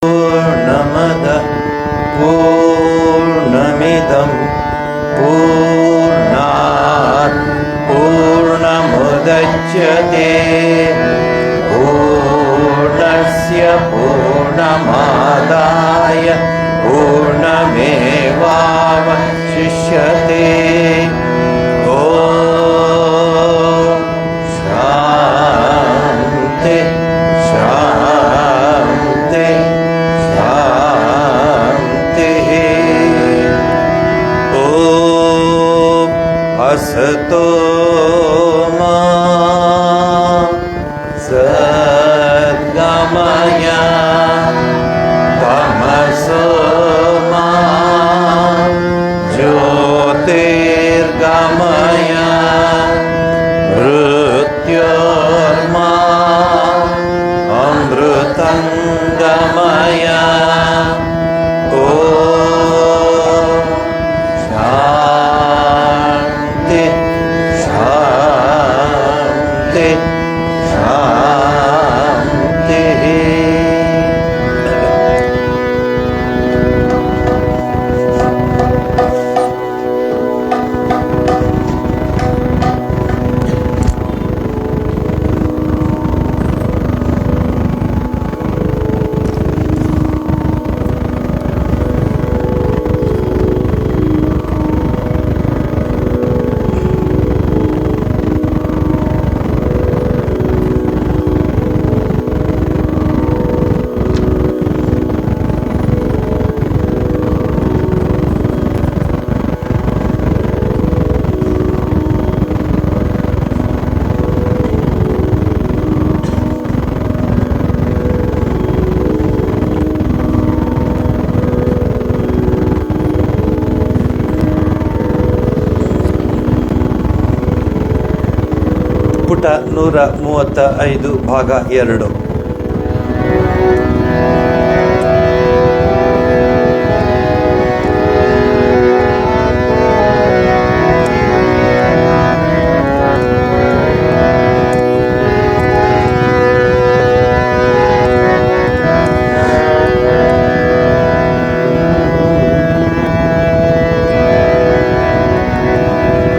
पूर्णमदः पूर्णमिदं पूर्णात् पूर्णमुदच्यते पूर्णस्य पूर्णमादाय पूर्णमेवावशिष्यते। शान्ति शान्ति शान्तिः। ॐ असतो मा सद्गमय तमसो मा ज्योतिर्गमय मृत्योर्मा अमृतङ्गमय। ॐ शान्ति शान्ति शान्तिः। ಪುಟ 135 ಭಾಗ 2.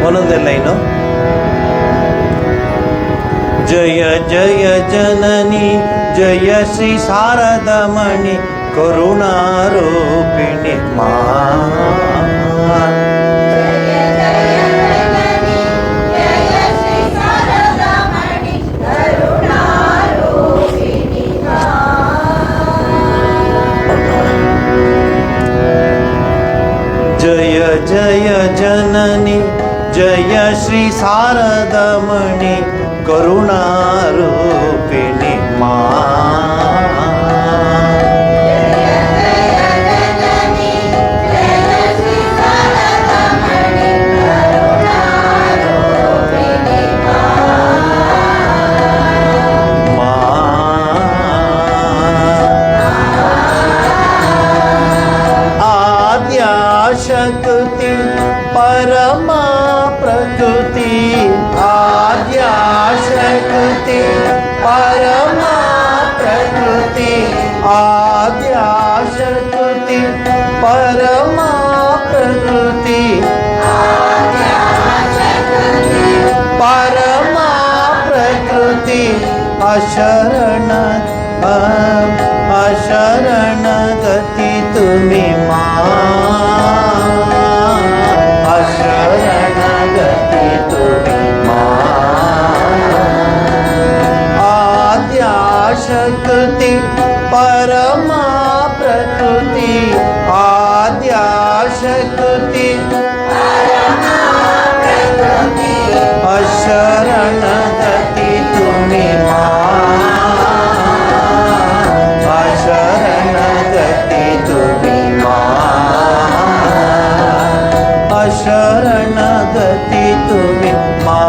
ಒಂದೊಂದೇ ಲೈನು. जय जय जननी जय श्री शारदमणि करुणारूपिणि मा। जय जय जननी जय श्री शारदमणि करुणारूपिणि मा। आद्याशक्ति परमा प्रकृति आद्याशक्ति परमा प्रकृति आद्याशक्ति परमा प्रकृति परमा प्रकृति अशरण अशरण गति तुम्ही मा। अशरण गति तुम्ही मा। आद्याशक्ति परमा प्रकृति आद्याशक्ति अशरण गति तुम्ही मा। अशरण गति तुम्ही मा। अशरण गति तुम्ही मा।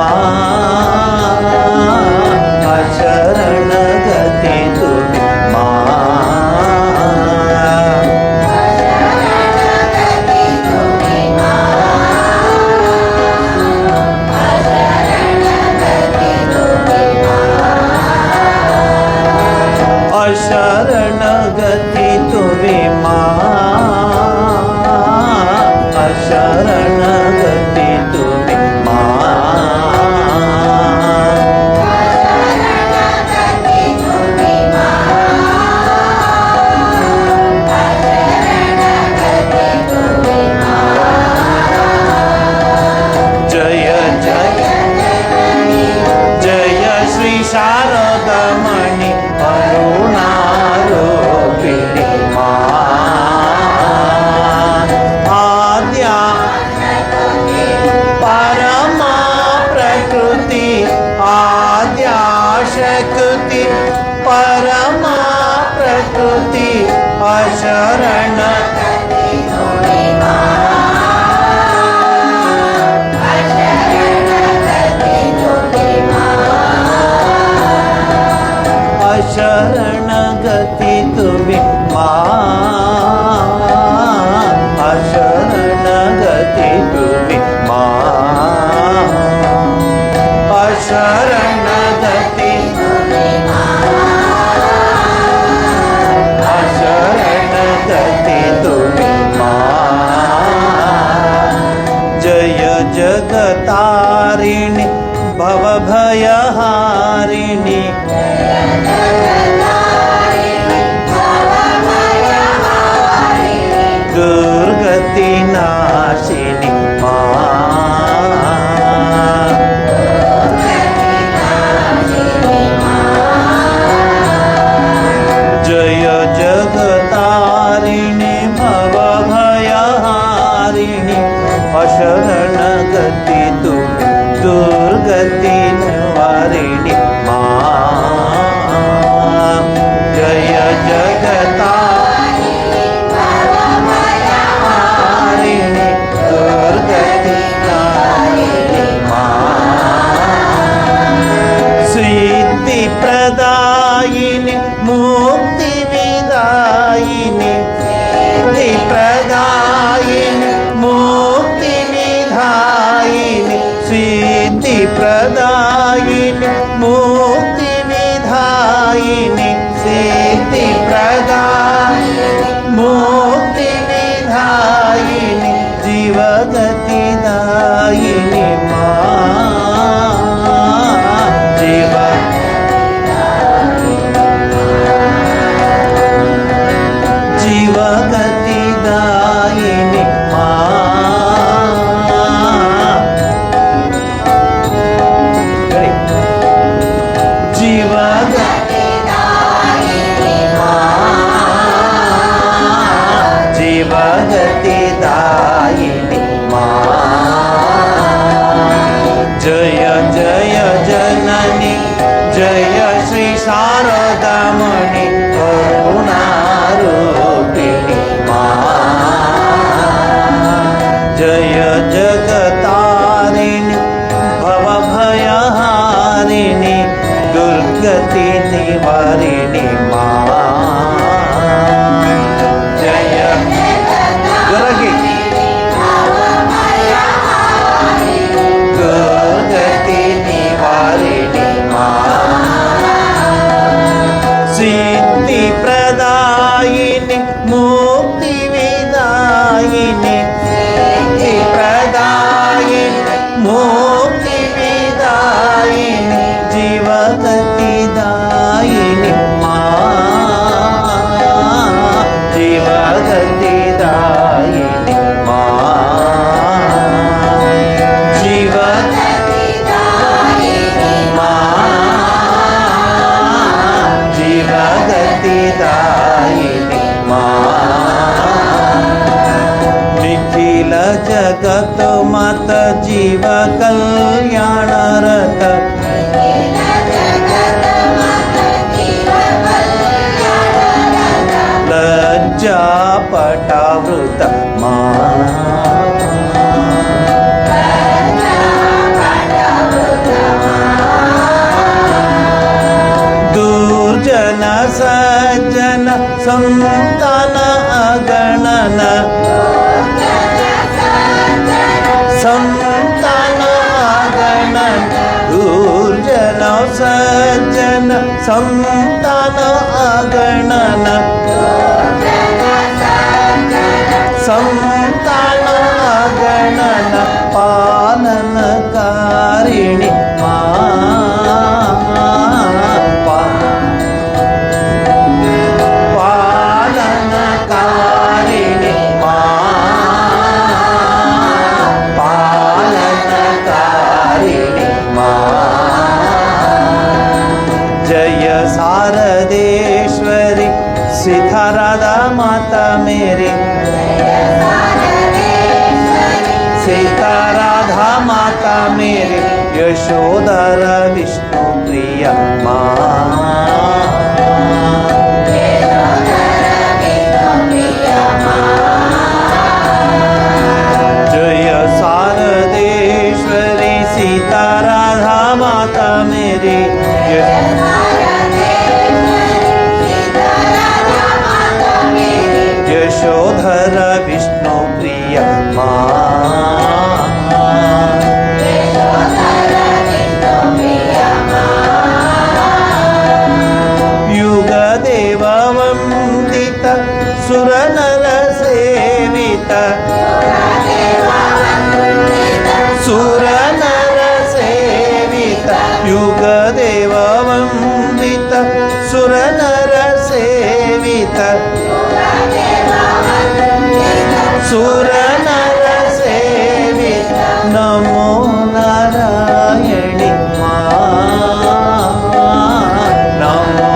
अशरण गति तुम्ही मा। माँ, अशरण गति तुम्ही माँ, जय जय जय श्री शारदमणि करुणारूपिणी माँ, आद्या परमा प्रकृति, आद्या शक्ति परमा प्रकृति, अशरण अशरण गति तुम्ही माँ, अशरण गति तुम्ही माँ, अशरण गति अशरण गति तुम्ही माँ, जय जगतारिणी भवभयहारिणी, दुर्गति नाशिनी माँ, जय जगतारिणी भवभयहारिणी, अशरण गति तुम्ही दुर्गति निवारिणी माँ, जय जगतारिणी दुर्गति नारिणी माँ, सिद्धि प्रदायिनी मुक्ति विदायिनी, सिद्धि प्रदायिनी मुक्ति विधायिनी, सिद्धि प्रदायिनी मुक्ति विधायिनी, सिद्धि प्रदायिनी मुक्ति विधायिनी, जीवगति दायिनी माँ, जीवगति दायिनी माँ, जीवगति दायिनी माँ, जीवगति दायिनी माँ, जय जय जननी जय श्री शारदामणि करुणारूपिणी माँ, जय जगतारिणी भवभयहारिणी, दुर्गति निवारिणी माँ, जय दुर्गी दुर्गति निवारिणी माँ, सिद्धि प्रदायिनी मुक्ति विदायिनी, सिद्धि प्रदायिनी मुक्ति विदायिनी, जीवगति दायिनी माँ, जीवगति दायिनी माँ, जीवगति दायिनी माँ, जीवगति दायिनी माँ, निखिल जगत मत जीव कल्याण रत, लज्जा पटावृत माँ, दुर्जन सज्जन संतान अगणन, संतान अगणन, दुर्जन सज्जन संतान अगणन, राधा माता मेरी, सीता राधा माता मेरी, यशोधरा विष्णु प्रिया माँ। जय शारदेश्वरी सीता राधा माता मेरी, यशोधरा विष्णु प्रिया माँ। युगदेव वन्दित सुरनर सेवित, सुरनर सेवित, युगदेव वन्दित सुरनर सेवित, सुरनर सेवित, नमो नारायणी माँ, नमो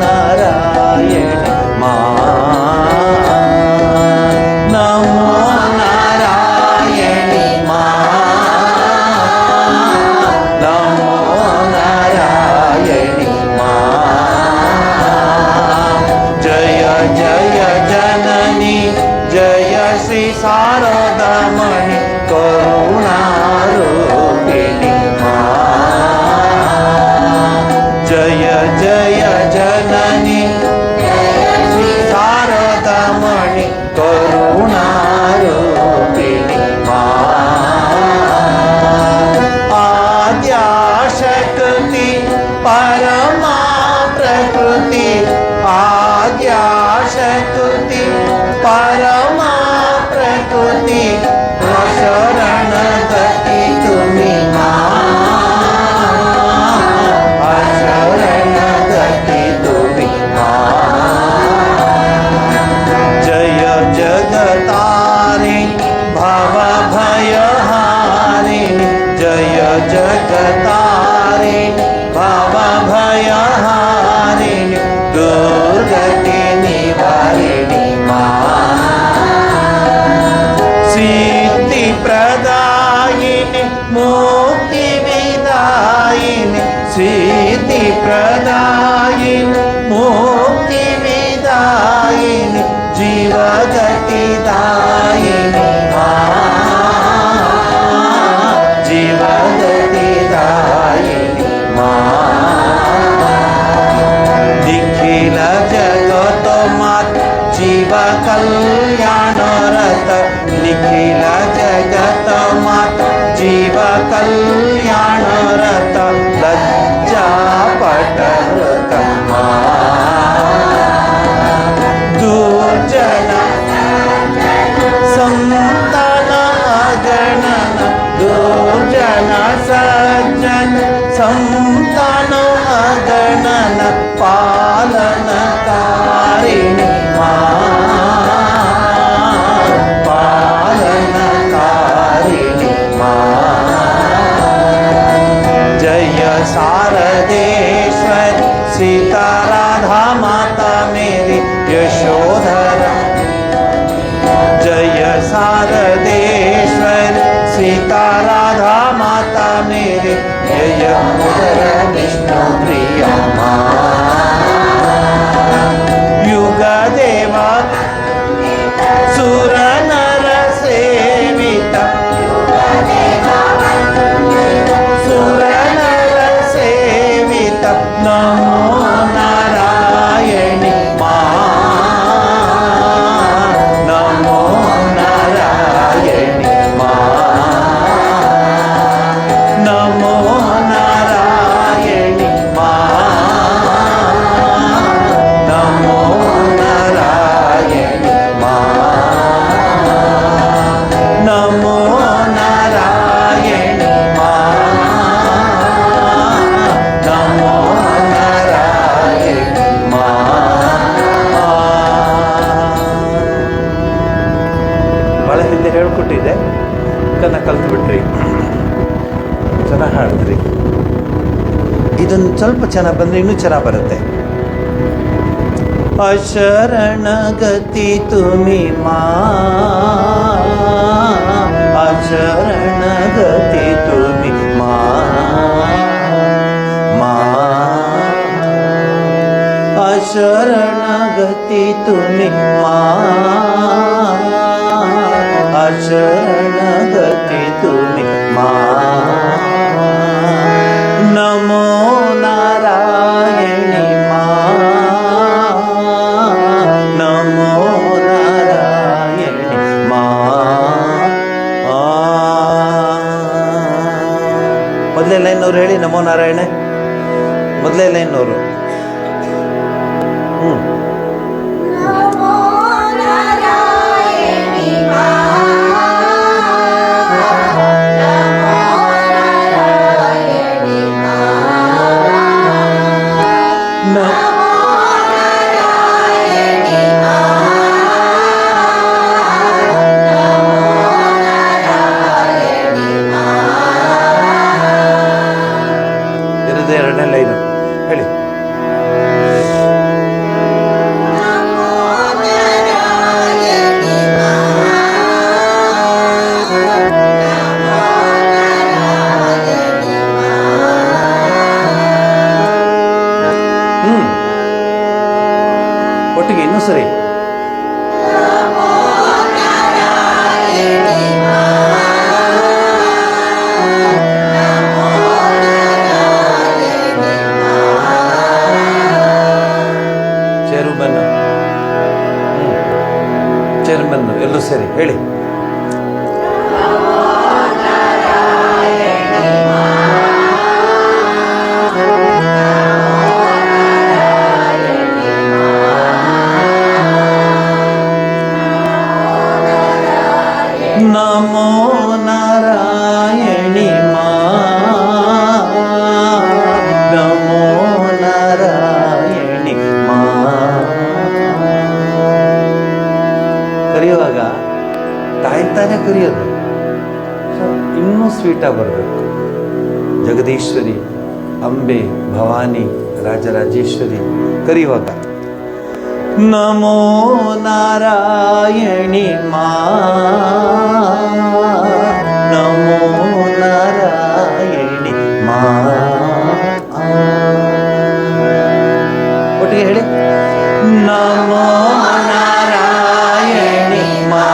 नारायणी माँ, नमो नारायणी माँ, नमो नारायणी माँ। जय जय जननी जय श्री शारदामणि करुणारूपिणी माँ। जय जय जननी श्री शारदामणि करुणारूपिणी माँ। आद्याशक्ति परमा प्रकृति, आद्याशक्ति परमा प्रकृति, शरण गति तुम्ही माँ, शरण गति तुम्ही माँ। जय जगतारिणी भव भयहारिणी, जय जगतारिणी भव भयहारिणी, दुर्गति निवारिणी माँ। सिद्धि प्रदायिनी मुक्ति विदायिनी, सिद्धि प्रदायिनी मुक्ति विदायिनी, जीवगति दायिनी माँ, जीवगति दायिनी माँ। निखिल जगत मात जीव कल्याण रत, निखिल जगत मात जीव कल्याण रत, लज्जा पटहृत माँ। दुर्जन संतान अगणन, दुर्जन सज्जन संतान अगणन, पालनकारिणी माँ, पालनकारिणी माँ। जय शारदेश्वर सीता राधा माता मेरी, यशोधरा। जय शारदेश्वर सीता राधा माता मेरी, यशोधरा विष्णु प्रिया माँ। युगदेव सुरनर सेवित, सुरनर सेवित, नमो नारायणी माँ, नमो नारायणी माँ, नमो नारायणी माँ, नमो नारायणी माँ, नमो नारायणी माँ, नमो नारायणी माँ। ಭಾಳ ಹಿಂದೆ ಹೇಳ್ಕೊಟ್ಟಿದ್ದೆ, ಕನ್ನ ಕಲ್ತ್ಬಿಟ್ರಿ, ಚೆನ್ನಾಗಿ ಹಾಡಿದ್ರಿ. ಇದೊಂದು ಸ್ವಲ್ಪ ಚೆನ್ನಾಗಿ ಬಂದರೆ ಇನ್ನೂ ಚೆನ್ನಾಗಿ ಬರುತ್ತೆ. अशरणगति तुम्ही मा, अशरणगति तुम्ही मा, मा अशरणगति तुम्ही मा, अशरणगति तुम्ही मा. नमो नारायणी मा, नमो नारायणी मा. ಮೊದಲೇ ಲೈನ್ನವ್ರು ಹೇಳಿ ನಮೋ ನಾರಾಯಣ. ಮೊದಲೇ ಲೈನ್ನವರು ಎರಡನೇ ಲೈನು ಹೇಳಿ. ಒಟ್ಟಿಗೆ ಇನ್ನೂ ಸರಿ. ಚೇರ್ಮನ್ ಎಲ್ಲರೂ ಸರಿ ಹೇಳಿ. ನಮೋ ನಾರಾಯಣಿ ಮಾ, ನಮೋ ನಾರಾಯಣಿ ಮಾ. ಕರೆಯುವಾಗ ತಾಯ್ತಾನೆ ಕರೆಯೋದು, ಇನ್ನೂ ಸ್ವೀಟಾಗಿ ಬರಬೇಕು. ಜಗದೀಶ್ವರಿ, ಅಂಬೆ, ಭವಾನಿ, ರಾಜರಾಜೇಶ್ವರಿ ಕರೆಯುವಾಗ ನಮೋ ನಾರಾಯಣಿ ಮಾ, ನಮೋ ನಾರಾಯಣಿ ಮಾ. ಒಟ್ಟಿಗೆ ಹೇಳಿ. ನಮೋ ನಾರಾಯಣಿ ಮಾ,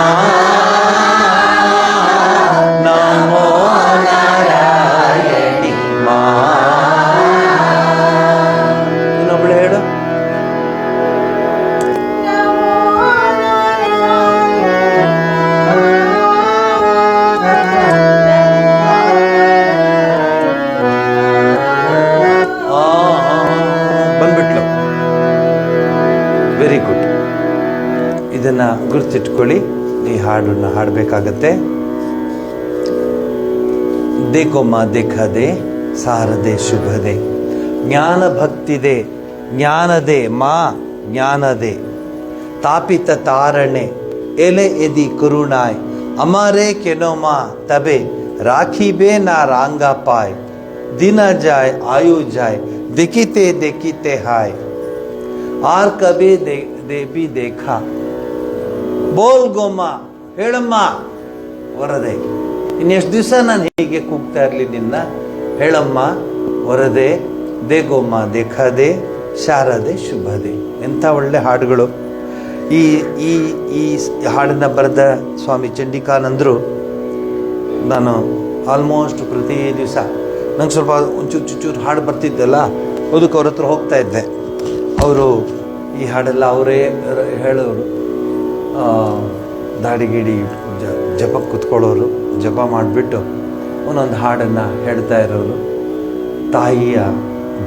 ನಮೋ ನಾರಾಯಣಿ ಮಾ. ಇನ್ನೊಬ್ಳು ಹೇಳು. ಬಂದ್ಬಿಟ್ಲು. Very good. ಇದನ್ನ ಗುರ್ತಿಟ್ಕೊಳ್ಳಿ. ಈ ಹಾಡನ್ನು ಹಾಡಬೇಕಾಗತ್ತೆ. ದೇಖೋ ಮಾ ದೇಖದೆ ಸಾರದೆ ಶುಭದೆ, ಜ್ಞಾನ ಭಕ್ತಿದೆ ಜ್ಞಾನದೆ ಮಾ ಜ್ಞಾನದೆ, ತಾಪಿತ ತಾರಣೆ ಎಲೆ ಎದಿ ಕರುಣಾಯ್, ಅಮರೆ ಕೆನೋ ಮಾ ತಬೆ ರಾಖಿಬೆ ನಾ ರಾಂಗಾ ಪಾಯ್, ದಿನ ಜಾಯ್ ಆಯು ಜಾಯ್ देखते देखते हाय, आर कभी दे भी देखा, बोल गोमा ಹೇಳಮ್ಮ ವರದೆ. ಇನ್ನೆಷ್ಟು ದಿವಸ ನಾನು ಹೀಗೆ ಕೂಗ್ತಾ ಇರಲಿ ನಿನ್ನ, ಹೇಳಮ್ಮ ವರದೆ, ದೇ ಗೋಮ್ಮ ದೇಖದೆ ಶಾರದೆ ಶುಭದೆ. ಎಂಥ ಒಳ್ಳೆ ಹಾಡುಗಳು. ಈ ಈ ಈ ಹಾಡನ್ನು ಬರೆದ ಸ್ವಾಮಿ ಚಂಡಿಕಾನಂದರು ನಾನು ಆಲ್ಮೋಸ್ಟ್ ಪ್ರತಿ ದಿವಸ ನಂಗೆ ಸ್ವಲ್ಪ ಒಂಚೂರು ಹಾಡು ಬರ್ತಿದ್ದಲ್ಲ, ಅದಕ್ಕೆ ಅವ್ರ ಹತ್ರ ಹೋಗ್ತಾ ಇದ್ದೆ. ಅವರು ಈ ಹಾಡೆಲ್ಲ ಅವರೇ ಹೇಳೋರು. ದಾಡಿಗಿಡಿ ಜಪಕ್ಕೆ ಕುತ್ಕೊಳ್ಳೋರು, ಜಪ ಮಾಡಿಬಿಟ್ಟು ಒಂದೊಂದು ಹಾಡನ್ನು ಹೇಳ್ತಾ ಇರೋರು. ತಾಯಿಯ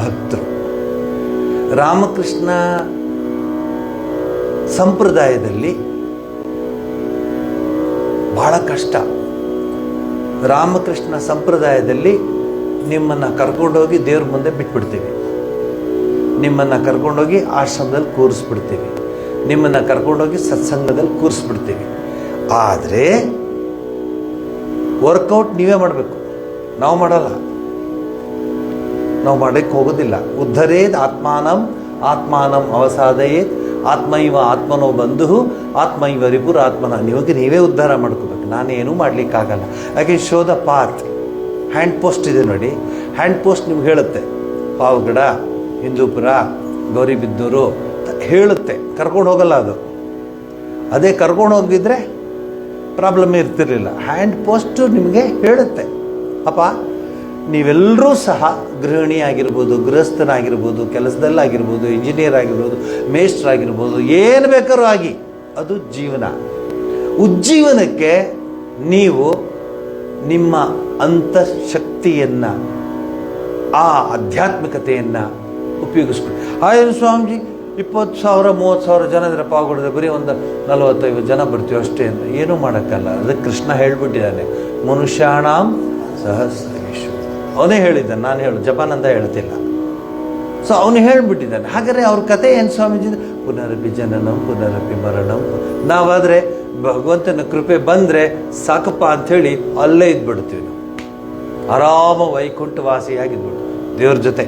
ಭಕ್ತರು. ರಾಮಕೃಷ್ಣ ಸಂಪ್ರದಾಯದಲ್ಲಿ ಬಹಳ ಕಷ್ಟ. ರಾಮಕೃಷ್ಣ ಸಂಪ್ರದಾಯದಲ್ಲಿ ನಿಮ್ಮನ್ನು ಕರ್ಕೊಂಡೋಗಿ ದೇವ್ರ ಮುಂದೆ ಬಿಟ್ಬಿಡ್ತೀವಿ, ನಿಮ್ಮನ್ನು ಕರ್ಕೊಂಡೋಗಿ ಆಶ್ರಮದಲ್ಲಿ ಕೂರಿಸ್ಬಿಡ್ತೀವಿ, ನಿಮ್ಮನ್ನು ಕರ್ಕೊಂಡೋಗಿ ಸತ್ಸಂಗದಲ್ಲಿ ಕೂರಿಸ್ಬಿಡ್ತೀವಿ. ಆದರೆ ವರ್ಕೌಟ್ ನೀವೇ ಮಾಡಬೇಕು, ನಾವು ಮಾಡಲ್ಲ, ನಾವು ಮಾಡೋಕ್ಕೆ ಹೋಗೋದಿಲ್ಲ. ಉದ್ಧರೇದ್ ಆತ್ಮಾನಂ ಆತ್ಮಾನಂ ಅವಸಾದಯೇತ್ ಆತ್ಮೈವ ಆತ್ಮನೋ ಬಂಧು ಆತ್ಮೈವ ರಿಪುರ ಆತ್ಮನ. ನಿಮಗೆ ನೀವೇ ಉದ್ಧಾರ ಮಾಡ್ಕೋಬೇಕು, ನಾನೇನೂ ಮಾಡಲಿಕ್ಕಾಗಲ್ಲ. ಯಾಕೆ show the path. Hand post ಇದೆ ನೋಡಿ, ಹ್ಯಾಂಡ್ ಪೋಸ್ಟ್ ನಿಮ್ಗೆ ಹೇಳುತ್ತೆ ಪಾವಗಡ, ಹಿಂದೂಪುರ, ಗೌರಿಬಿದ್ದೂರು ಹೇಳುತ್ತೆ, ಕರ್ಕೊಂಡು ಹೋಗಲ್ಲ ಅದು. ಅದೇ ಕರ್ಕೊಂಡು ಹೋಗಿದ್ರೆ ಪ್ರಾಬ್ಲಮ್ ಇರ್ತಿರ್ಲಿಲ್ಲ. ಹ್ಯಾಂಡ್ ಪೋಸ್ಟು ನಿಮಗೆ ಹೇಳುತ್ತೆ, ಅಪ್ಪ ನೀವೆಲ್ಲರೂ ಸಹ ಗೃಹಿಣಿ ಆಗಿರ್ಬೋದು, ಗೃಹಸ್ಥನಾಗಿರ್ಬೋದು, ಕೆಲಸದಲ್ಲಾಗಿರ್ಬೋದು, ಇಂಜಿನಿಯರ್ ಆಗಿರ್ಬೋದು, ಮೇಸ್ಟ್ರ್ ಆಗಿರ್ಬೋದು, ಏನು ಬೇಕಾದ್ರೂ ಆಗಿ, ಅದು ಜೀವನ. ಉಜ್ಜೀವನಕ್ಕೆ ನೀವು ನಿಮ್ಮ ಅಂತಃಶಕ್ತಿಯನ್ನು, ಆ ಆಧ್ಯಾತ್ಮಿಕತೆಯನ್ನು ಉಪಯೋಗಿಸ್ಕೊಳ್ಳಿ. ಆಯ್ತು ಸ್ವಾಮೀಜಿ 20,000 30,000 ಜನ ಇದ್ರೆ ಪಾಲ್ಗೊಳ್ಳಿದೆ, ಬರೀ ಒಂದು 40-50 ಜನ ಬರ್ತೀವಿ ಅಷ್ಟೇ ಅಂತ. ಏನೂ ಮಾಡೋಕ್ಕಲ್ಲ. ಅದಕ್ಕೆ ಕೃಷ್ಣ ಹೇಳ್ಬಿಟ್ಟಿದ್ದಾನೆ, ಮನುಷ್ಯಾಣಾಂ ಸಹಸ್ರೇಶು. ಅವನೇ ಹೇಳಿದ್ದಾನೆ, ನಾನು ಜಪಾನಂದ ಹೇಳ್ತಿಲ್ಲ. ಸೊ ಅವನು ಹೇಳಿಬಿಟ್ಟಿದ್ದಾನೆ. ಹಾಗಾದರೆ ಅವ್ರ ಕತೆ ಏನು ಸ್ವಾಮೀಜಿ? ಪುನರಪಿ ಜನನಂ ಪುನರಪಿ ಮರಣಂ. ನಾವಾದರೆ ಭಗವಂತನ ಕೃಪೆ ಬಂದರೆ ಸಾಕಪ್ಪ ಅಂಥೇಳಿ ಅಲ್ಲೇ ಇದ್ಬಿಡ್ತೀವಿ ನಾವು, ಆರಾಮ ವೈಕುಂಠವಾಸಿಯಾಗಿದ್ಬಿಡು ದೇವ್ರ ಜೊತೆ.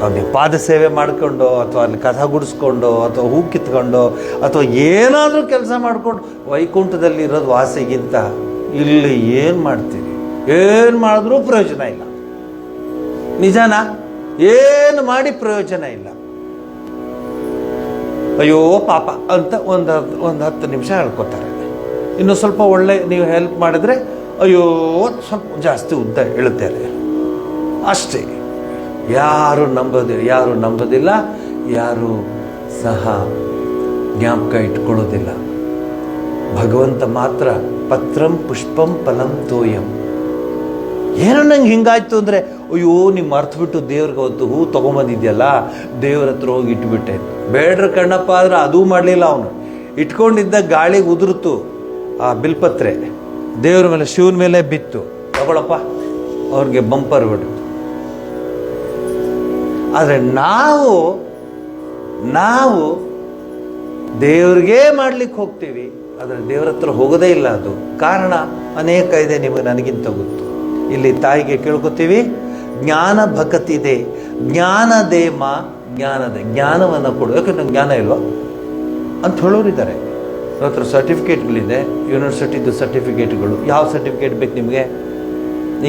ಅವ್ನಿಗೆ ಪಾದ ಸೇವೆ ಮಾಡಿಕೊಂಡು, ಅಥವಾ ಅಲ್ಲಿ ಕಸ ಗುಡಿಸ್ಕೊಂಡು, ಅಥವಾ ಹೂ ಕಿತ್ಕೊಂಡು, ಅಥವಾ ಏನಾದರೂ ಕೆಲಸ ಮಾಡಿಕೊಂಡು ವೈಕುಂಠದಲ್ಲಿ ಇರೋದು ವಾಸಿಗಿಂತ ಇಲ್ಲಿ ಏನು ಮಾಡ್ತೀವಿ? ಏನು ಮಾಡಿದ್ರೂ ಪ್ರಯೋಜನ ಇಲ್ಲ. ನಿಜನಾ? ಏನು ಮಾಡಿ ಪ್ರಯೋಜನ ಇಲ್ಲ. ಅಯ್ಯೋ ಪಾಪ ಅಂತ ಒಂದು 10 ನಿಮಿಷ ಹೇಳ್ಕೊತಾರೆ. ಇನ್ನು ಸ್ವಲ್ಪ ಒಳ್ಳೆ ನೀವು ಹೆಲ್ಪ್ ಮಾಡಿದ್ರೆ ಅಯ್ಯೋ ಸ್ವಲ್ಪ ಜಾಸ್ತಿ ಉದ್ದ ಹೇಳ್ತಾರೆ ಅಷ್ಟೇ. ಯಾರು ನಂಬೋದಿಲ್ಲ, ಯಾರು ಸಹ ಜ್ಞಾಪಕ ಇಟ್ಕೊಳ್ಳೋದಿಲ್ಲ. ಭಗವಂತ ಮಾತ್ರ ಪತ್ರಂ ಪುಷ್ಪಂ ಫಲಂ ತೋಯಂ. ಏನೋ ನಂಗೆ ಹಿಂಗಾಯ್ತು ಅಂದರೆ, ಅಯ್ಯೋ ನೀವು ಮರ್ತುಬಿಟ್ಟು ದೇವ್ರಿಗೆ ಹೊತ್ತು ಹೂ ತೊಗೊಂಬಂದಿದ್ಯಲ್ಲ, ದೇವ್ರ ಹತ್ರ ಹೋಗಿ ಇಟ್ಬಿಟ್ಟೆ. ಬೇಡ್ರ ಕಣ್ಣಪ್ಪ ಆದ್ರೆ ಅದೂ ಮಾಡಲಿಲ್ಲ. ಅವನು ಇಟ್ಕೊಂಡಿದ್ದ ಗಾಳಿಗೆ ಉದುರ್ತು ಆ ಬಿಲ್ಪತ್ರೆ, ದೇವ್ರ ಮೇಲೆ ಶಿವನ ಮೇಲೆ ಬಿತ್ತು. ತಗೊಳಪ್ಪ, ಅವ್ರಿಗೆ ಬಂಪರ್ ಬಿಡು. ಆದರೆ ನಾವು ದೇವ್ರಿಗೇ ಮಾಡ್ಲಿಕ್ಕೆ ಹೋಗ್ತೀವಿ, ಆದರೆ ದೇವ್ರ ಹತ್ರ ಹೋಗೋದೇ ಇಲ್ಲ. ಅದು ಕಾರಣ ಅನೇಕ ಇದೆ, ನಿಮಗೆ ನನಗಿಂತ ಗೊತ್ತು. ಇಲ್ಲಿ ತಾಯಿಗೆ ಕೇಳ್ಕೊತೀವಿ, ಜ್ಞಾನ ಭಕತಿದೆ, ಜ್ಞಾನದೇಮ ಜ್ಞಾನವನ್ನು ಕೊಡು. ಯಾಕಂದ್ರೆ ನಂಗೆ ಜ್ಞಾನ ಇಲ್ವಾ ಅಂತ ಹೇಳೋರಿದ್ದಾರೆ. ನನ್ನ ಹತ್ರ ಸರ್ಟಿಫಿಕೇಟ್ಗಳಿದೆ, ಯೂನಿವರ್ಸಿಟಿದು ಸರ್ಟಿಫಿಕೇಟ್ಗಳು. ಯಾವ ಸರ್ಟಿಫಿಕೇಟ್ ಬೇಕು ನಿಮಗೆ?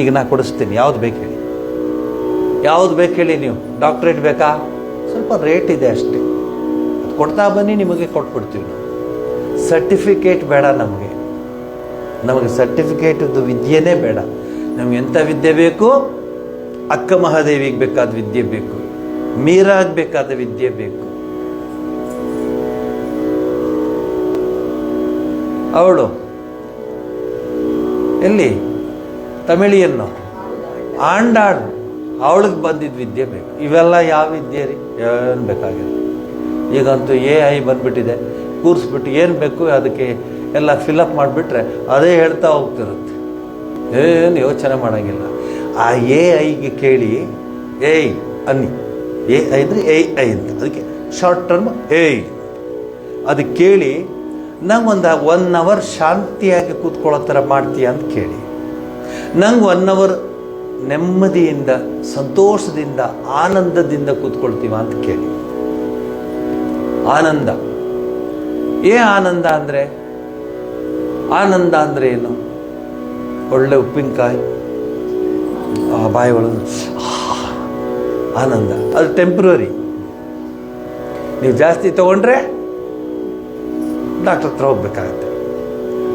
ಈಗ ನಾ ಕೊಡಿಸ್ತೀನಿ. ಯಾವ್ದು ಬೇಕು ಹೇಳಿ, ಯಾವ್ದು ಬೇಕು ಹೇಳಿ? ನೀವು ಡಾಕ್ಟ್ರೇಟ್ ಬೇಕಾ? ಸ್ವಲ್ಪ ರೇಟ್ ಇದೆ ಅಷ್ಟೇ, ಅದು ಕೊಡ್ತಾ ಬನ್ನಿ, ನಿಮಗೆ ಕೊಟ್ಬಿಡ್ತೀವಿ ನಾವು. ಸರ್ಟಿಫಿಕೇಟ್ ಬೇಡ ನಮಗೆ ಸರ್ಟಿಫಿಕೇಟದ್ದು ವಿದ್ಯೆನೇ ಬೇಡ. ನಮ್ಗೆ ಎಂಥ ವಿದ್ಯೆ ಬೇಕು? ಅಕ್ಕ ಮಹಾದೇವಿಗೆ ಬೇಕಾದ ವಿದ್ಯೆ ಬೇಕು, ಮೀರಾಗ್ ಬೇಕಾದ ವಿದ್ಯೆ ಬೇಕು. ಅವಳು ಎಲ್ಲಿ ತಮಿಳಿಯನ್ನು ಆಂಡಾಡು, ಅವಳಿಗೆ ಬಂದಿದ್ದ ವಿದ್ಯೆ ಬೇಕು. ಇವೆಲ್ಲ ಯಾವ ವಿದ್ಯೆ ರೀ? ಏನು ಬೇಕಾಗಿಲ್ಲ. ಈಗಂತೂ AI ಬಂದ್ಬಿಟ್ಟಿದೆ, ಕೂರಿಸ್ಬಿಟ್ಟು ಏನು ಬೇಕು ಅದಕ್ಕೆ ಎಲ್ಲ ಫಿಲಪ್ ಮಾಡಿಬಿಟ್ರೆ ಅದೇ ಹೇಳ್ತಾ ಹೋಗ್ತಿರುತ್ತೆ. ಏನು ಯೋಚನೆ ಮಾಡೋಂಗಿಲ್ಲ. ಆ AI ಕೇಳಿ ಏಯ್ ಅನ್ನಿ, AI ಅಂದರೆ AI ಅಂತ, ಅದಕ್ಕೆ ಶಾರ್ಟ್ ಟರ್ಮ್ ಏಯ್. ಅದಕ್ಕೆ ಕೇಳಿ ನಂಗೆ ಒಂದು 1 ಅವರ್ ಶಾಂತಿಯಾಗಿ ಕೂತ್ಕೊಳ್ಳೋ ಥರ ಮಾಡ್ತೀಯ ಅಂತ ಕೇಳಿ. ನಂಗೆ 1 ಅವರ್ ನೆಮ್ಮದಿಯಿಂದ, ಸಂತೋಷದಿಂದ, ಆನಂದದಿಂದ ಕೂತ್ಕೊಳ್ತೀವ ಅಂತ ಕೇಳಿ. ಆನಂದ ಆನಂದ ಅಂದರೆ ಏನು? ಒಳ್ಳೆ ಉಪ್ಪಿನಕಾಯಿ ಬಾಯಿ ಒಳಗೆ ಆನಂದ. ಅದು ಟೆಂಪ್ರರಿ. ನೀವು ಜಾಸ್ತಿ ತಗೊಂಡ್ರೆ ಡಾಕ್ಟರ್ ಹತ್ರ ಹೋಗ್ಬೇಕಾಗತ್ತೆ.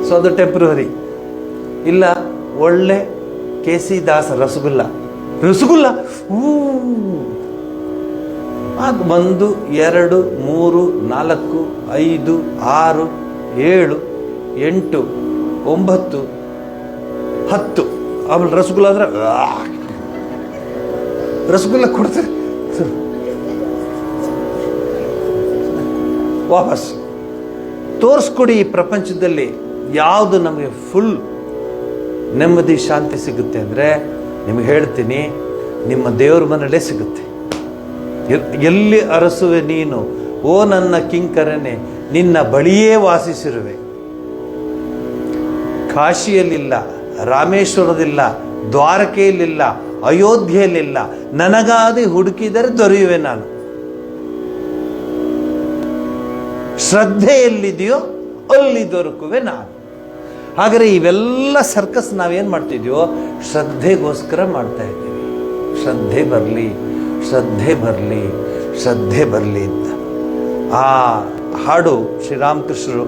ಸೊ ಅದು ಟೆಂಪ್ರರಿ. ಇಲ್ಲ, ಒಳ್ಳೆ KC ದಾಸ್ ರಸಗುಲ್ಲ ಅದು 1 2 3 4 5 6 7 8 9 10 ಆಮೇಲೆ ರಸಗುಲ್ಲ ಅಂದರೆ ರಸಗುಲ್ಲ ಕೊಡ್ತಾರೆ, ವಾಪಸ್ ತೋರಿಸ್ಕೊಡಿ. ಈ ಪ್ರಪಂಚದಲ್ಲಿ ಯಾವುದು ನಮಗೆ ಫುಲ್ ನೆಮ್ಮದಿ ಶಾಂತಿ ಸಿಗುತ್ತೆ ಅಂದರೆ ನಿಮಗೆ ಹೇಳ್ತೀನಿ, ನಿಮ್ಮ ದೇವ್ರ ಮನೆಯಲ್ಲೇ ಸಿಗುತ್ತೆ. ಎಲ್ಲಿ ಅರಸುವೆ ನೀನು ಓ ನನ್ನ ಕಿಂಕರನೆ, ನಿನ್ನ ಬಳಿಯೇ ವಾಸಿಸಿರುವೆ. ಕಾಶಿಯಲ್ಲಿಲ್ಲ, ರಾಮೇಶ್ವರದಿಲ್ಲ, ದ್ವಾರಕೆಯಲ್ಲಿಲ್ಲ, ಅಯೋಧ್ಯೆಯಲ್ಲಿಲ್ಲ, ನನಗಾದಿ ಹುಡುಕಿದರೆ ದೊರೆಯುವೆ ನಾನು. ಶ್ರದ್ಧೆ ಎಲ್ಲಿದೆಯೋ ಅಲ್ಲಿ ದೊರಕುವೆ ನಾನು. ಹಾಗಾದರೆ ಇವೆಲ್ಲ ಸರ್ಕಸ್ ನಾವೇನು ಮಾಡ್ತಿದ್ಯೋ ಶ್ರದ್ಧೆಗೋಸ್ಕರ ಮಾಡ್ತಾ ಇದ್ದೀವಿ. ಶ್ರದ್ಧೆ ಬರಲಿ, ಶ್ರದ್ಧೆ ಬರಲಿ, ಶ್ರದ್ಧೆ ಬರಲಿ ಅಂತ. ಆ ಹಾಡು ಶ್ರೀರಾಮಕೃಷ್ಣರು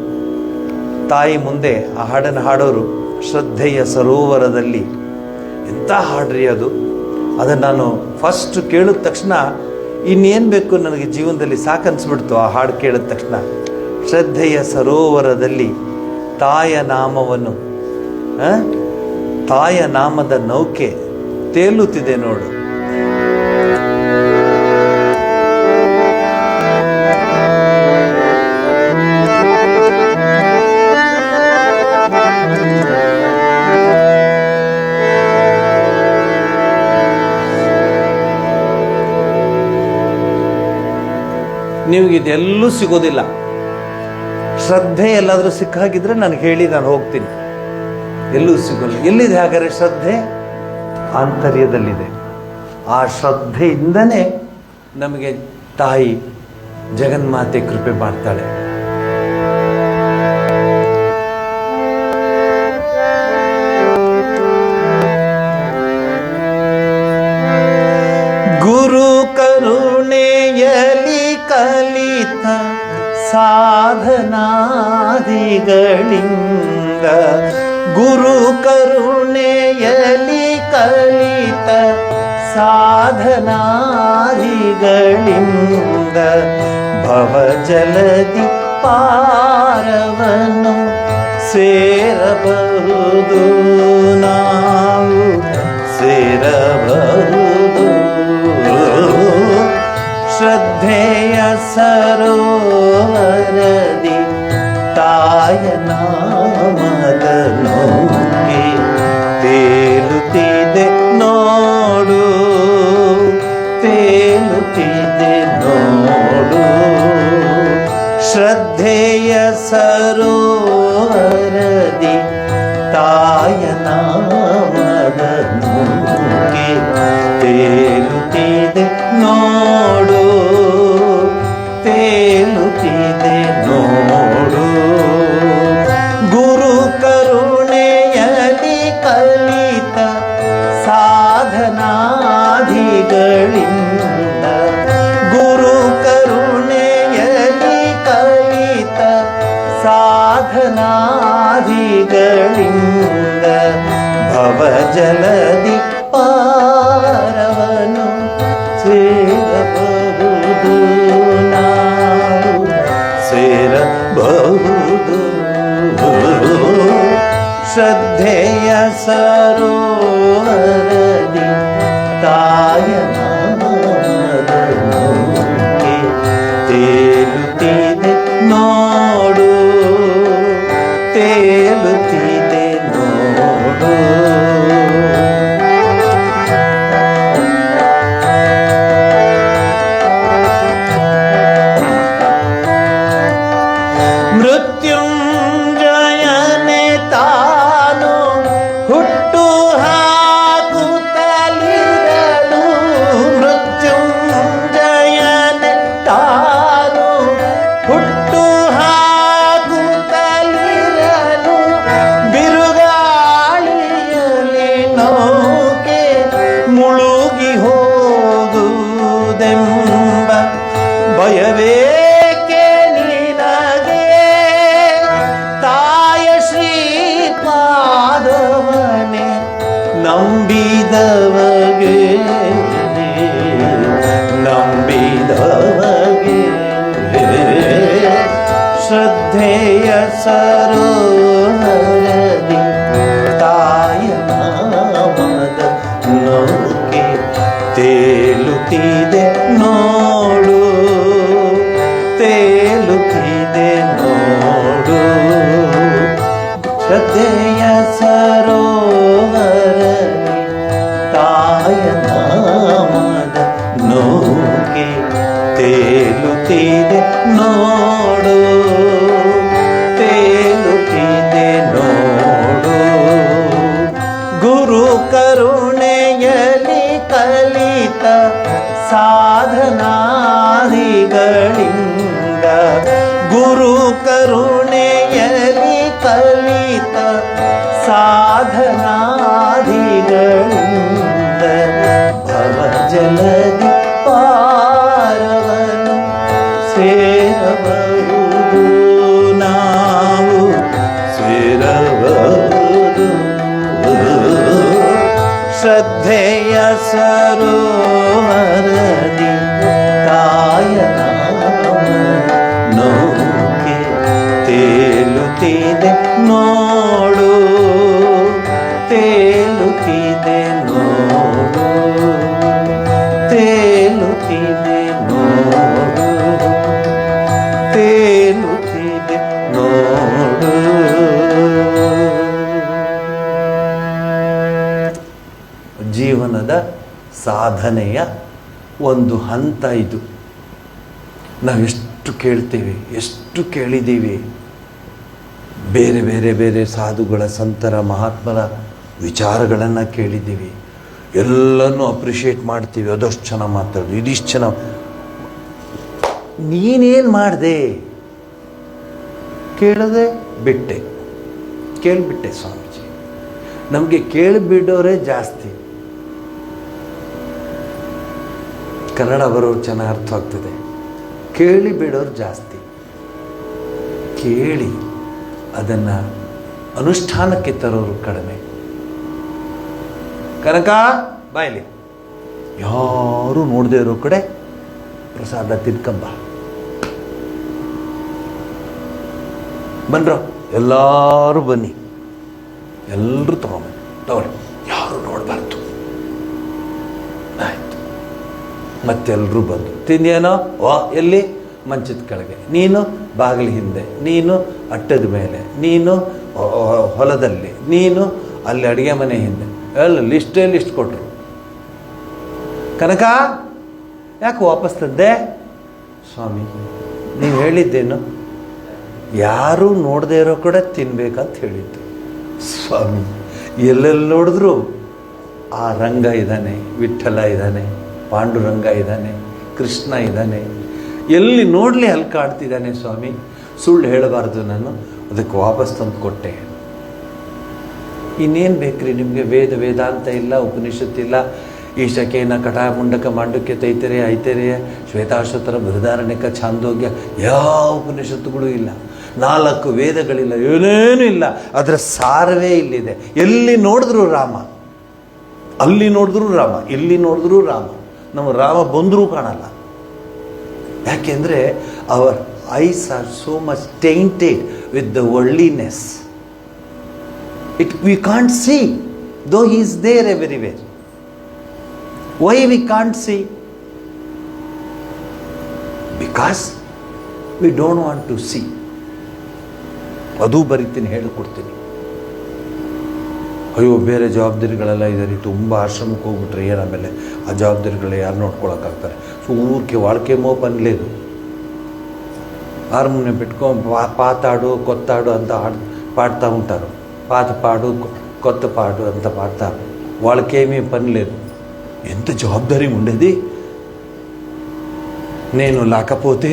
ತಾಯಿ ಮುಂದೆ ಆ ಹಾಡನ್ನು ಹಾಡೋರು, ಶ್ರದ್ಧೆಯ ಸರೋವರದಲ್ಲಿ. ಎಂಥ ಹಾಡ್ರಿ ಅದು. ಅದನ್ನು ನಾನು ಫಸ್ಟ್ ಕೇಳಿದ ತಕ್ಷಣ ಇನ್ನೇನು ಬೇಕು ನನಗೆ ಜೀವನದಲ್ಲಿ ಸಾಕನ್ಸ್ಬಿಡ್ತು. ಆ ಹಾಡು ಕೇಳಿದ ತಕ್ಷಣ ಶ್ರದ್ಧೆಯ ಸರೋವರದಲ್ಲಿ ತಾಯ ನಾಮವನ್ನು, ತಾಯ ನಾಮದ ನೌಕೆ ತೇಲುತ್ತಿದೆ ನೋಡು. ನಿಮಗಿದೆಲ್ಲೂ ಸಿಗೋದಿಲ್ಲ. ಶ್ರದ್ಧೆ ಎಲ್ಲಾದರೂ ಸಿಕ್ಕಾಗಿದ್ರೆ ನನಗೆ ಹೇಳಿ, ನಾನು ಹೋಗ್ತೀನಿ. ಎಲ್ಲೂ ಸಿಗೋಲ್ಲ. ಎಲ್ಲಿದೆ ಹಾಗಾದ್ರೆ ಶ್ರದ್ಧೆ? ಆಂತರ್ಯದಲ್ಲಿದೆ. ಆ ಶ್ರದ್ಧೆಯಿಂದನೇ ನಮಗೆ ತಾಯಿ ಜಗನ್ಮಾತೆ ಕೃಪೆ ಮಾಡ್ತಾಳೆ. ಗುರು ಕರುಣೆಯಲಿ ಕಲಿತ ಸಾಧನಾದಿಗಳಿಂದ, ಗುರು ಕರುಣೆಯಲಿ ಕಲಿತ ಸಾಧನಾದಿಗಳಿಂದ ಭವಜಲದಿ ಪಾರವನ್ನು ಸೇರಬಹುದು, ನಾವು ಸೇರಬಹುದು. ಶ್ರದ್ಧೆಯ ಸರೋವರದಿ ತಾಯ ನಾಮದ ನೌಕೆ ತೇಲುತ್ತಿದೆ ನೋಡು, ತೇಲುತ್ತಿದೆ ನೋಡು. ಶ್ರದ್ಧೆಯ ಸರೋವರದಿ ತಾಯ ನಾಮದ ನೌಕೆ ತೇಲುತ್ತಿದೆ ನೋಡು, ತೇಲುತ್ತಿದೆ ನೋಡು. ಗುರು ಕರುಣೆಯಲಿ ಕಲಿತ ಸಾಧನಾದಿಗಳಿಂದ, ಗುರು ಕರುಣೆಯಲಿ ಕಲಿತ ಸಾಧನಾದಿಗಳಿಂದ ಭವಜಲದಿ ಪಾರವನು ಸೇರಬಹುದು, ನಾವು ಸೇರಬಹುದು. ಶ್ರದ್ಧೆಯ ಸರೋವರದಿ ತಾಯ ನಾಮದ ನೌಕೆ ತೇಲುತ್ತಿದೆ ನೋಡು, ತೇಲುತ್ತಿದೆ ನೋಡು. ಮೃತ್ಯುಂಜಯನೆ ತಾನು ಹುಟ್ಟು ಹಾಕುತ್ತಲಿರಲು, ಮೃತ್ಯುಂಜಯನೆ ತಾನು ಹುಟ್ಟು ಹಾಕುತ್ತಲಿರಲು, ಬಿರುಗಾಳಿಯಲ್ಲಿ ನೌಕೆ ಮುಳುಗಿ ಹೋಗುವುದೆಂಬ ಭಯವೇಕೆ ನಿನಗೆ? ತಾಯ ಶ್ರೀಪಾದವನೆ ನಂಬಿದವಗೆ, ನಂಬಿದವಗೆ. ಶ್ರದ್ಧೆಯ ಸರೋವರದಿ ತಾಯ ನಾಮದ ನೌಕೆ ತೇಲುತ್ತಿದೆ ನೋಡು, ತೇಲುತ್ತಿದೆ ನೋಡು. ಶ್ರದ್ಧೆಯ ಸರೋವರದಿ ತಾಯ ನಾಮದ ನೌಕೆ ತೇಲುತ್ತಿದೆ ನೋಡು, ತೇಲುತ್ತಿದೆ ನೋಡು. ಗುರು ಕರುಣೆಯಲಿ ಕಲಿತ ಸಾಧನಾ ಕರುಣೆಯಲಿ ಕಲಿತ ಸಾಧನಾದಿಗಳಿಂದ ಭವಜಲದಿ ಪಾರವನು ಸೇರಬಹುದು, ನಾವು ಸೇರಬಹುದು. ಶ್ರದ್ಧೆಯ ಸರೋವರದಿ ತಾಯ ನೌಕೆ ತೇಲುತ್ತಿದೆ ನೋಡು, ತೇಲುತ್ತಿದೆ ನೋಡು, ತೇಲುತ್ತಿದೆ ನೋಡು, ತೇಲುತ್ತಿದೆ ನೋಡು. ಜೀವನದ ಸಾಧನೆಯ ಒಂದು ಹಂತ ಇದು. ನಾವು ಎಷ್ಟು ಕೇಳ್ತೇವೆ, ಎಷ್ಟು ಕೇಳಿದ್ದೀವಿ. ಬೇರೆ ಬೇರೆ ಬೇರೆ ಸಾಧುಗಳ, ಸಂತರ, ಮಹಾತ್ಮರ ವಿಚಾರಗಳನ್ನು ಕೇಳಿದ್ದೀವಿ. ಎಲ್ಲನೂ ಅಪ್ರಿಷಿಯೇಟ್ ಮಾಡ್ತೀವಿ. ಅದಷ್ಟು ಚೆನ್ನಾಗಿ ಮಾತಾಡೋದು, ಇದಿಷ್ಟು ಚೆನ್ನಾಗಿ. ನೀನೇನು ಮಾಡಿದೆ? ಕೇಳದೆ ಬಿಟ್ಟೆ, ಕೇಳಿಬಿಟ್ಟೆ ಸ್ವಾಮೀಜಿ. ನಮಗೆ ಕೇಳಿಬಿಡೋರೇ ಜಾಸ್ತಿ. ಕನ್ನಡ ಬರೋರು ಚೆನ್ನಾಗಿ ಅರ್ಥ ಆಗ್ತದೆ. ಕೇಳಿ ಬಿಡೋರು ಜಾಸ್ತಿ. ಕೇಳಿ ಅದನ್ನು ಅನುಷ್ಠಾನಕ್ಕೆ ತರೋರು ಕಡಿಮೆ. ಕನಕ ಬಾಯ್ಲಿ, ಯಾರು ನೋಡದೇ ಇರೋ ಕಡೆ ಪ್ರಸಾದ ತಿನ್ಕಂಬ. ಬನ್ರೋ, ಎಲ್ಲರೂ ಬನ್ನಿ, ಎಲ್ಲರೂ ತಗೊಳ್ಳಿ, ಯಾರು ನೋಡಬಾರ್ದು. ಆಯ್ತು, ಮತ್ತೆಲ್ಲರೂ ಬಂದರು. ತಿಂದೇನೋ? ವಾ, ಎಲ್ಲಿ? ಮಂಚದ ಕೆಳಗೆ, ನೀನು ಬಾಗಿಲ ಹಿಂದೆ, ನೀನು ಅಟ್ಟದ ಮೇಲೆ, ನೀನು ಹೊಲದಲ್ಲಿ, ನೀನು ಅಲ್ಲಿ ಅಡುಗೆ ಮನೆ ಹಿಂದೆ. ಎಲ್ಲ ಲಿಸ್ಟ್ ಕೊಟ್ಟರು. ಕನಕ ಯಾಕೆ ವಾಪಸ್ ತಂದೆ? ಸ್ವಾಮಿ, ನೀವು ಹೇಳಿದ್ದೇನು? ಯಾರೂ ನೋಡದೇ ಇರೋ ಕಡೆ ತಿನ್ಬೇಕಂತ ಹೇಳಿದ್ದು. ಸ್ವಾಮಿ, ಎಲ್ಲೆಲ್ಲಿ ನೋಡಿದ್ರು ಆ ರಂಗ ಇದ್ದಾನೆ, ವಿಠ್ಠಲ ಇದ್ದಾನೆ, ಪಾಂಡುರಂಗ ಇದ್ದಾನೆ, ಕೃಷ್ಣ ಇದ್ದಾನೆ. ಎಲ್ಲಿ ನೋಡಲಿ ಅಲ್ಲಿ ಕಾಡ್ತಿದ್ದಾನೆ ಸ್ವಾಮಿ. ಸುಳ್ಳು ಹೇಳಬಾರ್ದು ನಾನು, ಅದಕ್ಕೆ ವಾಪಸ್ ತಂದು ಕೊಟ್ಟೆ. ಇನ್ನೇನು ಬೇಕ್ರಿ ನಿಮಗೆ? ವೇದಾಂತ ಇಲ್ಲ, ಉಪನಿಷತ್ತಿಲ್ಲ, ಈಶಕೇನ ಕಟ ಮುಂಡಕ ಮಾಂಡುಕ್ಯ ತೈತರೆಯ ಐತರೆಯ ಶ್ವೇತಾಶ್ವತರ ಬೃಹದಾರಣ್ಯಕ ಛಾಂದೋಗ್ಯ ಯಾವ ಉಪನಿಷತ್ತುಗಳು ಇಲ್ಲ, 4 ವೇದಗಳಿಲ್ಲ, ಏನೇನೂ ಇಲ್ಲ. ಅದರ ಸಾರವೇ ಇಲ್ಲಿದೆ. ಎಲ್ಲಿ ನೋಡಿದ್ರು ರಾಮ, ಅಲ್ಲಿ ನೋಡಿದ್ರು ರಾಮ, ಇಲ್ಲಿ ನೋಡಿದ್ರು ರಾಮ. ನಮ್ಮ ರಾಮ ಬಂದರೂ ಕಾಣಲ್ಲ. ಯಾಕೆಂದರೆ our eyes are so much tainted with the worldliness. We can't see, though he is there everywhere. Why we can't see? Because we don't want to see. ಅದು ಬರೀತೀನಿ, ಹೇಳಿಕೊಡ್ತೀನಿ. ಅಯ್ಯೋ, ಬೇರೆ ಜವಾಬ್ದಾರಿಗಳೆಲ್ಲ ಇದ್ದಾರೆ, ತುಂಬ ಆಶ್ರಮಕ್ಕೆ ಹೋಗ್ಬಿಟ್ರೆ ಏನು, ಆಮೇಲೆ ಆ ಜವಾಬ್ದಾರಿಗಳು ಯಾರು ನೋಡ್ಕೊಳಕ್ಕಾಗ್ತಾರೆ? ಊರಿಗೆ ವಾಳ್ಕೆ ಮೋ ಪನ್ಲೇದು. ಹಾರ್ಮೋನಿಯಂ ಬಿಟ್ಕೊಂಡು ಪಾತಾಡು ಕೊತ್ತಾಡು ಅಂತ ಪಾಡ್ತಾ ఉంటారు. పాత పాడు కొత్త పాడు అంత పాడతారు. వాళ్ళకేమీ పని లేదు. ఎంత జవాబుదారీ ఉండేది. నేను లేకపోతే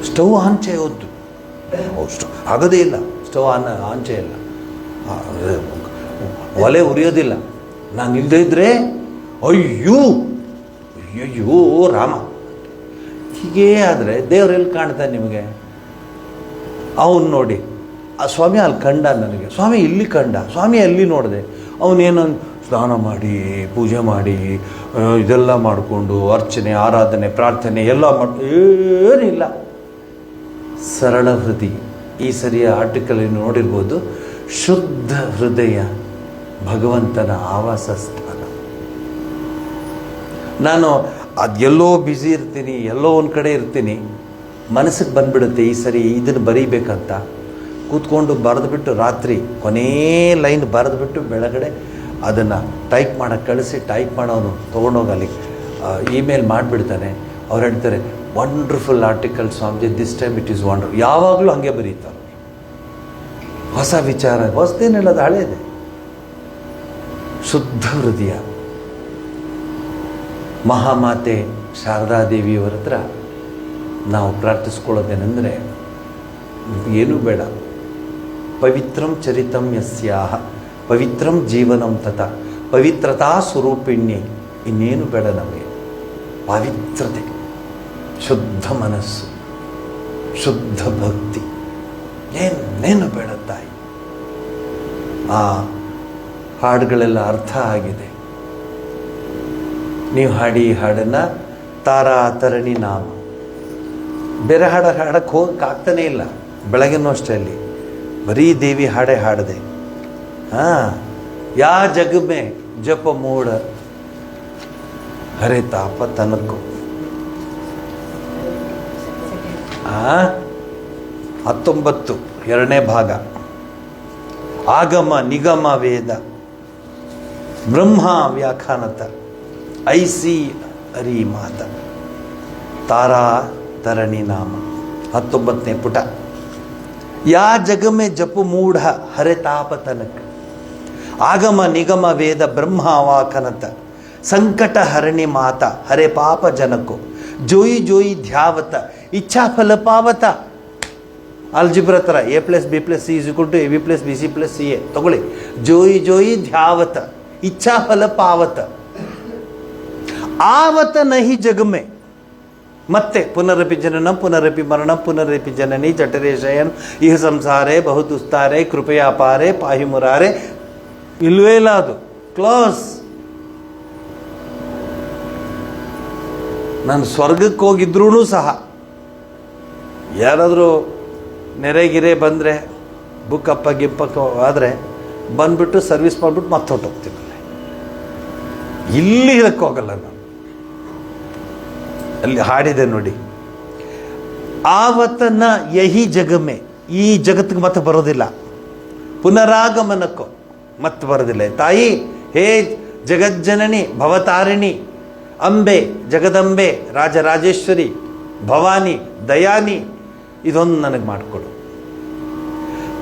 స్టవ్ ఆన్ చేయవద్దు, ಆಗದೇ ಇಲ್ಲ. ಸ್ಟವ್ ಆನ್ చేయಲ್ಲ, ಒಲೆ ಉರಿಯೋದಿಲ್ಲ. ನಾನು ಇಲ್ಲದೇ ಇದ್ದರೆ ಅಯ್ಯೋ ಅಯ್ಯಯ್ಯೋ ರಾಮ. ಹೀಗೇ ಆದರೆ ದೇವರೆಲ್ಲಿ ಕಾಣ್ತಾನೆ ನಿಮಗೆ? ಅವನು ನೋಡಿ, ಆ ಸ್ವಾಮಿ ಅಲ್ಲಿ ಕಂಡ ನನಗೆ, ಸ್ವಾಮಿ ಇಲ್ಲಿ ಕಂಡ, ಸ್ವಾಮಿ ಅಲ್ಲಿ ನೋಡಿದೆ. ಅವನೇನೋ ಸ್ನಾನ ಮಾಡಿ ಪೂಜೆ ಮಾಡಿ ಇದೆಲ್ಲ ಮಾಡಿಕೊಂಡು ಅರ್ಚನೆ ಆರಾಧನೆ ಪ್ರಾರ್ಥನೆ ಎಲ್ಲ ಮಾಡಿ ಏನಿಲ್ಲ. ಸರಳ ಹೃದಯ. ಈ ಸರಿಯ ಆರ್ಟಿಕಲ್ ನೋಡಿರ್ಬೋದು. ಶುದ್ಧ ಹೃದಯ ಭಗವಂತನ ಆವಾಸ ಸ್ಥಾನ. ನಾನು ಅದೆಲ್ಲೋ ಬ್ಯುಸಿ ಇರ್ತೀನಿ, ಎಲ್ಲೋ ಒಂದು ಕಡೆ ಇರ್ತೀನಿ, ಮನಸ್ಸಿಗೆ ಬಂದುಬಿಡುತ್ತೆ ಈ ಸರಿ ಇದನ್ನು ಬರೀಬೇಕಂತ. ಕೂತ್ಕೊಂಡು ಬರೆದುಬಿಟ್ಟು ರಾತ್ರಿ ಕೊನೇ ಲೈನ್ ಬರೆದುಬಿಟ್ಟು ಬೆಳಗಡೆ ಅದನ್ನು ಟೈಪ್ ಮಾಡೋಕ್ಕೆ ಕಳಿಸಿ, ಟೈಪ್ ಮಾಡೋನು ತೊಗೊಂಡೋಗಿ ಅಲ್ಲಿ ಇಮೇಲ್ ಮಾಡಿಬಿಡ್ತಾನೆ. ಅವ್ರು ಹೇಳ್ತಾರೆ, wonderful article Swamiji, this time it is wonder. ಯಾವಾಗಲೂ ಹಾಗೆ ಬರೀತಾರೆ. ಹೊಸ ವಿಚಾರ, ಹೊಸದೇನಿಲ್ಲ, ಅದು ಹಳೇದೆ. ಶುದ್ಧ ಹೃದಯ. ಮಹಾಮಾತೆ ಶಾರದಾದೇವಿಯವರ ಹತ್ರ ನಾವು ಪ್ರಾರ್ಥಿಸ್ಕೊಳ್ಳೋದೇನೆಂದರೆ, ಏನೂ ಬೇಡ. ಪವಿತ್ರಂ ಚರಿತಂ ಯಸ್ಯಾಹ ಪವಿತ್ರಂ ಜೀವನಂ ತಥಾ ಪವಿತ್ರತಾ ಸ್ವರೂಪಿಣ್ಯೆ. ಇನ್ನೇನು ಬೇಡ ನಮಗೆ. ಪವಿತ್ರತೆ, ಶುದ್ಧ ಮನಸ್ಸು, ಶುದ್ಧ ಭಕ್ತಿ, ಏನೇನು ಬೇಡ ತಾಯಿ. ಆ ಹಾಡುಗಳೆಲ್ಲ ಅರ್ಥ ಆಗಿದೆ. ನೀವು ಹಾಡಿ ಈ ಹಾಡನ್ನು ತಾರಾ ತರಣಿ ನಾಮ. ಬೇರೆ ಹಾಡಕ್ಕೆ ಹೋಗಕ್ಕೆ ಆಗ್ತಾನೇ ಇಲ್ಲ. ಬೆಳಗ್ಗೆನೂ ಅಷ್ಟೇ ಅಲ್ಲಿ ಬರೀ ದೇವಿ ಹಾಡೇ ಹಾಡದೆ. ಯಾ ಜಗ ಮೇ ಜಪ ಮೂಢ ಹರೆ ತಾಪ ತನಕು. 19 2ನೇ ಭಾಗ. ಆಗಮ ನಿಗಮ ವೇದ ಬ್ರಹ್ಮ ವ್ಯಾಖ್ಯಾನತ ಐಸಿ ಹರಿ ಮಾತ ತಾರಾ ತರಣಿ ನಾಮ. 19ನೇ ಪುಟ. ಯಾ ಜಗ ಮೇ ಜಪು ಮೂಢ ಹರೆ ತಾಪ ತನಕ ಆಗಮ ನಿಗಮ ವೇದ ಬ್ರಹ್ಮ ವಾಕನತ ಸಂಕಟ ಹರಣಿ ಮಾತ ಹರೆ ಪಾಪ ಜನಕೋ ಜೋಯಿ ಜೋಯಿ ಧ್ಯಾವತ ಇಚ್ಛಾ ಫಲ ಪಾವತ. ಅಲ್ಜಿಬ್ರ ಥರ A+B+C = AB+BC+CA ತಗೊಳ್ಳಿ. ಜೋಯಿ ಜೋಯಿ ಧ್ಯಾವತ ಇಚ್ಛಾ ಫಲ ಪಾವತ ಆವತ ನಹಿ ಜಗಮೆ. ಮತ್ತೆ ಪುನರಪಿ ಜನನಂ ಪುನರಪಿ ಮರಣಂ ಪುನರಪಿ ಜನನಿ ಜಠರೇ ಶಯನ್ ಇಹ ಸಂಸಾರೇ ಬಹು ದುಸ್ತಾರೆ ಕೃಪೆಯ ಪಾರೆ ಪಾಹಿ ಮುರಾರೆ. ಇಲ್ವೇ ಇಲ್ಲ, ಅದು ಕ್ಲೋಸ್. ನಾನು ಸ್ವರ್ಗಕ್ಕೆ ಹೋಗಿದ್ರೂ ಸಹ ಯಾರಾದರೂ ನೆರೆಗಿರೆ ಬಂದರೆ ಬುಕ್ಕಪ್ಪ ಗಿಪ್ಪಕ್ಕ ಆದರೆ ಬಂದ್ಬಿಟ್ಟು ಸರ್ವಿಸ್ ಮಾಡಿಬಿಟ್ಟು ಮತ್ತೆ ಹೊಟ್ಟೋಗ್ತೀನಿ. ಇಲ್ಲಿ ಇದಕ್ಕೆ ಹೋಗಲ್ಲ ನಾನು. ಅಲ್ಲಿ ಹಾಡಿದೆ ನೋಡಿ, ಆವತನ ಯಹಿ ಜಗಮೆ, ಈ ಜಗತ್ತಿಗೆ ಮತ್ತೆ ಬರೋದಿಲ್ಲ. ಪುನರಾಗಮನಕ್ಕೋ ಮತ್ತೆ ಬರೋದಿಲ್ಲ. ತಾಯಿ ಹೇ ಜಗಜ್ಜನನಿ ಭವತಾರಿಣಿ ಅಂಬೆ ಜಗದಂಬೆ ರಾಜರಾಜೇಶ್ವರಿ ಭವಾನಿ ದಯಾನಿ, ಇದೊಂದು ನನಗೆ ಮಾಡಿಕೊಡು.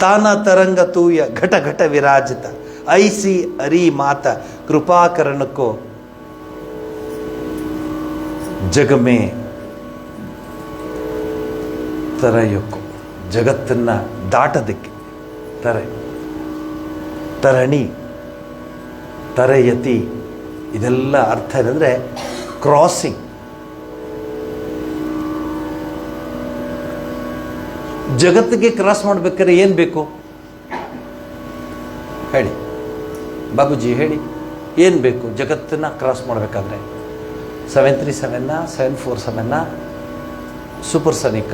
ತಾನ ತರಂಗ ತೂಯ ಘಟ ಘಟ ವಿರಾಜಿತ ಐಸಿ ಅರಿ ಮಾತ ಕೃಪಾಕರಣಕ್ಕೋ ಜಗಮೇ ತರಯಕ್ಕೋ. ಜಗತ್ತನ್ನು ದಾಟೋದಕ್ಕೆ ತರಣಿ ತರಯತಿ, ಇದೆಲ್ಲ ಅರ್ಥ ಏನಂದರೆ ಕ್ರಾಸಿಂಗ್. ಜಗತ್ತಿಗೆ ಕ್ರಾಸ್ ಮಾಡಬೇಕಾದ್ರೆ ಏನು ಬೇಕು ಹೇಳಿ ಬಾಬುಜಿ, ಹೇಳಿ ಏನು ಬೇಕು ಜಗತ್ತನ್ನು ಕ್ರಾಸ್ ಮಾಡಬೇಕಾದ್ರೆ? 737 747 ಸೂಪರ್ಸನಿಕ,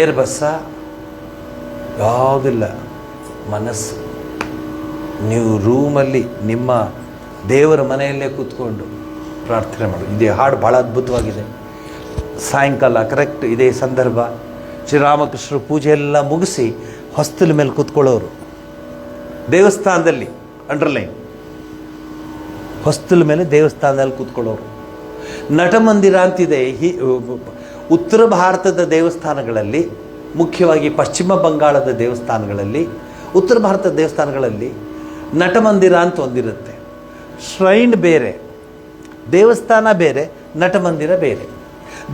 ಏರ್ ಬಸ್ಸ, ಯಾವುದಿಲ್ಲ. ಮನಸ್ಸು. ನೀವು ರೂಮಲ್ಲಿ ನಿಮ್ಮ ದೇವರ ಮನೆಯಲ್ಲೇ ಕೂತ್ಕೊಂಡು ಪ್ರಾರ್ಥನೆ ಮಾಡು. ಇದೇ ಹಾಡು ಭಾಳ ಅದ್ಭುತವಾಗಿದೆ. ಸಾಯಂಕಾಲ ಕರೆಕ್ಟ್ ಇದೇ ಸಂದರ್ಭ ಶ್ರೀರಾಮಕೃಷ್ಣರು ಪೂಜೆ ಎಲ್ಲ ಮುಗಿಸಿ ಹೊಸ್ತಲ ಮೇಲೆ ಕೂತ್ಕೊಳ್ಳೋರು ದೇವಸ್ಥಾನದಲ್ಲಿ. ಅಂಡರ್ಲೈನ್, ಹೊಸ್ತಲ ಮೇಲೆ ದೇವಸ್ಥಾನದಲ್ಲಿ ಕೂತ್ಕೊಳ್ಳೋರು. ನಟಮಂದಿರ ಅಂತಿದೆ. ಉತ್ತರ ಭಾರತದ ದೇವಸ್ಥಾನಗಳಲ್ಲಿ, ಮುಖ್ಯವಾಗಿ ಪಶ್ಚಿಮ ಬಂಗಾಳದ ದೇವಸ್ಥಾನಗಳಲ್ಲಿ, ಉತ್ತರ ಭಾರತದ ದೇವಸ್ಥಾನಗಳಲ್ಲಿ ನಟಮಂದಿರ ಅಂತ ಒಂದಿರುತ್ತೆ. ಶ್ರೈನ್ ಬೇರೆ, ದೇವಸ್ಥಾನ ಬೇರೆ, ನಟಮಂದಿರ ಬೇರೆ.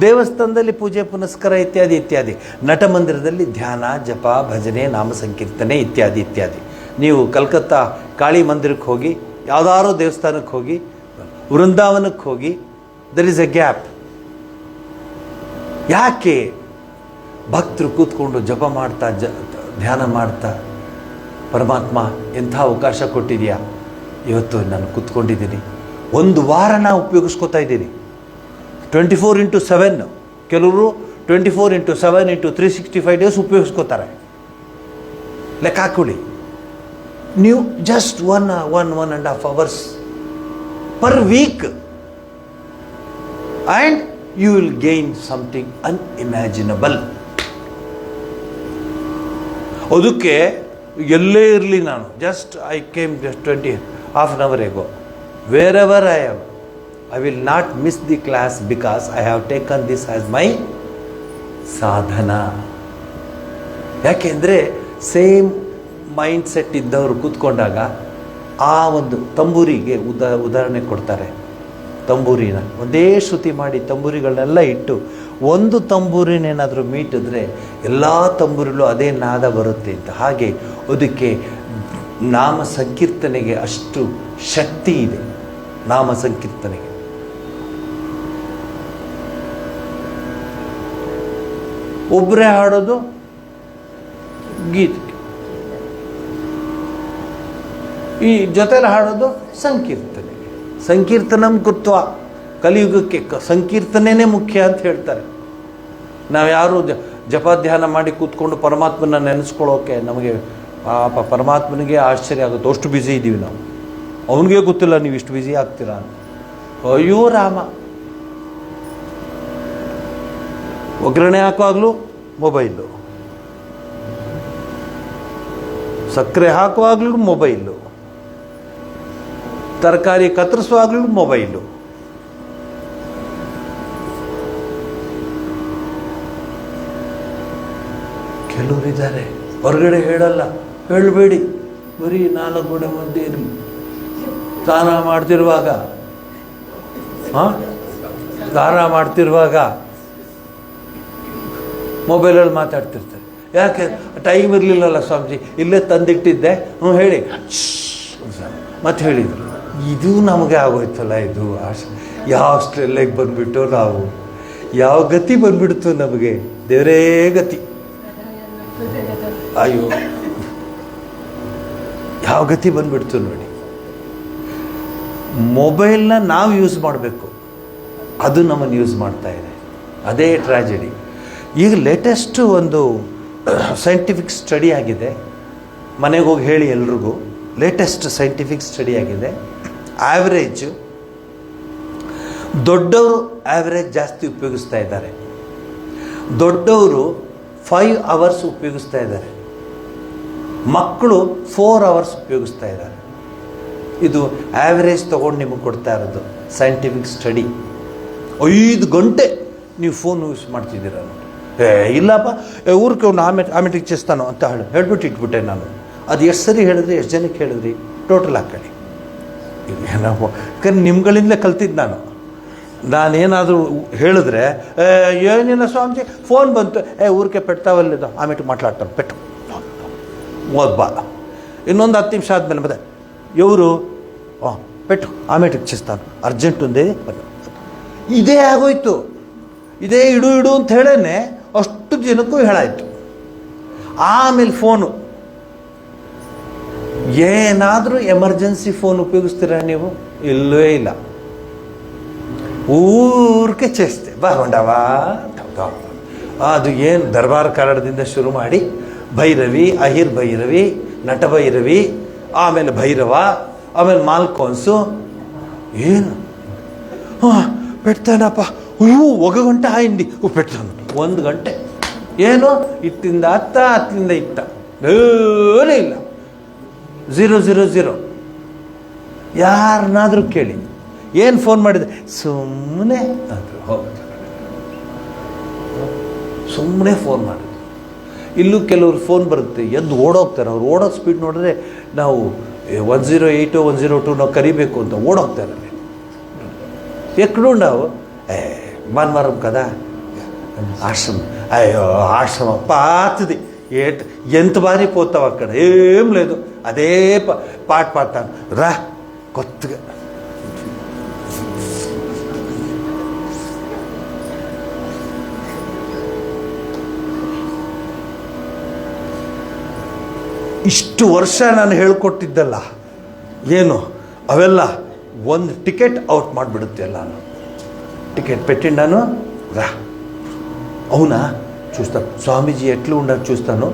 ದೇವಸ್ಥಾನದಲ್ಲಿ ಪೂಜೆ ಪುನಸ್ಕಾರ ಇತ್ಯಾದಿ ಇತ್ಯಾದಿ. ನಟಮಂದಿರದಲ್ಲಿ ಧ್ಯಾನ, ಜಪ, ಭಜನೆ, ನಾಮ ಸಂಕೀರ್ತನೆ ಇತ್ಯಾದಿ ಇತ್ಯಾದಿ. ನೀವು ಕಲ್ಕತ್ತಾ ಕಾಳಿ ಮಂದಿರಕ್ಕೆ ಹೋಗಿ, ಯಾವುದಾದ್ರೂ ದೇವಸ್ಥಾನಕ್ಕೆ ಹೋಗಿ, ವೃಂದಾವನಕ್ಕೆ ಹೋಗಿ, ದರ್ ಇಸ್ ಎ ಗ್ಯಾಪ್. ಯಾಕೆ? ಭಕ್ತರು ಕೂತ್ಕೊಂಡು ಜಪ ಮಾಡ್ತಾ ಧ್ಯಾನ ಮಾಡ್ತಾ, ಪರಮಾತ್ಮ ಎಂಥ ಅವಕಾಶ ಕೊಟ್ಟಿದೆಯಾ, ಇವತ್ತು ನಾನು ಕೂತ್ಕೊಂಡಿದ್ದೀನಿ. ಒಂದು ವಾರ ನಾವು ಉಪಯೋಗಿಸ್ಕೋತಾ ಇದ್ದೀನಿ. 24x7, ಕೆಲವರು 24x7 × 365 ಡೇಸ್ ಉಪಯೋಗಿಸ್ಕೋತಾರೆ. ಲೆಕ್ಕ ಹಾಕೊಳ್ಳಿ. ನೀವು just 1.5 hours per week and you will gain something unimaginable. ಅದಕ್ಕೆ ಎಲ್ಲೇ ಇರಲಿ, ನಾನು I came just half an hour ago. Wherever I am, I will not miss the class because I have taken this as my sadhana. ಯಾಕೆಂದರೆ same mind set ಇದ್ದವರು ಕೂತ್ಕೊಂಡಾಗ ಆ ಒಂದು ತಂಬೂರಿಗೆ ಉದಾಹರಣೆ ಕೊಡ್ತಾರೆ. ತಂಬೂರಿನ ಒಂದೇ ಶ್ರುತಿ ಮಾಡಿ ತಂಬೂರಿಗಳನ್ನೆಲ್ಲ ಇಟ್ಟು ಒಂದು ತಂಬೂರಿನೇನಾದರೂ ಮೀಟಿದ್ರೆ ಎಲ್ಲ ತಂಬೂರಿಲೂ ಅದೇ ನಾದ ಬರುತ್ತೆ ಅಂತ. ಹಾಗೆ ಅದಕ್ಕೆ ನಾಮ ಸಂಕೀರ್ತನೆಗೆ ಅಷ್ಟು ಶಕ್ತಿ ಇದೆ. ನಾಮ ಸಂಕೀರ್ತನೆಗೆ ಒಬ್ಬರೇ ಹಾಡೋದು ಗೀತೆ, ಈ ಜೊತೆಲಿ ಹಾಡೋದು ಸಂಕೀರ್ತನೆ. ಸಂಕೀರ್ತನಂ ಕೃತ್ವ, ಕಲಿಯುಗಕ್ಕೆ ಸಂಕೀರ್ತನೆಯೇ ಮುಖ್ಯ ಅಂತ ಹೇಳ್ತಾರೆ. ನಾವು ಯಾರು ಜಪಧ್ಯಾನ ಮಾಡಿ ಕೂತ್ಕೊಂಡು ಪರಮಾತ್ಮನ ನೆನೆಸ್ಕೊಳ್ಳೋಕೆ ನಮಗೆ ಪಾಪ ಪರಮಾತ್ಮನಿಗೆ ಆಶ್ಚರ್ಯ ಆಗುತ್ತೆ. ಅಷ್ಟು ಬ್ಯುಸಿ ಇದ್ದೀವಿ ನಾವು, ಅವನಿಗೆ ಗೊತ್ತಿಲ್ಲ ನೀವು ಇಷ್ಟು ಬ್ಯುಸಿ ಆಗ್ತೀರಾ ಅಂತ. ಅಯ್ಯೋ ರಾಮ, ಒಗ್ಗರಣೆ ಹಾಕುವಾಗಲೂ ಮೊಬೈಲು, ಸಕ್ಕರೆ ಹಾಕುವಾಗಲೂ ಮೊಬೈಲು, ತರಕಾರಿ ಕತ್ತರಿಸುವಾಗಲೂ ಮೊಬೈಲು. ಕೆಲವರಿದ್ದಾರೆ ಹೊರಗಡೆ ಹೇಳಲ್ಲ, ಹೇಳಬೇಡಿ, ಬರೀ 4 ಗೋಡೆ ಮಧ್ಯೆ ಇರಲಿ. ಸ್ನಾನ ಮಾಡ್ತಿರುವಾಗ ಮೊಬೈಲಲ್ಲಿ ಮಾತಾಡ್ತಿರ್ತಾರೆ. ಯಾಕೆ? ಟೈಮ್ ಇರಲಿಲ್ಲಲ್ಲ ಸ್ವಾಮೀಜಿ, ಇಲ್ಲೇ ತಂದಿಟ್ಟಿದ್ದೆ. ಹೇಳಿ ಮತ್ತೆ ಹೇಳಿದರು. ಇದು ನಮಗೆ ಆಗೋಯ್ತಲ್ಲ, ಇದು ಯಾವ ಸ್ಟೆಲ್ಲಿಗೆ ಬಂದುಬಿಟ್ಟು ನಾವು ಯಾವ ಗತಿ ಬಂದುಬಿಡ್ತು ನಮಗೆ. ದೇವರೇ ಗತಿ. ಅಯ್ಯೋ, ಯಾವ ಗತಿ ಬಂದುಬಿಡ್ತು ನೋಡಿ. ಮೊಬೈಲ್ನ ನಾವು ಯೂಸ್ ಮಾಡಬೇಕು, ಅದು ನಮ್ಮನ್ನು ಯೂಸ್ ಮಾಡ್ತಾ ಇದೆ. ಅದೇ ಟ್ರಾಜಿಡಿ. ಈಗ ಲೇಟೆಸ್ಟು ಒಂದು ಸೈಂಟಿಫಿಕ್ ಸ್ಟಡಿ ಆಗಿದೆ, ಮನೆಗೆ ಹೋಗಿ ಹೇಳಿ ಎಲ್ರಿಗೂ. ಲೇಟೆಸ್ಟ್ ಸೈಂಟಿಫಿಕ್ ಸ್ಟಡಿ ಆಗಿದೆ. ಆ್ಯಾವ್ರೇಜು ದೊಡ್ಡವರು ಆ್ಯಾವ್ರೇಜ್ ಜಾಸ್ತಿ ಉಪಯೋಗಿಸ್ತಾ ಇದ್ದಾರೆ. ದೊಡ್ಡವರು 5 hours ಉಪಯೋಗಿಸ್ತಾ ಇದ್ದಾರೆ, ಮಕ್ಕಳು 4 hours ಉಪಯೋಗಿಸ್ತಾ ಇದ್ದಾರೆ. ಇದು ಆ್ಯಾವ್ರೇಜ್ ತೊಗೊಂಡು ನಿಮಗೆ ಕೊಡ್ತಾ ಇರೋದು ಸೈಂಟಿಫಿಕ್ ಸ್ಟಡಿ. 5 ಗಂಟೆ ನೀವು ಫೋನ್ ಯೂಸ್ ಮಾಡ್ತಿದ್ದೀರ ನೋಡಿ. ಇಲ್ಲಪ್ಪ, ಊರಿಗೆ ಅವ್ನು ಆಮೆಟಿಗೆ ಚೆಸ್ತಾನೋ ಅಂತ ಹೇಳ್ಬಿಟ್ಟು ಇಟ್ಬಿಟ್ಟೆ ನಾನು. ಅದು ಎಷ್ಟು ಸರಿ ಹೇಳಿದ್ರಿ, ಎಷ್ಟು ಜನಕ್ಕೆ ಹೇಳಿದ್ರಿ, ಟೋಟಲ್ ಹಾಕೊಳ್ಳಿ. ನಾವು ಯಾಕಂದ್ರೆ ನಿಮ್ಗಳಿಂದಲೇ ಕಲ್ತಿದ್ದು ನಾನೇನಾದರೂ ಹೇಳಿದ್ರೆ, ಏನಿಲ್ಲ ಸ್ವಾಮೀಜಿ ಫೋನ್ ಬಂತು, ಊರಿಗೆ ಪೆಡ್ತಾವಲ್ಲಿದ್ದು ಆಮೇಲೆ ಮಾತಾಡ್ತಾನೆ, ಪೆಟ್ಟು ಓದ್ಬಾ. ಇನ್ನೊಂದು 10 ನಿಮಿಷ ಆದಮೇಲೆ ಮತ್ತೆ ಇವರು ಪೆಟ್ಟು ಆಮೇಲೆ ಚಿಸ್ತಾನು ಅರ್ಜೆಂಟ್ ಒಂದೇ. ಇದೇ ಆಗೋಯ್ತು. ಇದೇ ಇಡು ಅಂತ ಹೇಳೇನೆ ಅಷ್ಟು ಜನಕ್ಕೂ ಹೇಳಾಯಿತು. ಆಮೇಲೆ ಫೋನು, ಏನಾದರೂ ಎಮರ್ಜೆನ್ಸಿ ಫೋನ್ ಉಪಯೋಗಿಸ್ತೀರಾ ನೀವು? ಇಲ್ಲವೇ ಇಲ್ಲ. ಊರಿಗೆ ಚೇಸ್ತೆ ಬರಗೊಂಡವ. ಅದು ಏನು ದರ್ಬಾರ್ ಕಾಲದಿಂದ ಶುರು ಮಾಡಿ ಭೈರವಿ, ಅಹಿರ್ ಭೈರವಿ, ನಟ ಭೈರವಿ, ಆಮೇಲೆ ಭೈರವ, ಆಮೇಲೆ ಮಾಲ್ಕೋನ್ಸು, ಏನು ಪೆಡ್ತಾನಪ್ಪ. ಅಯ್ಯೋ 1 ಗಂಟೆ ಹಿಂಡಿ ಪೆಡ್ತಾನು. 1 ಗಂಟೆ ಏನು? ಇತ್ತಿಂದ ಹತ್ತಿಂದ ಇತ್ತ ಏನೇ ಇಲ್ಲ. 000. ಯಾರನ್ನಾದರೂ ಕೇಳಿ, ಏನು ಫೋನ್ ಮಾಡಿದೆ? ಸುಮ್ಮನೆ ಅಂದರು. ಹೌದು, ಸುಮ್ಮನೆ ಫೋನ್ ಮಾಡಿದ್ರು. ಇಲ್ಲೂ ಕೆಲವ್ರು ಫೋನ್ ಬರುತ್ತೆ, ಎದ್ದು ಓಡೋಗ್ತಾರೆ. ಅವ್ರು ಓಡೋ ಸ್ಪೀಡ್ ನೋಡಿದ್ರೆ ನಾವು 108 102 ನಾವು ಕರಿಬೇಕು ಅಂತ ಓಡೋಗ್ತಾರೆ. ಎಕ್ಕಡು ನಾವು ಭಾನುವಾರ ಕದಾ ಆಶ್ರಮ, ಅಯ್ಯೋ ఆశ్రమ పాతది ఎంత బారి పోతావు అక్కడ ఏం లేదు అదే పాట పాడతాను రా కొత్తగా. ಇಷ್ಟು ವರ್ಷ ನಾನು ಹೇಳ್ಕೊಟ್ಟಿದ್ದಲ್ಲ ಏನು ಅವೆಲ್ಲ ಒಂದು ಟಿಕೆಟ್ ಔಟ್ ಮಾಡಿಬಿಡುತ್ತೆ. ಎಲ್ಲಾನು టికెట్ పెట్టిండాను, రా. అవునా, చూస్తాను. స్వామీజీ ఎట్లా ఉండరు చూస్తాను,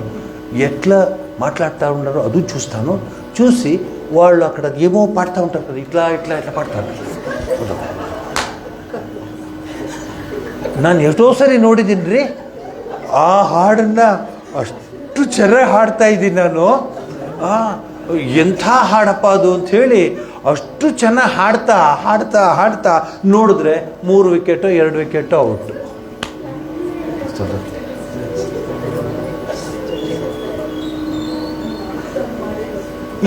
ఎట్లా మాట్లాడుతూ ఉన్నారో అది చూస్తాను. చూసి వాళ్ళు అక్కడ ఏమో పాడుతూ ఉంటారు కదా, ఇట్లా ఇట్లా ఇట్లా పాడతారు. ನಾನು ಎಷ್ಟೋ ಸರಿ ನೋಡಿದ್ದೀನಿ ರೀ ಆ ಹಾಡನ್ನು. ಅಷ್ಟು ಚೆನ್ನಾಗಿ ಹಾಡ್ತಾ ಇದ್ದೀನಿ ನಾನು. ಎಂಥ ಹಾಡಪ್ಪ ಅದು ಅಂಥೇಳಿ ಅಷ್ಟು ಚೆನ್ನಾಗಿ ಹಾಡ್ತಾ ಹಾಡ್ತಾ ಹಾಡ್ತಾ ನೋಡಿದ್ರೆ 3 ವಿಕೆಟು 2 ವಿಕೆಟು ಔಟು.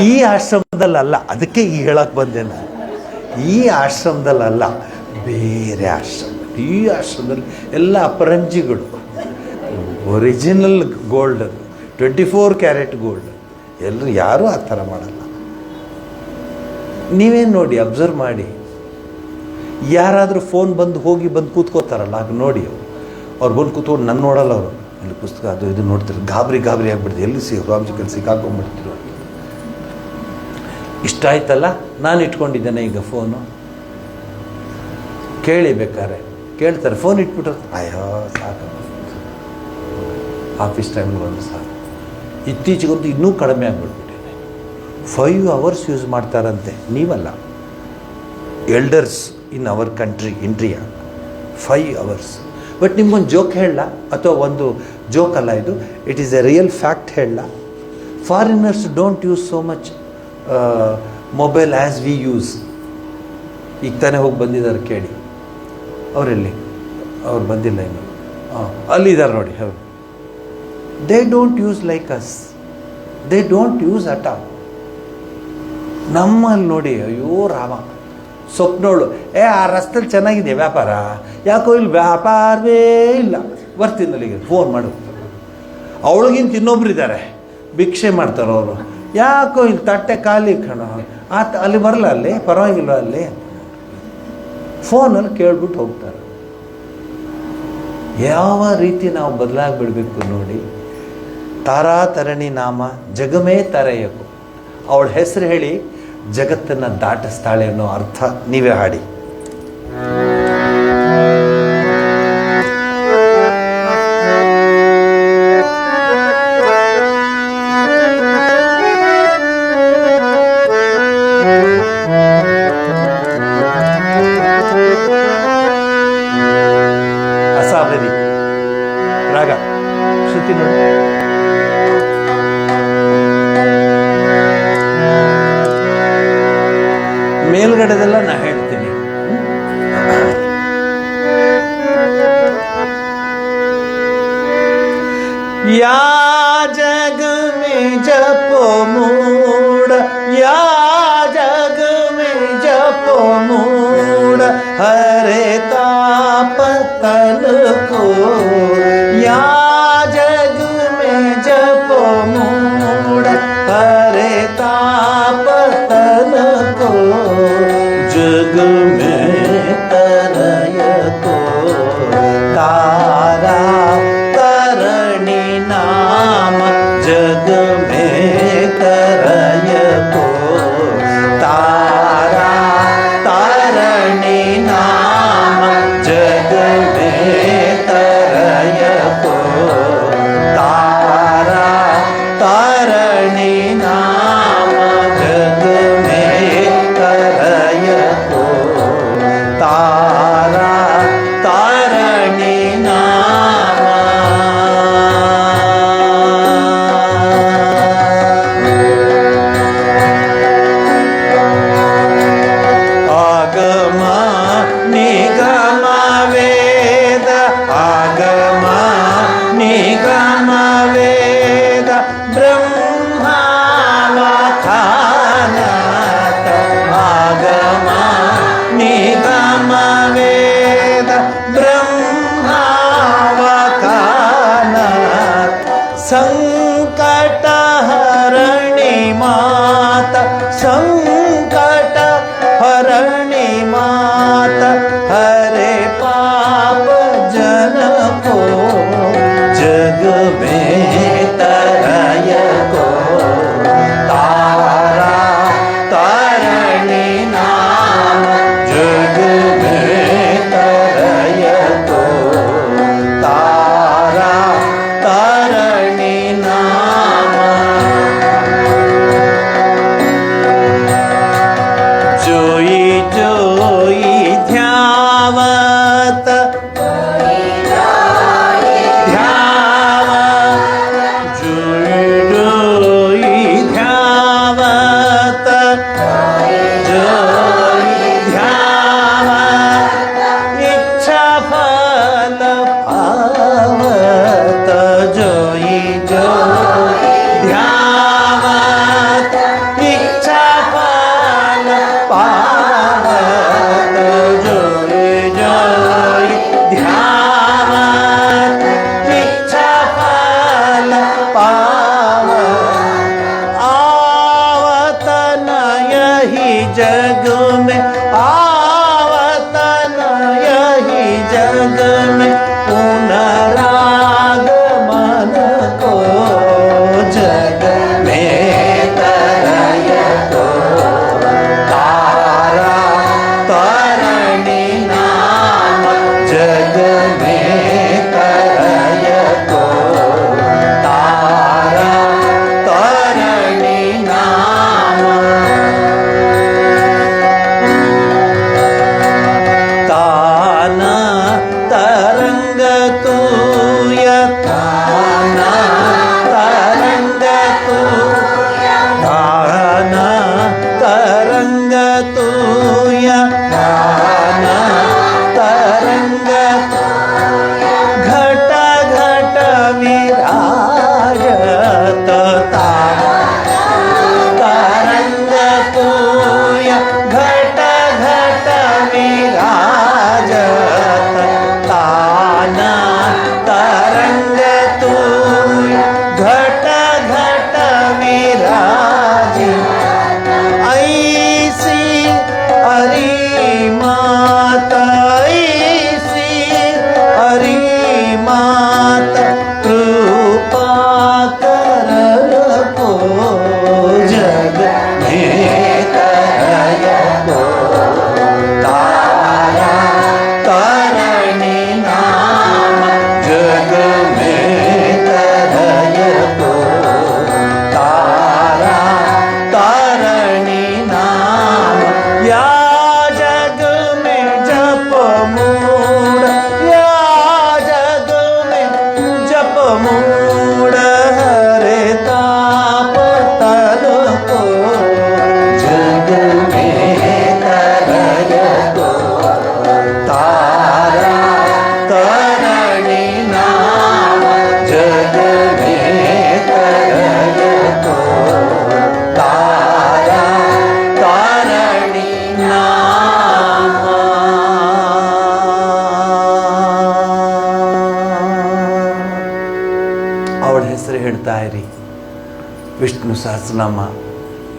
ಈ ಆಶ್ರಮದಲ್ಲಲ್ಲ, ಅದಕ್ಕೆ ಹೇಳಕ್ಕೆ ಬಂದೆ ನಾನು. ಈ ಆಶ್ರಮದಲ್ಲಲ್ಲ, ಬೇರೆ ಆಶ್ರಮ. ಈ ಆಶ್ರಮದಲ್ಲಿ ಎಲ್ಲ ಅಪರಂಜಿಗಳು, ಒರಿಜಿನಲ್ ಗೋಲ್ಡ್, 24 ಕ್ಯಾರೆಟ್ ಗೋಲ್ಡ್. ಎಲ್ಲರೂ ಯಾರೂ ಆ ಥರ ಮಾಡಲ್ಲ. ನೀವೇನು ನೋಡಿ, ಅಬ್ಸರ್ವ್ ಮಾಡಿ. ಯಾರಾದರೂ ಫೋನ್ ಬಂದು ಹೋಗಿ ಬಂದು ಕೂತ್ಕೋತಾರಲ್ಲ, ಆಗ ನೋಡಿ ಅವ್ರು ಬಂದು ಕೂತ್ಕೊಂಡು ನನ್ನ ನೋಡಲ್ಲ. ಅವರು ಇಲ್ಲಿ ಪುಸ್ತಕ ಅದು ಇದು ನೋಡ್ತಾರೆ, ಗಾಬರಿ ಆಗಿಬಿಡ್ತೀವಿ. ಎಲ್ಲಿ ರಾಮ್ಜಿಕಲ್ಲಿ ಸಿಕ್ಕಾಕೊಂಡ್ಬಿಡ್ತಿರೋ. ಇಷ್ಟ ಆಯ್ತಲ್ಲ, ನಾನು ಇಟ್ಕೊಂಡಿದ್ದೇನೆ ಈಗ ಫೋನು. ಕೇಳಿ ಬೇಕಾರೆ ಕೇಳ್ತಾರೆ, ಫೋನ್ ಇಟ್ಬಿಟ್ರೆ ಅಯ್ಯೋ ಸಾಕು, ಆಫೀಸ್ ಟೈಮ್ಗೆ ಒಂದು ಸಾಕು. ಇತ್ತೀಚೆಗಂತೂ ಇನ್ನೂ ಕಡಿಮೆ ಆಗಿಬಿಟ್ಬಿಟ್ಟಿದೆ. 5 hours ಯೂಸ್ ಮಾಡ್ತಾರಂತೆ. ನೀವಲ್ಲ, elders in our country, India 5 hours. But ನಿಮ್ಗೊಂದು ಜೋಕ್ ಹೇಳಲ್ಲ, ಅಥವಾ ಒಂದು ಜೋಕ್ ಅಲ್ಲ ಇದು, it is a real fact ಹೇಳಲ್ಲ. Foreigners don't use so much mobile as we use. ಈಗ ತಾನೇ ಹೋಗಿ ಬಂದಿದ್ದಾರೆ, ಕೇಳಿ. ಅವರೆಲ್ಲಿ? ಅವ್ರು ಬಂದಿಲ್ಲ ಇನ್ನು. ಅಲ್ಲಿದ್ದಾರೆ ನೋಡಿ. ಹೌದು, they don't use like us, they don't use at all. ನಮ್ಮಲ್ಲಿ ನೋಡಿ, ಅಯ್ಯೋ ರಾಮ, ಸ್ವಪ್ನೋಳು, ಆ ರಸ್ತೆಲಿ ಚೆನ್ನಾಗಿದೆ ವ್ಯಾಪಾರ, ಯಾಕೋ ಇಲ್ಲಿ ವ್ಯಾಪಾರವೇ ಇಲ್ಲ, ಬರ್ತೀನಲ್ಲಿಗೆ ಫೋನ್ ಮಾಡು. ಅವಳಿಗಿಂತ ಇನ್ನೊಬ್ರು ಇದ್ದಾರೆ, ಭಿಕ್ಷೆ ಮಾಡ್ತಾರೆ ಅವರು, ಯಾಕೋ ಇಲ್ಲಿ ತಟ್ಟೆ ಖಾಲಿ ಕಣ, ಅಲ್ಲಿ ಬರಲ್ಲ, ಅಲ್ಲಿ ಪರವಾಗಿಲ್ಲ, ಅಲ್ಲಿ ಫೋನಲ್ಲಿ ಕೇಳ್ಬಿಟ್ಟು ಹೋಗ್ತಾರೆ. ಯಾವ ರೀತಿ ನಾವು ಬದಲಾಗಿಬಿಡ್ಬೇಕು ನೋಡಿ. ತಾರಾತರಣಿ ನಾಮ ಜಗಮೇ ತರೆಯಕು. ಅವಳ ಹೆಸರು ಹೇಳಿ ಜಗತ್ತನ್ನು ದಾಟಿಸ್ತಾಳೆ ಅನ್ನೋ ಅರ್ಥ. ನೀವೇ ಹಾಡಿ. ಅಸಾವಧಿ ರಾಗ ಶ್ರುತಿ ನೋಡಿ. ಮೇಲ್ಗಡೆದೆಲ್ಲ ನಾ ಹೇಳ್ತೀನಿ. ಯಾ ಜಗ ಮೇ ಜಪೋ ಮೂಡ, ಯಾ ಜಗ ಮೇ ಜಪೋ ಮೂಡ, ಹರೆ ತಾಪ ತನ ಕೋ. ಯಾ ಜಗ ಮೇ ಜಪೋ ಮೂಡ, ಹರೆ ತಾಪ ತನ ಕೋ. जग में तरय को तारा तरणी नाम, जग में तरय को तारा तरणी नाम, जग में तरय को तारा तरणी नाम, जग में तरय को तारा तारणी नाम. ಆಗಮ ನಿಗಮ ವೇದ, ಆಗಮ ನಿಗಮ ವೇದ, ಬ್ರಹ್ಮಾವಧಾನಾತ. ಆಗಮ ನಿಗಮ ವೇದ, ಬ್ರಹ್ಮಾವಧಾನಾತ. ಸಂಕಟ ಹರಣಿ ಮಾತ, ಸಂಕಟ ಹರಣಿ ಮಾತ, ಹರೆ ಪಾಪ ಜನ को जग में तरय को तारा तारणी नाम, जग में तरय को तारा तारणी नाम. ಅವಳ ಹೆಸರು ಹೇಳ್ತಾ ಇರಿ. ವಿಷ್ಣು ಸಹಸ್ರನಾಮ,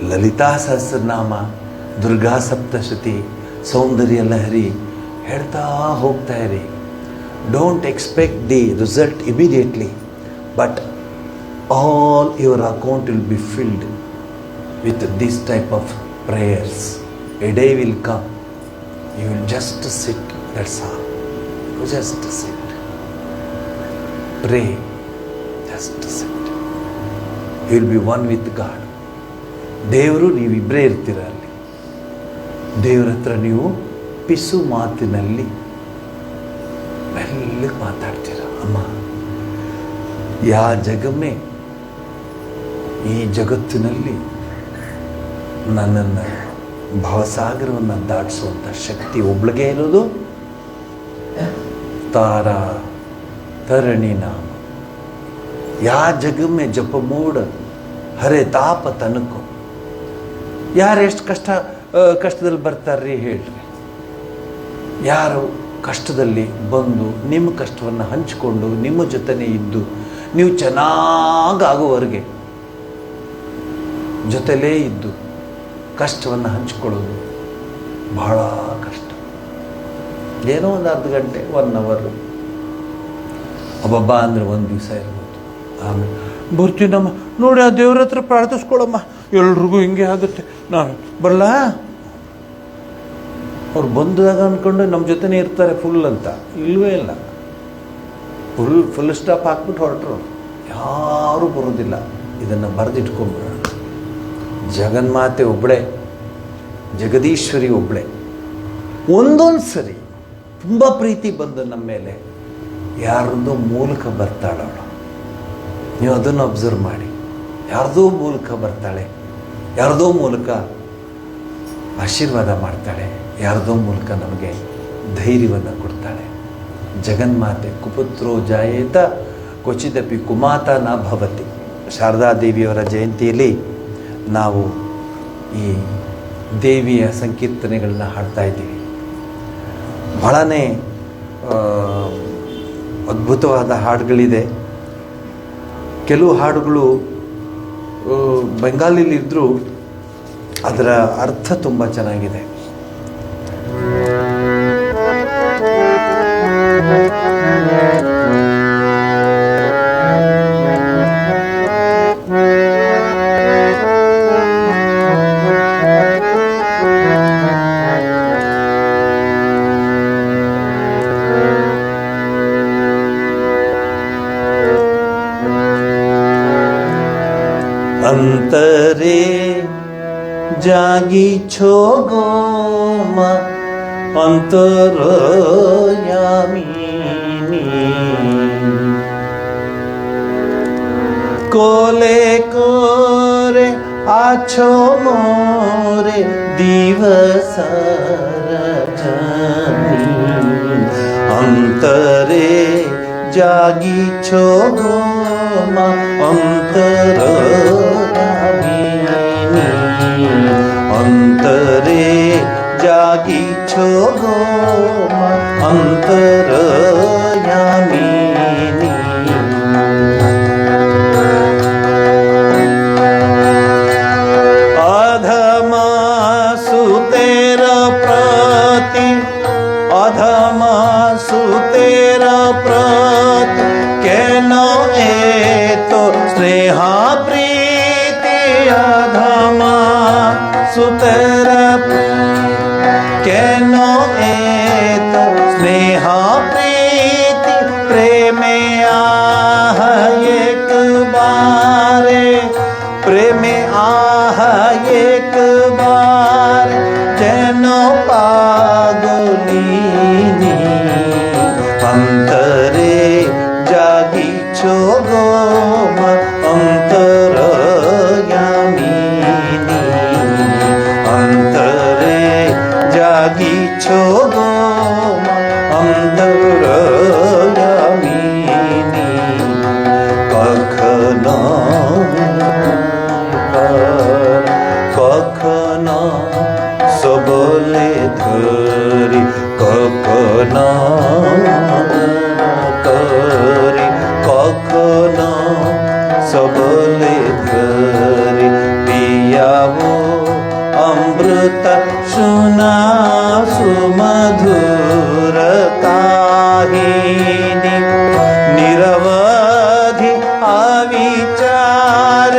ಲಲಿತಾ ಸಹಸ್ರನಾಮ, ದುರ್ಗಾ ಸಪ್ತಶತಿ, ಸೌಂದರ್ಯ ಲಹರಿ ಹೇಳ್ತಾ ಹೋಗ್ತಾ ಇರಿ. Don't expect the result immediately, but all your account will be filled with this type of prayers. A day will come, you will just sit, that's all. You just sit, pray, just sit. You will be one with God. ದೇವರು ನೀವಿಬ್ಬರೇ ಇರ್ತೀರ ಅಲ್ಲಿ. ದೇವ್ರ ಹತ್ರ ನೀವು ಪಿಸು ಮಾತಿನಲ್ಲಿ ಮೆಲ್ಲಗೆ ಮಾತಾಡ್ತೀರ. ಅಮ್ಮ, ಯಾ ಜಗಮ್ಮೆ ಈ ಜಗತ್ತಿನಲ್ಲಿ ನನ್ನನ್ನು ಭವಸಾಗರವನ್ನು ದಾಟಿಸುವಂಥ ಶಕ್ತಿ ಒಬ್ಳಿಗೆ ಇರೋದು ತಾರಾ ತರಣಿ ನಾಮ. ಯಾ ಜಗಮ್ಮೆ ಜಪ ಮೂಡ ಹರೆ ತಾಪ ತನಕು. ಯಾರು ಎಷ್ಟು ಕಷ್ಟದಲ್ಲಿ ಬರ್ತಾರ್ರಿ ಹೇಳ್ರಿ. ಯಾರು ಕಷ್ಟದಲ್ಲಿ ಬಂದು ನಿಮ್ಮ ಕಷ್ಟವನ್ನು ಹಂಚಿಕೊಂಡು ನಿಮ್ಮ ಜೊತೆನೇ ಇದ್ದು ನೀವು ಚೆನ್ನಾಗಾಗುವವರೆಗೆ ಜೊತೆಲೇ ಇದ್ದು ಕಷ್ಟವನ್ನು ಹಂಚ್ಕೊಳ್ಳೋದು ಬಹಳ ಕಷ್ಟ. ಏನೋ ಒಂದು ಅರ್ಧ ಗಂಟೆ, 1 ಅವರ್ ಅಬ್ಬಬ್ಬ ಅಂದರೆ 1 ದಿವಸ ಇರ್ಬೋದು. ಆಮೇಲೆ ಬರ್ತೀನಮ್ಮ ನೋಡಿ, ಆ ದೇವ್ರ ಹತ್ರ ಪ್ರಾರ್ಥಿಸ್ಕೊಳಮ್ಮ, ಎಲ್ರಿಗೂ ಹಿಂಗೆ ಆಗುತ್ತೆ, ನಾನು ಬರಲ್ಲ. ಅವ್ರು ಬಂದಾಗ ಅಂದ್ಕೊಂಡು ನಮ್ಮ ಜೊತೆನೇ ಇರ್ತಾರೆ ಫುಲ್ ಅಂತ. ಇಲ್ಲವೇ ಇಲ್ಲ. ಫುಲ್ ಸ್ಟಾಪ್ ಹಾಕ್ಬಿಟ್ಟು ಹೊರಟರು. ಯಾರೂ ಬರೋದಿಲ್ಲ. ಇದನ್ನು ಬರೆದಿಟ್ಕೊಂಡ್ಬಿಡೋಣ. ಜಗನ್ಮಾತೆ ಒಬ್ಬಳೇ, ಜಗದೀಶ್ವರಿ ಒಬ್ಬಳೇ. ಒಂದೊಂದು ಸರಿ ತುಂಬ ಪ್ರೀತಿ ಬಂದು ನಮ್ಮ ಮೇಲೆ ಯಾರದೋ ಮೂಲಕ ಬರ್ತಾಳವಳು. ನೀವು ಅದನ್ನು ಅಬ್ಸರ್ವ್ ಮಾಡಿ. ಯಾರ್ದೋ ಮೂಲಕ ಬರ್ತಾಳೆ, ಯಾರ್ದೋ ಮೂಲಕ ಆಶೀರ್ವಾದ ಮಾಡ್ತಾಳೆ, ಯಾರ್ದೋ ಮೂಲಕ ನಮಗೆ ಧೈರ್ಯವನ್ನು ಕೊಡ್ತಾಳೆ. ಜಗನ್ಮಾತೆ ಕುಪುತ್ರೋ ಜಾಯೇತ ಕ್ವಚಿದಪಿ ಕುಮಾತ ನ ಭವತಿ. ಶಾರದಾದೇವಿಯವರ ಜಯಂತಿಯಲ್ಲಿ ನಾವು ಈ ದೇವಿಯ ಸಂಕೀರ್ತನೆಗಳನ್ನ ಹಾಡ್ತಾ ಇದ್ದೀವಿ. ಬಹಳನೇ ಅದ್ಭುತವಾದ ಹಾಡುಗಳಿದೆ. ಕೆಲವು ಹಾಡುಗಳು ಬೆಂಗಾಲಿಲಿದ್ದರೂ ಅದರ ಅರ್ಥ ತುಂಬ ಚೆನ್ನಾಗಿದೆ. ಅಂತರೇ ಜಾಗಿ ಛೋಗೋ ಮ ಅಂತರಯಾಮಿನಿ ಕೋಲೆ ಕೋರೆ ಆಛೋ ಮೋರೆ ದಿವಸ ರಜನಿ ಅಂತರೇ ಜಾಗಿ ಛೋಗೋ ಮ ಅಂತರಯಾಮಿನಿ ಅಂತರೇ ಜಾಗಿ ಛೋಗೋ ಮ ಅಂತರಯಾಮಿನಿ ಅಧಮಾ ಸುತೇರ ಪ್ರತಿ ಅಧಮಾ ಸುತೇರ ಪ್ರತಿ ಕೇನೋ ಏತೋ ಸ್ನೇಹ ಪ್ರೀತಿ ಅಧಮಾ ಸುತೇರ केनो एत स्नेह प्रीति प्रेमे आह एक बारे प्रेमे आह एक बार जेनो पागलिनी अंतरे जागी छोगो अंतरयामिनी अंतरे जागी छोगो अंतरयामिनी निरवधि अविचार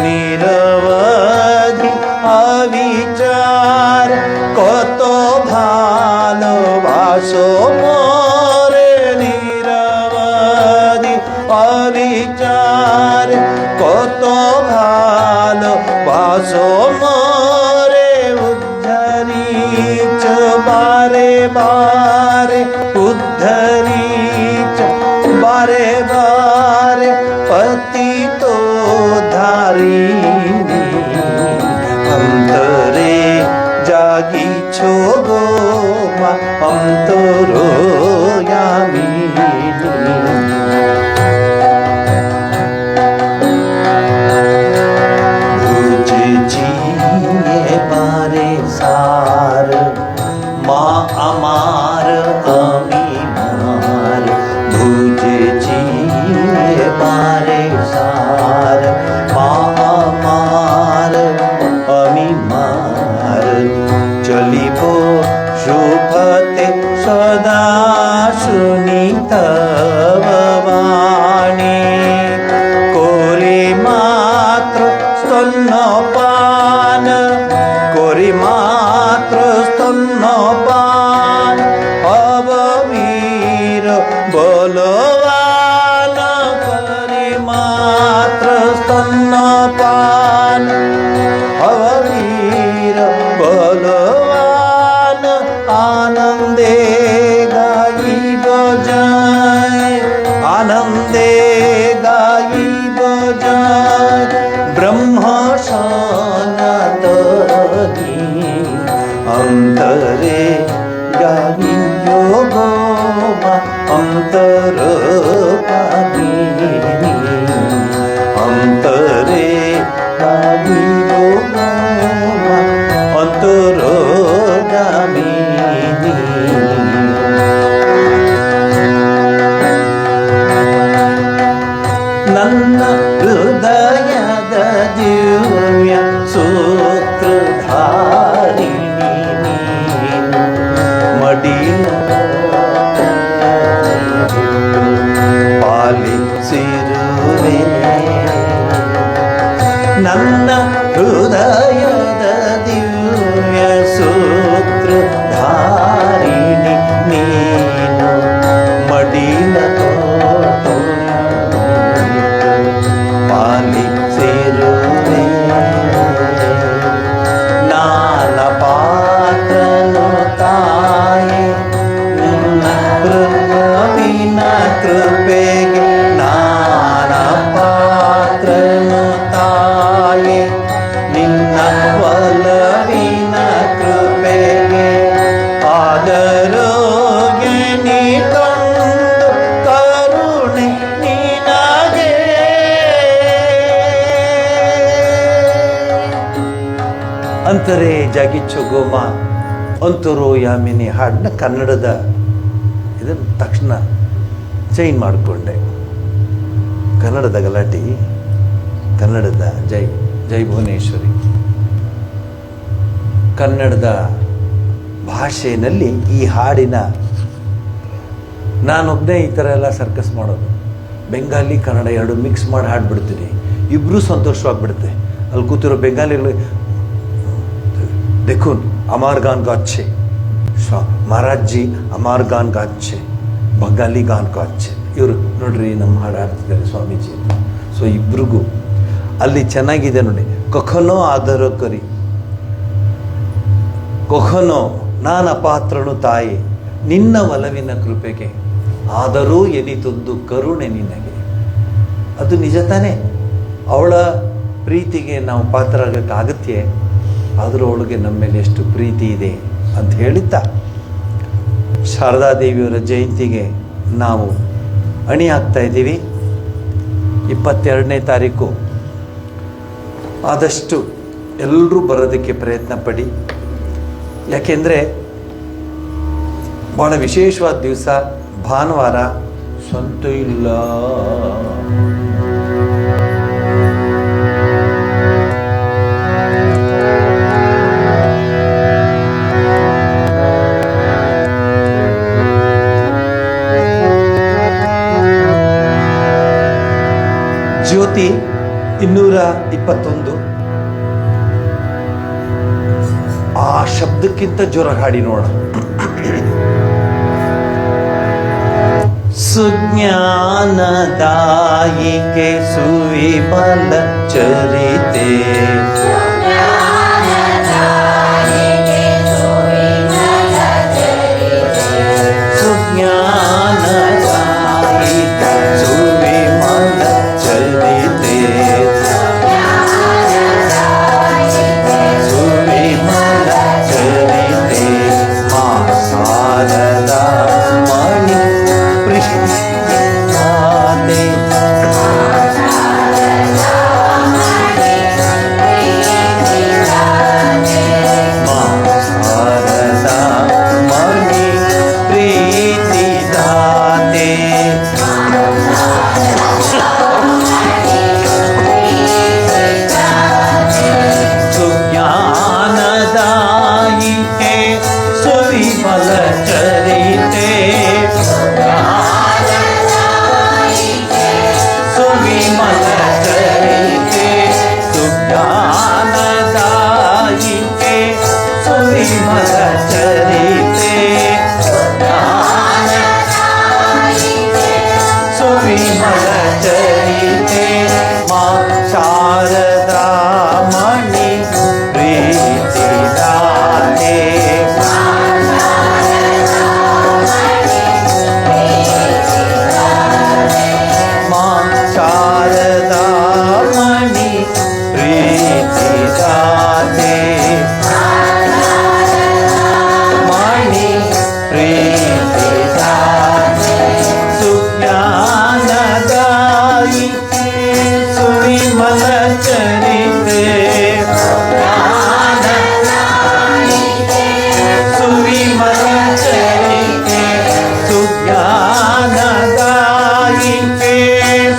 निरवधि अविचार कत भालोबासो मोरे निरवधि अविचार कत भालोबासो मोरे उद्धरीच बारे बारे उद्धरीच बारे बारे पतितो धारिणी अंतरे जागिछो गो मा अंतरो यामिनी बारे सार माँ अमार अमीमार भुजे जिए बारे सार माँ अमार अमीमार चलिबो शुभते सदा सुनीत वाणी कोरे मात्र स्तन्यपान कोरी मात्र स्तन्यपान अबवीर बलवान कोरी मात्र स्तन्यपान अबवीर बलवान आनंदे गाइब जाय आनंदे गाइब जाय ब्रह्म सनातनी अंतरे गाई योगो अंतर पागिनी अंतरे गाई योगो अंतर गामिनी ನನ್ನ ಹೃದಯದ ದಿವ್ಯ ಸೂತ್ರಧಾರಿಣಿ ನೀನು ಮಡಿಲ ಪಾಲಿಸಿರುವೆ ನನ್ನ ಹೃದಯದ ದಿವ್ಯ ಸೂತ್ರಧಾರಿಣಿ ನೀನು ಮಡಿಲ ಪಾಲಿಸಿರುವೆ ನಾನ ಪಾತ್ರನು ತಾಯಿ ನಿನ್ನ ಕೃಪವಿನ ಕೃಪೆಗೆ ನಾನ ಪಾತ್ರನು ತಾಯಿ ನಿನ್ನ ಒಲವಿನ ಕೃಪೆಗೆ ಆದರೂ ನೀ ತಂದು ಕರುಣೆ ನಿನಗೆ ಅಂತರೇ ಜಾಗಿಚ್ಚು ಗೋಮ ಅಂತರೋ ಯಾಮಿನಿ ಹಾಡನ್ನ ಕನ್ನಡದ ಇದನ್ನು ತಕ್ಷಣ ಚೇಂಜ್ ಮಾಡಿಕೊಂಡೆ. ಕನ್ನಡದ ಗಲಾಟಿ, ಕನ್ನಡದ ಜೈ ಜೈ ಭುವನೇಶ್ವರಿ, ಕನ್ನಡದ ಭಾಷೆಯಲ್ಲಿ ಈ ಹಾಡಿನ ನಾನೊಬ್ಬನೇ ಈ ಥರ ಎಲ್ಲ ಸರ್ಕಸ್ ಮಾಡೋದು. ಬೆಂಗಾಲಿ ಕನ್ನಡ ಎರಡು ಮಿಕ್ಸ್ ಮಾಡಿ ಹಾಡ್ಬಿಡ್ತೀನಿ, ಇಬ್ಬರೂ ಸಂತೋಷವಾಗಿಬಿಡುತ್ತೆ. ಅಲ್ಲಿ ಕೂತಿರೋ ಬೆಂಗಾಲಿಗಳು देखो अमार गान का अच्छे महाराज जी अमार गान का अच्छे बंगाली गान का अच्छे ಇವರು ನೋಡ್ರಿ ನಮ್ಮ ಹಾಡು ಹಾಡ್ತಿದ್ದಾರೆ ಸ್ವಾಮೀಜಿ. ಸೊ ಇಬ್ರಿಗೂ ಅಲ್ಲಿ ಚೆನ್ನಾಗಿದೆ ನೋಡಿ. ಕೊಖನೋ ಆದರ ಕರಿ ಕೊಖನೋ ನಾನ ಪಾತ್ರನು ತಾಯಿ ನಿನ್ನ ಒಲವಿನ ಕೃಪೆಗೆ ಆದರೂ ಎನಿತೊಂದು ಕರುಣೆ ನಿನಗೆ. ಅದು ನಿಜ ತಾನೇ. ಅವಳ ಪ್ರೀತಿಗೆ ನಾವು ಪಾತ್ರರಾಗಕ್ಕಾಗತ್ತೆ, ಆದರೂ ಅವಳಿಗೆ ನಮ್ಮ ಮೇಲೆ ಎಷ್ಟು ಪ್ರೀತಿ ಇದೆ ಅಂತ ಹೇಳಿದ್ದ. ಶಾರದಾದೇವಿಯವರ ಜಯಂತಿಗೆ ನಾವು ಅಣಿ ಹಾಕ್ತಾ ಇದ್ದೀವಿ. 22ನೇ ತಾರೀಕು. ಆದಷ್ಟು ಎಲ್ಲರೂ ಬರೋದಕ್ಕೆ ಪ್ರಯತ್ನ ಪಡಿ. ಯಾಕೆಂದರೆ ಭಾಳ ವಿಶೇಷವಾದ ದಿವಸ, ಭಾನುವಾರ, ಸ್ವಂತ ಇಲ್ಲ. ಸ್ತುತಿ 221. ಆ ಶಬ್ದಕ್ಕಿಂತ ಜೋರ ಹಾಡಿ ನೋಡ. ಸುಜ್ಞಾನದಾಯಿಕೆ ಸುವಿಮಲ ಚರಿತೆ, ಸುಜ್ಞಾನದಾಯಿಕೆ ಸುವಿಮಲ ಚರಿತೆ, ಸುವಿಮಲ ಚರಿತೆ, ಮಾ ಶಾರದಾ ಮಣಿ ಪ್ರೀತಿದಾತೆ, ಮಾ ಶಾರದಾ ಮಣಿ ಪ್ರೀತಿದಾತೆ, ಸುಜ್ಞಾನದಾಯಿಕೆ ಸುವಿಮಲ ಚರಿತೆ, ಸುವಿಮಲ ಚರಿತೆ, ಸುಜ್ಞಾನದಾಯಿಕೆ ಸುವಿಮಲ ಚರಿತೆ, ಸುವಿಮಲ ಚರಿತೆ, ಮಾ ಶಾರದಾ ಮಣಿ ಪ್ರೀತಿದಾತೆ, ಮಾ ಶಾರದಾ ಮಣಿ ಪ್ರೀತಿದಾತೆ, ಮಣಿ ಪ್ರೀತಿದಾತೆ, ಸುಜ್ಞಾನದಾಯಿಕೆ ಸುವಿಮಲ ಚರಿತೆ, ಸುವಿಮಲ ಚರಿತೆ, ಸುಜ್ಞಾನದಾಯಿಕೆ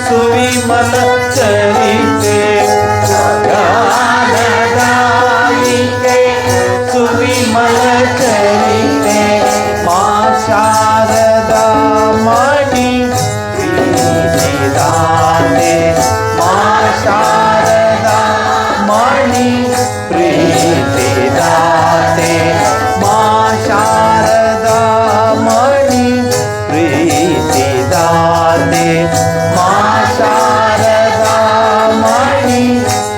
ಸುವಿಮಲ ಚರಿತೆ, ಜ್ಞಾನದಾಯಿಕೆ ಸುವಿಮಲ ಚರಿತೆ, ಮಾ ಶಾರದಾ ಮಣಿ ಪ್ರೀತಿದಾತೆ, ಮಾ ಶಾರದಾ ಮಣಿ ಪ್ರೀತಿದಾತೆ, ಮಾ ಶಾರದಾ ಮಣಿ ಪ್ರೀತಿದಾತೆ, ಮಾ ಶಾರದಾ ಮಣಿ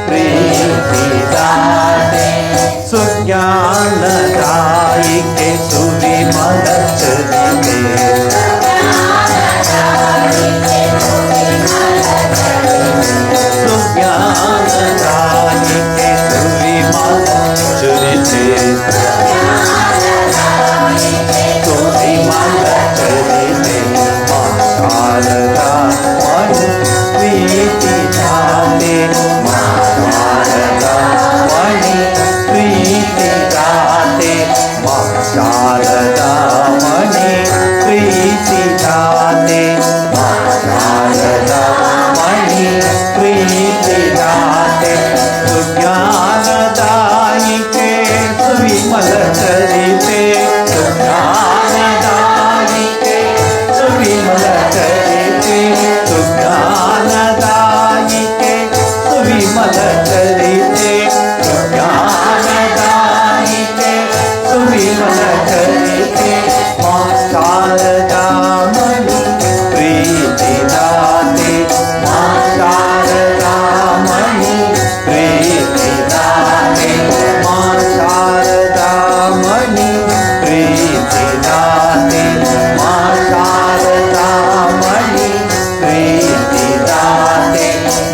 ಪ್ರೀತಿದಾತೆ, ಸುಜ್ಞಾನದಾಯಿಕೆ ಸುವಿಮಲ ಚರಿತೆ, ಸುಜ್ಞಾನದಾಯಿಕೆ ಸುವಿಮಲ ಚರಿತೆ, ಸುವಿಮಲ ಚರಿತೆ, ಮಾ ಶಾರದಾ ಮಣಿ ಪ್ರೀತಿದಾತೆ, ಮಾ ಶಾರದಾ ಮಣಿ ಪ್ರೀತಿದಾತೆ, ಮಾ ಶಾರದಾ ಮಣಿ ಪ್ರೀತಿದಾತೆ, ಮಾ ಶಾರದಾ ಮಣಿ ಪ್ರೀತಿದಾತೆ, ಸುಜ್ಞಾನದಾಯಿಕೆ ಸುವಿಮಲ ಚರಿತೆ, ಸುಜ್ಞಾನದಾಯಿಕೆ ಸುವಿಮಲ ಚರಿತೆ, ಸುಜ್ಞಾನದಾಯಿಕೆ ಸುವಿಮಲ ಚರಿತೆ, ಸುಜ್ಞಾನದಾಯಿಕೆ ಸುವಿಮಲ ಚರಿತೆ, ಮಾ ಶಾರದಾ ಮಣಿ ಪ್ರೀತಿದಾತೆ, ಮಾ ಶಾರದಾ ಮಣಿ ಪ್ರೀತಿದಾತೆ, ಮಾ ಶಾರದಾ ಮಣಿ ಪ್ರೀತಿದಾತೆ, ಮಾ ಶಾರದಾ ಮಣಿ ಪ್ರೀತಿದಾತೆ,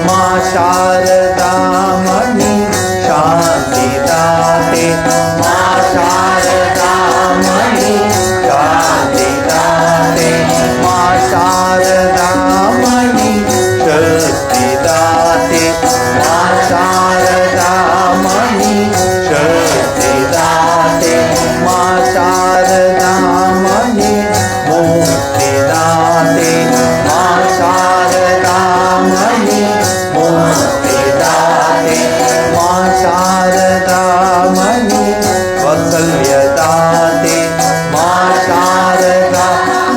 ಮಾ ಶಾರದಾ ಮಣಿ ಶಾಂತಿದಾತೆ, ಮಾ ಶಾರದಾ ಮಣಿ ಶಾಂತಿದಾತೆ, ಮಾ ಶಾರದಾ ಮಣಿ ಶಕ್ತಿದಾತೆ, ಮಾ ಶಾರದಾ ಮಣಿ ಶಕ್ತಿದಾತೆ, ಮಾ ಶಾರದಾ ಮಣಿ ಮುಕ್ತಿದಾತೆ, ಮಾ ಶಾರದಾ ಮಣಿ ಮುಕ್ತಿದಾತೆ, ಮಾ ಶಾರದಾ ಮಣಿ ವಾತ್ಸಲ್ಯದಾತೆ, ಮಾ ಶಾರದಾ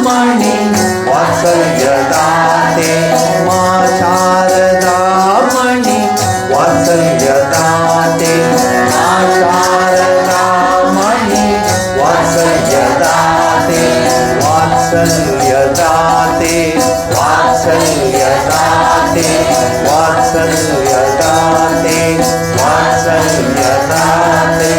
ಮಣಿ ವಾತ್ಸಲ್ಯದಾತೆ, ಮಾ ಶಾರದಾ ವಾತ್ಸಲ್ಯದಾತೆ ವಾತ್ಸಲ್ಯದಾತೆ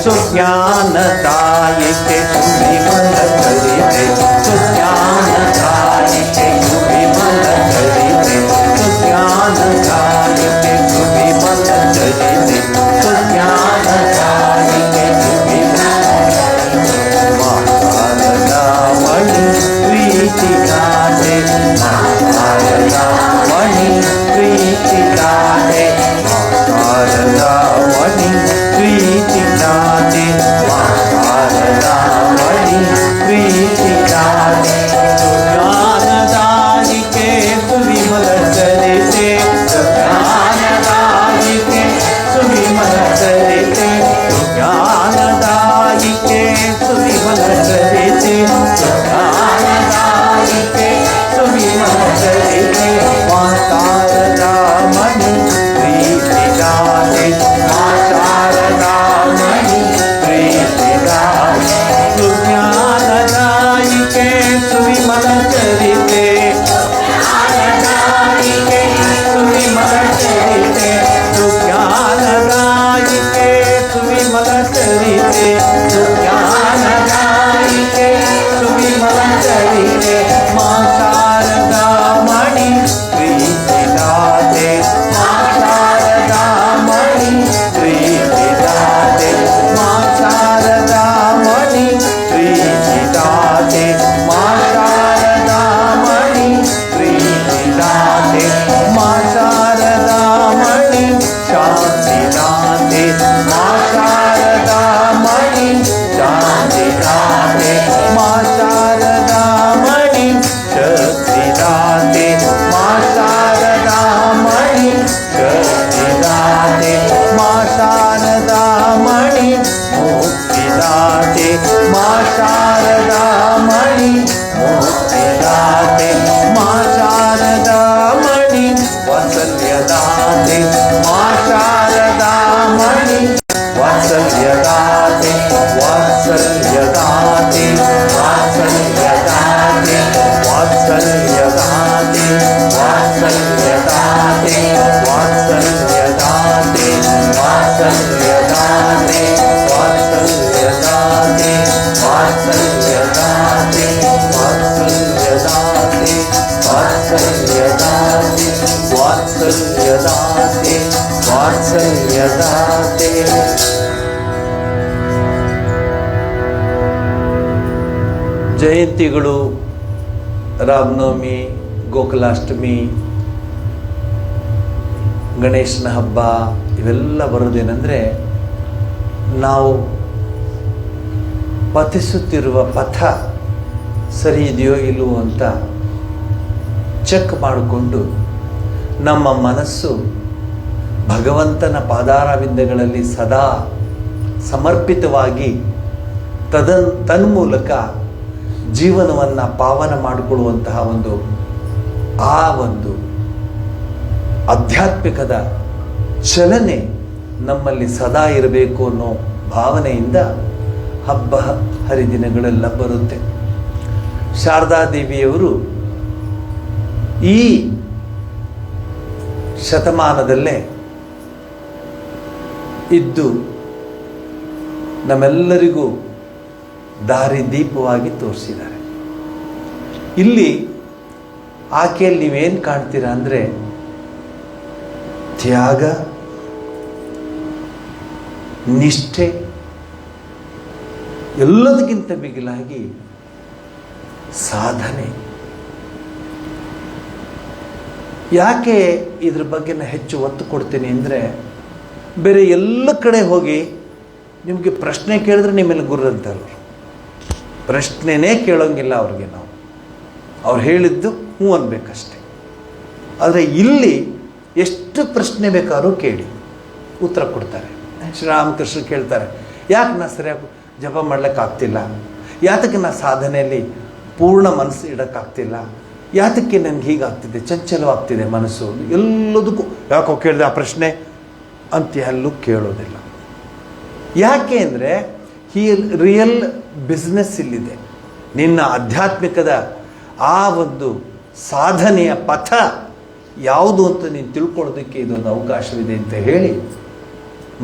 ಸುಜ್ಞಾನದಾಯಿಕೆ ಸುವಿಮಲ ಚರಿತೆ ಸುಜ್ಞಾನದಾಯಿಕೆ ಸುವಿಮಲ ಚರಿತೆ ಸುಜ್ಞಾನದಾಯಿಕೆ ಸುವಿಮಲ ಚರಿತೆ ಸುಜ್ಞಾನದಾಯಿಕೆ ಸುವಿಮಲ ಮಣಿ ಪ್ರೀತಿಗಾದೆ ಮಣಿ ಪ್ರೀತಿಗಾದೆ ಮಣಿ ಪ್ರೀತಿಗಾದೆ ಮಣಿ ಪ್ರೀತಿಗಾದೆ ಜ್ಞಾನದಾಯಿಕೆ ಸುವಿಮಲ ಚರಿತೆ ಜ್ಞಾನದಾಯಿಕೆ ಸುವಿಮಲ ಚರಿತೆ ಜ್ಞಾನದಾಯಿಕೆ ಸುವಿಮಲ ಚರಿತೆ ಜ್ಞಾನದಾಯಿಕೆ ಸುವಿಮಲ ಚರಿತೆ ಮಾತಾರದಾಮಣಿ ಪ್ರೀತಿಗಾದೆ ಮಾತಾರದಾಮಣಿ ಪ್ರೀತಿಗಾದೆ ಸುಜ್ಞಾನದಾಯಿಕೆ ಸುವಿಮಲ ಚರಿತೆ ಜ್ಞಾನದಾಯಿಕೆ ಸುವಿಮಲ ಚರಿತೆ ಸುಜ್ಞಾನದಾಯಿಕೆ ಸುವಿಮಲ ಚರಿತೆ ಸುಜ್ಞಾನದಾಯಿಕೆ ಸುವಿಮಲ ಚರಿತೆ ಮಾತಾರದಾಮಣಿ ಪ್ರೀತಿಗಾದೆ ಮಾತಾರದಾಮಣಿ ಪ್ರೀತಿಗಾದೆ ಮಾತಾರದಾಮಣಿ ಪ್ರೀತಿಗಾದೆ ಮಾತಾರದಾಮಣಿ ಪ್ರೀತಿಗಾದೆ ಮಾತಾರದಾಮಣಿ ಶಾಂತಿದಾತೆ ಮಾತಾರದಾಮಣಿ ಶಾಂತಿದಾತೆ ಮಾತಾರದಾಮಣಿ ಶಕ್ತಿದಾತೆ ಮಾತಾರದಾಮಣಿ ಶಕ್ತಿದಾತೆ ಮಾತಾರದಾಮಣಿ ಮುಕ್ತಿದಾತೆ ಮಾತಾರದಾಮಣಿ ಮುಕ್ತಿದಾತೆ ಮಾತಾರದಾಮಣಿ ವಾತ್ಸಲ್ಯದಾತೆ ಮಾತಾರದಾಮಣಿ ವಾತ್ಸಲ್ಯದಾತೆ ವಾತ್ಸಲ್ಯದಾತೆ ವಾತ್ಸಲ್ಯದಾತೆ ವಾತ್ಸಲ್ಯದಾತೆ ವಾತ್ಸಲ್ಯದಾತೆ ವಾತ್ಸಲ್ಯದಾತೆ ವಾತ್ಸಲ್ಯದಾತೆ ವಾತ್ಸಲ್ಯದಾತೆ ವಾತ್ಸಲ್ಯದಾತೆ ವಾತ್ಸಲ್ಯದಾತೆ ವಾತ್ಸಲ್ಯದಾತೆ ವಾತ್ಸಲ್ಯದಾತೆ ವಾತ್ಸಲ್ಯದಾತೆ ಜಯಂತಿಗಳು, ರಾಮನವಮಿ, ಗೋಕುಲಾಷ್ಟಮಿ, ಗಣೇಶನ ಹಬ್ಬ ಇವೆಲ್ಲ ಬರೋದೇನೆಂದರೆ ನಾವು ಪಥಿಸುತ್ತಿರುವ ಪಥ ಸರಿ ಇದೆಯೋ ಇಲ್ಲವೋ ಅಂತ ಚೆಕ್ ಮಾಡಿಕೊಂಡು ನಮ್ಮ ಮನಸ್ಸು ಭಗವಂತನ ಪಾದಾರವಿಂದಗಳಲ್ಲಿ ಸದಾ ಸಮರ್ಪಿತವಾಗಿ ತನ್ಮೂಲಕ ಜೀವನವನ್ನು ಪಾವನ ಮಾಡಿಕೊಳ್ಳುವಂತಹ ಒಂದು ಆಧ್ಯಾತ್ಮಿಕದ ಚಲನೆ ನಮ್ಮಲ್ಲಿ ಸದಾ ಇರಬೇಕು ಅನ್ನೋ ಭಾವನೆಯಿಂದ ಹಬ್ಬ ಹರಿದಿನಗಳೆಲ್ಲ ಬರುತ್ತೆ. ಶಾರದಾದೇವಿಯವರು ಈ ಶತಮಾನದಲ್ಲೇ ಇದ್ದು ನಮ್ಮೆಲ್ಲರಿಗೂ ದಾರಿ ದೀಪವಾಗಿ ತೋರಿಸಿದ್ದಾರೆ. ಇಲ್ಲಿ ಆಕೆಯಲ್ಲಿ ನೀವೇನು ಕಾಣ್ತೀರಾ ಅಂದರೆ ತ್ಯಾಗ, ನಿಷ್ಠೆ, ಎಲ್ಲದಕ್ಕಿಂತ ಮಿಗಿಲಾಗಿ ಸಾಧನೆ. ಯಾಕೆ ಇದ್ರ ಬಗ್ಗೆ ನಾನು ಹೆಚ್ಚು ಒತ್ತು ಕೊಡ್ತೀನಿ ಅಂದರೆ, ಬೇರೆ ಎಲ್ಲ ಕಡೆ ಹೋಗಿ ನಿಮಗೆ ಪ್ರಶ್ನೆ ಕೇಳಿದ್ರೆ ನಿಮ್ಮೆಲ್ಲ ಗುರು ಅಂತಾರೆ. ಪ್ರಶ್ನೆನೇ ಕೇಳೋಂಗಿಲ್ಲ ಅವ್ರಿಗೆ. ಅವ್ರು ಹೇಳಿದ್ದು ಹ್ಞೂ ಅನ್ಬೇಕಷ್ಟೆ. ಆದರೆ ಇಲ್ಲಿ ಎಷ್ಟು ಪ್ರಶ್ನೆ ಬೇಕಾದ್ರೂ ಕೇಳಿ ಉತ್ತರ ಕೊಡ್ತಾರೆ. ಶ್ರೀರಾಮಕೃಷ್ಣ ಕೇಳ್ತಾರೆ, ಯಾಕೆ ನಾ ಸರಿಯಾಗಿ ಜಪ ಮಾಡ್ಲಿಕ್ಕಾಗ್ತಿಲ್ಲ, ಯಾತಕ್ಕೆ ನಾ ಸಾಧನೆಯಲ್ಲಿ ಪೂರ್ಣ ಮನಸ್ಸು ಇಡೋಕ್ಕಾಗ್ತಿಲ್ಲ, ಯಾತಕ್ಕೆ ನನಗೆ ಹೀಗಾಗ್ತಿದೆ, ಚಂಚಲವಾಗ್ತಿದೆ ಮನಸ್ಸು, ಎಲ್ಲದಕ್ಕೂ ಯಾಕೋ ಕೇಳಿದೆ ಆ ಪ್ರಶ್ನೆ ಅಂತ ಎಲ್ಲೂ ಕೇಳೋದಿಲ್ಲ. ಯಾಕೆ ಅಂದರೆ ರಿಯಲ್ ಬಿಸ್ನೆಸ್ ಇಲ್ಲಿದೆ. ನಿನ್ನ ಆಧ್ಯಾತ್ಮಿಕದ ಆ ಒಂದು ಸಾಧನೆಯ ಪಥ ಯಾವುದು ಅಂತ ನೀನು ತಿಳ್ಕೊಳ್ಳೋದಕ್ಕೆ ಇದೊಂದು ಅವಕಾಶವಿದೆ ಅಂತ ಹೇಳಿ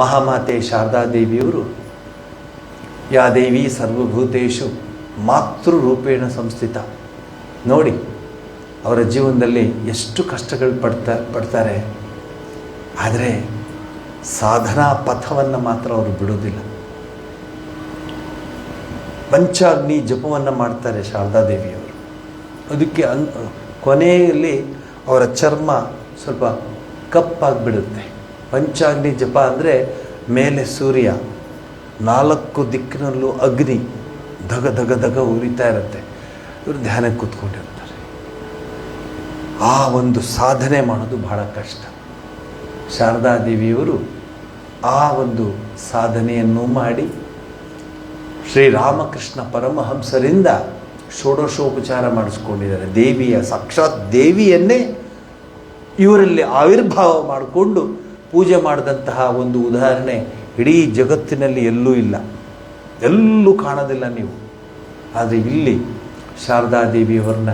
ಮಹಾಮಾತೆ ಶಾರದಾದೇವಿಯವರು ಯಾ ದೇವಿ ಸರ್ವಭೂತೇಶು ಮಾತೃರೂಪೇಣ ಸಂಸ್ಥಿತ. ನೋಡಿ ಅವರ ಜೀವನದಲ್ಲಿ ಎಷ್ಟು ಕಷ್ಟಗಳು ಪಡ್ತಾರೆ, ಆದರೆ ಸಾಧನಾ ಪಥವನ್ನು ಮಾತ್ರ ಅವರು ಬಿಡೋದಿಲ್ಲ. ಪಂಚಾಗ್ನಿ ಜಪವನ್ನು ಮಾಡ್ತಾರೆ ಶಾರದಾದೇವಿಯವರು. ಅದಕ್ಕೆ ಕೊನೆಯಲ್ಲಿ ಅವರ ಚರ್ಮ ಸ್ವಲ್ಪ ಕಪ್ಪಾಗಿಬಿಡುತ್ತೆ. ಪಂಚಾಗ್ನಿ ಜಪ ಅಂದರೆ ಮೇಲೆ ಸೂರ್ಯ, 4 ದಿಕ್ಕಿನಲ್ಲೂ ಅಗ್ನಿ ಧಗ ಧಗ ಧಗ ಉರಿತಾ ಇರುತ್ತೆ. ಇವರು ಧ್ಯಾನಕ್ಕೆ ಕೂತ್ಕೊಂಡಿರ್ತಾರೆ. ಆ ಒಂದು ಸಾಧನೆ ಮಾಡೋದು ಬಹಳ ಕಷ್ಟ. ಶಾರದಾದೇವಿಯವರು ಆ ಒಂದು ಸಾಧನೆಯನ್ನು ಮಾಡಿ ಶ್ರೀರಾಮಕೃಷ್ಣ ಪರಮಹಂಸರಿಂದ ಷೋಡಶೋಪಚಾರ ಮಾಡಿಸ್ಕೊಂಡಿದ್ದಾರೆ. ದೇವಿಯ ಸಾಕ್ಷಾತ್ ದೇವಿಯನ್ನೇ ಇವರಲ್ಲಿ ಆವಿರ್ಭಾವ ಮಾಡಿಕೊಂಡು ಪೂಜೆ ಮಾಡಿದಂತಹ ಒಂದು ಉದಾಹರಣೆ ಇಡೀ ಜಗತ್ತಿನಲ್ಲಿ ಎಲ್ಲೂ ಇಲ್ಲ, ಎಲ್ಲೂ ಕಾಣೋದಿಲ್ಲ ನೀವು. ಆದರೆ ಇಲ್ಲಿ ಶಾರದಾದೇವಿಯವರನ್ನ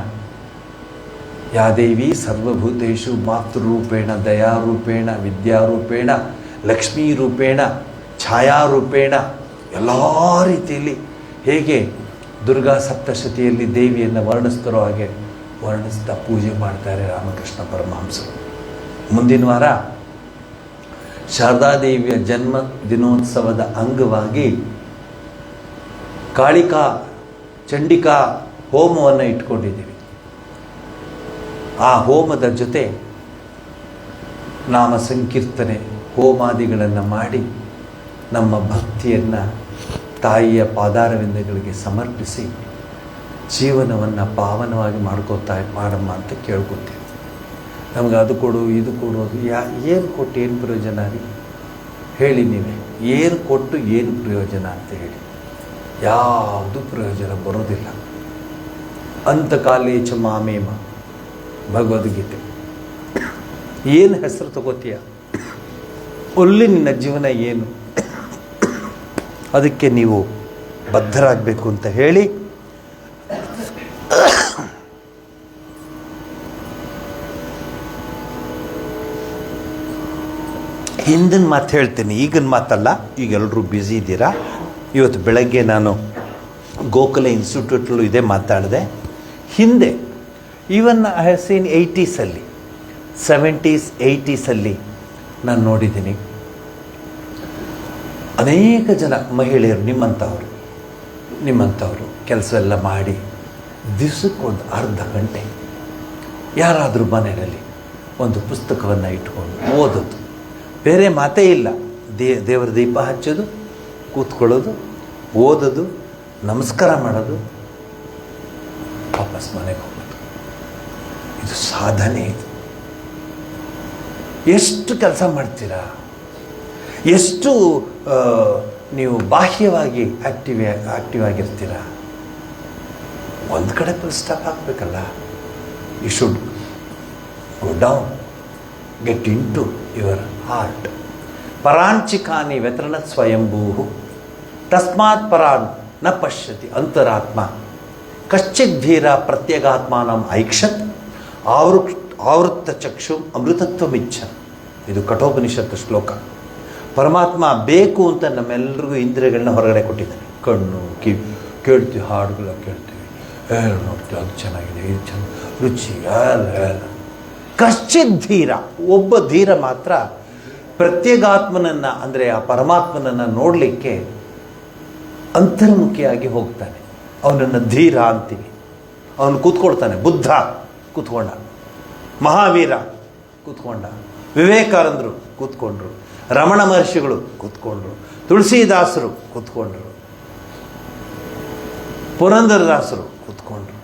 ಯಾ ದೇವಿ ಸರ್ವಭೂತೇಶು ಮಾತೃರೂಪೇಣ ದಯಾರೂಪೇಣ ವಿದ್ಯಾರೂಪೇಣ ಲಕ್ಷ್ಮೀರೂಪೇಣ ಛಾಯಾರೂಪೇಣ ಎಲ್ಲ ರೀತಿಯಲ್ಲಿ ಹೇಗೆ ದುರ್ಗಾ ಸಪ್ತಶತಿಯಲ್ಲಿ ದೇವಿಯನ್ನು ವರ್ಣಿಸ್ತಾರೋ ಹಾಗೆ ವರ್ಣಿಸ್ತಾ ಪೂಜೆ ಮಾಡ್ತಾರೆ ರಾಮಕೃಷ್ಣ ಪರಮಹಂಸರು. ಮುಂದಿನ ವಾರ ಶಾರದಾದೇವಿಯ ಜನ್ಮ ದಿನೋತ್ಸವದ ಅಂಗವಾಗಿ ಕಾಳಿಕಾ ಚಂಡಿಕಾ ಹೋಮವನ್ನು ಇಟ್ಕೊಂಡಿದ್ದೀವಿ. ಆ ಹೋಮದ ಜೊತೆ ನಾಮ ಸಂಕೀರ್ತನೆ ಹೋಮಾದಿಗಳನ್ನು ಮಾಡಿ ನಮ್ಮ ಭಕ್ತಿಯನ್ನು ತಾಯಿಯ ಪಾದಾರವಿಂದಗಳಿಗೆ ಸಮರ್ಪಿಸಿ ಜೀವನವನ್ನು ಪಾವನವಾಗಿ ಮಾಡಮ್ಮ ಅಂತ ಕೇಳ್ಕೊತೀವಿ. ನಮ್ಗೆ ಅದು ಕೊಡು ಇದು ಕೊಡು ಅದು ಏನು ಕೊಟ್ಟು ಏನು ಪ್ರಯೋಜನ ರೀ ಹೇಳಿ ನೀವೇ? ಏನು ಕೊಟ್ಟು ಏನು ಪ್ರಯೋಜನ ಅಂತ ಹೇಳಿ? ಯಾವುದು ಪ್ರಯೋಜನ ಬರೋದಿಲ್ಲ. ಅಂತಕಾಲೇ ಚ ಮಾಮೇಮ ಭಗವದ್ಗೀತೆ. ಏನು ಹೆಸರು ತಗೋತೀಯ? ಒಲ್ಲಿ ನಿನ್ನ ಜೀವನ ಏನು? ಅದಕ್ಕೆ ನೀವು ಬದ್ಧರಾಗಬೇಕು ಅಂತ ಹೇಳಿ ಹಿಂದಿನ ಮಾತು ಹೇಳ್ತೀನಿ, ಈಗಿನ ಮಾತಲ್ಲ. ಈಗ ಎಲ್ಲರೂ ಬ್ಯುಸಿ ಇದ್ದೀರಾ. ಇವತ್ತು ಬೆಳಗ್ಗೆ ನಾನು ಗೋಕುಲ ಇನ್ಸ್ಟಿಟ್ಯೂಟಲ್ಲೂ ಇದೇ ಮಾತಾಡಿದೆ. ಹಿಂದೆ ಈವನ್ ಐ ಹ್ಯಾವ್ ಸೀನ್ 80ಸಲ್ಲಿ 70s 80ಸಲ್ಲಿ ನಾನು ನೋಡಿದ್ದೀನಿ ಅನೇಕ ಜನ ಮಹಿಳೆಯರು ನಿಮ್ಮಂಥವರು ಕೆಲಸ ಎಲ್ಲ ಮಾಡಿ ದಿವಸಕ್ಕೊಂದು ಅರ್ಧ ಗಂಟೆ ಯಾರಾದರೂ ಮನೆಯಲ್ಲಿ ಒಂದು ಪುಸ್ತಕವನ್ನು ಇಟ್ಕೊಂಡು ಓದೋದು, ಬೇರೆ ಮಾತೇ ಇಲ್ಲ. ದೇವರ ದೀಪ ಹಚ್ಚೋದು, ಕೂತ್ಕೊಳ್ಳೋದು, ಓದೋದು, ನಮಸ್ಕಾರ ಮಾಡೋದು, ವಾಪಸ್ ಮನೆಗೆ ಹೋಗೋದು. ಇದು ಸಾಧನೆ. ಇದು ಎಷ್ಟು ಕೆಲಸ ಮಾಡ್ತೀರಾ? ಎಷ್ಟು ನೀವು ಬಾಹ್ಯವಾಗಿ ಆಕ್ಟಿವ್ ಆಗಿರ್ತೀರಾ? ಒಂದು ಕಡೆ ಫುಲ್ ಸ್ಟಾಪ್ ಹಾಕಬೇಕಲ್ಲ. You should go down, get into your heart. ಪರಾಂಚಿಕಾನಿ ವ್ಯತರಣ ಸ್ವಯಂಭೂ ತಸ್ಮಾತ್ ಪರಾನ್ ನ ಪಶ್ಯತಿ ಅಂತರಾತ್ಮ ಕಶ್ಚಿತ್ ಧೀರ ಪ್ರತ್ಯಗಾತ್ಮಾನಂ ಐಕ್ಷತ್ ಆವೃತ್ತ ಚಕ್ಷು ಅಮೃತತ್ವಮಿಚ್ಛ. ಇದು ಕಠೋಪನಿಷತ್ತು ಶ್ಲೋಕ. ಪರಮಾತ್ಮ ಬೇಕು ಅಂತ ನಮ್ಮೆಲ್ಲರಿಗೂ ಇಂದ್ರಿಯಗಳನ್ನ ಹೊರಗಡೆ ಕೊಟ್ಟಿದ್ದಾನೆ. ಕಣ್ಣು, ಕಿವಿ, ಕೇಳ್ತೀವಿ, ಹಾಡುಗಳ ಕೇಳ್ತೀವಿ, ನೋಡ್ತೀವಿ, ಅದು ಚೆನ್ನಾಗಿದೆ, ಇದು ಚೆನ್ನಾಗಿ ರುಚಿ ಎಲ್ಲ. ಕಶ್ಚಿತ್ ಧೀರ, ಒಬ್ಬ ಧೀರ ಮಾತ್ರ ಪ್ರತ್ಯೇಗಾತ್ಮನನ್ನು ಅಂದರೆ ಆ ಪರಮಾತ್ಮನನ್ನು ನೋಡಲಿಕ್ಕೆ ಅಂತರ್ಮುಖಿಯಾಗಿ ಹೋಗ್ತಾನೆ. ಅವನನ್ನು ಧೀರ ಅಂತೀವಿ. ಅವನು ಕೂತ್ಕೊಳ್ತಾನೆ. ಬುದ್ಧ ಕೂತ್ಕೊಂಡ, ಮಹಾವೀರ ಕೂತ್ಕೊಂಡ, ವಿವೇಕಾನಂದರು ಕೂತ್ಕೊಂಡ್ರು, ರಮಣ ಮಹರ್ಷಿಗಳು ಕೂತ್ಕೊಂಡ್ರು, ತುಳಸಿದಾಸರು ಕೂತ್ಕೊಂಡ್ರು, ಪುರಂದರದಾಸರು ಕೂತ್ಕೊಂಡ್ರು.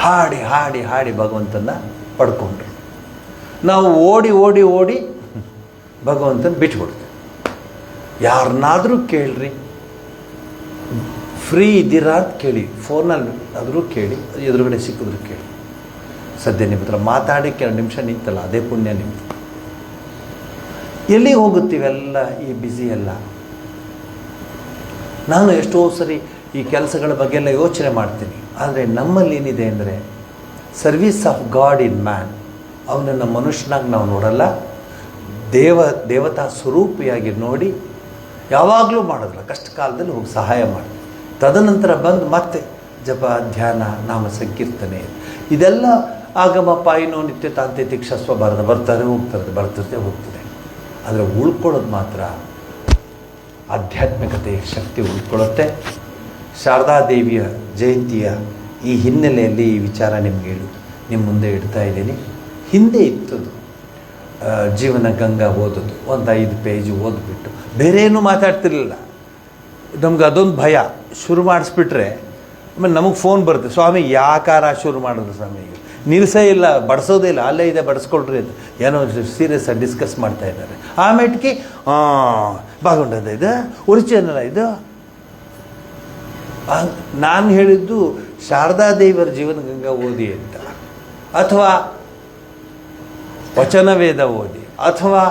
ಹಾಡಿ ಹಾಡಿ ಹಾಡಿ ಭಗವಂತನ ಪಡ್ಕೊಂಡ್ರು. ನಾವು ಓಡಿ ಓಡಿ ಓಡಿ ಭಗವಂತನ ಬಿಟ್ಬಿಡ್ತೀವಿ. ಯಾರನ್ನಾದರೂ ಕೇಳ್ರಿ, ಫ್ರೀ ಇದ್ದೀರಾ ಅಂತ ಕೇಳಿ, ಫೋನಲ್ಲಿ ಆದರೂ ಕೇಳಿ, ಎದುರುಗಡೆ ಸಿಕ್ಕಿದ್ರು ಕೇಳಿ. ಸದ್ಯ ನಿಮ್ಮ ಹತ್ರ ಮಾತಾಡಿ 2 ನಿಮಿಷ ನಿಂತಲ್ಲ, ಅದೇ ಪುಣ್ಯ ನಿಂತು. ಎಲ್ಲಿಗೆ ಹೋಗುತ್ತೀವೆಲ್ಲ ಈ ಬ್ಯುಸಿ ಎಲ್ಲ? ನಾನು ಎಷ್ಟೋ ಸರಿ ಈ ಕೆಲಸಗಳ ಬಗ್ಗೆ ಎಲ್ಲ ಯೋಚನೆ ಮಾಡ್ತೀನಿ. ಆದರೆ ನಮ್ಮಲ್ಲಿ ಏನಿದೆ ಅಂದರೆ service of god in man. ಅವನನ್ನು ಮನುಷ್ಯನಾಗಿ ನಾವು ನೋಡಲ್ಲ, ದೇವತಾ ಸ್ವರೂಪಿಯಾಗಿ ನೋಡಿ ಯಾವಾಗಲೂ ಮಾಡೋದಿಲ್ಲ, ಕಷ್ಟ ಕಾಲದಲ್ಲಿ ಹೋಗಿ ಸಹಾಯ ಮಾಡಿ ತದನಂತರ ಬಂದು ಮತ್ತೆ ಜಪ ಧ್ಯಾನ ನಾಮ ಸಂಕೀರ್ತನೆ ಇದೆಲ್ಲ ಆಗಮ ಪಾಯಿನೋ ನಿತ್ಯ ತಾಂತೆ ತಿಕ್ಷಸ್ವ ಬರ್ತಾರೆ ಹೋಗ್ತದೆ. ಆದರೆ ಉಳ್ಕೊಳ್ಳೋದು ಮಾತ್ರ ಆಧ್ಯಾತ್ಮಿಕತೆಯ ಶಕ್ತಿ ಉಳ್ಕೊಳ್ಳುತ್ತೆ. ಶಾರದಾದೇವಿಯ ಜಯಂತಿಯ ಈ ಹಿನ್ನೆಲೆಯಲ್ಲಿ ಈ ವಿಚಾರ ನಿಮ್ಮ ಮುಂದೆ ಇಡ್ತಾ ಇದ್ದೀನಿ. ಹಿಂದೆ ಇತ್ತದು ಜೀವನ ಗಂಗಾ ಓದೋದು, ಒಂದು 5 ಪೇಜ್ ಓದ್ಬಿಟ್ಟು ಬೇರೆ ಏನೂ ಮಾತಾಡ್ತಿರ್ಲಿಲ್ಲ. ನಮ್ಗೆ ಅದೊಂದು ಭಯ, ಶುರು ಮಾಡಿಸ್ಬಿಟ್ರೆ ಆಮೇಲೆ ನಮಗೆ ಫೋನ್ ಬರುತ್ತೆ, ಸ್ವಾಮಿ ಯಾಕಾರ ಶುರು ಮಾಡಿದ್ರು ಸ್ವಾಮಿ, ನಿಲ್ಸೇ ಇಲ್ಲ, ಬಡಿಸೋದೇ ಇಲ್ಲ, ಅಲ್ಲೇ ಇದೆ ಬಡಿಸ್ಕೊಳ್ರಿ ಅಂತ ಏನೋ ಸೀರಿಯಸ್ಸಾಗಿ ಡಿಸ್ಕಸ್ ಮಾಡ್ತಾ ಇದ್ದಾರೆ. ಆಮೇಟ್ಗೆ ಬಾಗುಂಡದ ಇದು ಒರಿಜಿನಲ್ ಇದು. ನಾನು ಹೇಳಿದ್ದು ಶಾರದಾದೇವಿಯರ ಜೀವನ ಗಂಗಾ ಓದಿ ಅಂತ, ಅಥವಾ ವಚನವೇದ ಓದಿ, ಅಥವಾ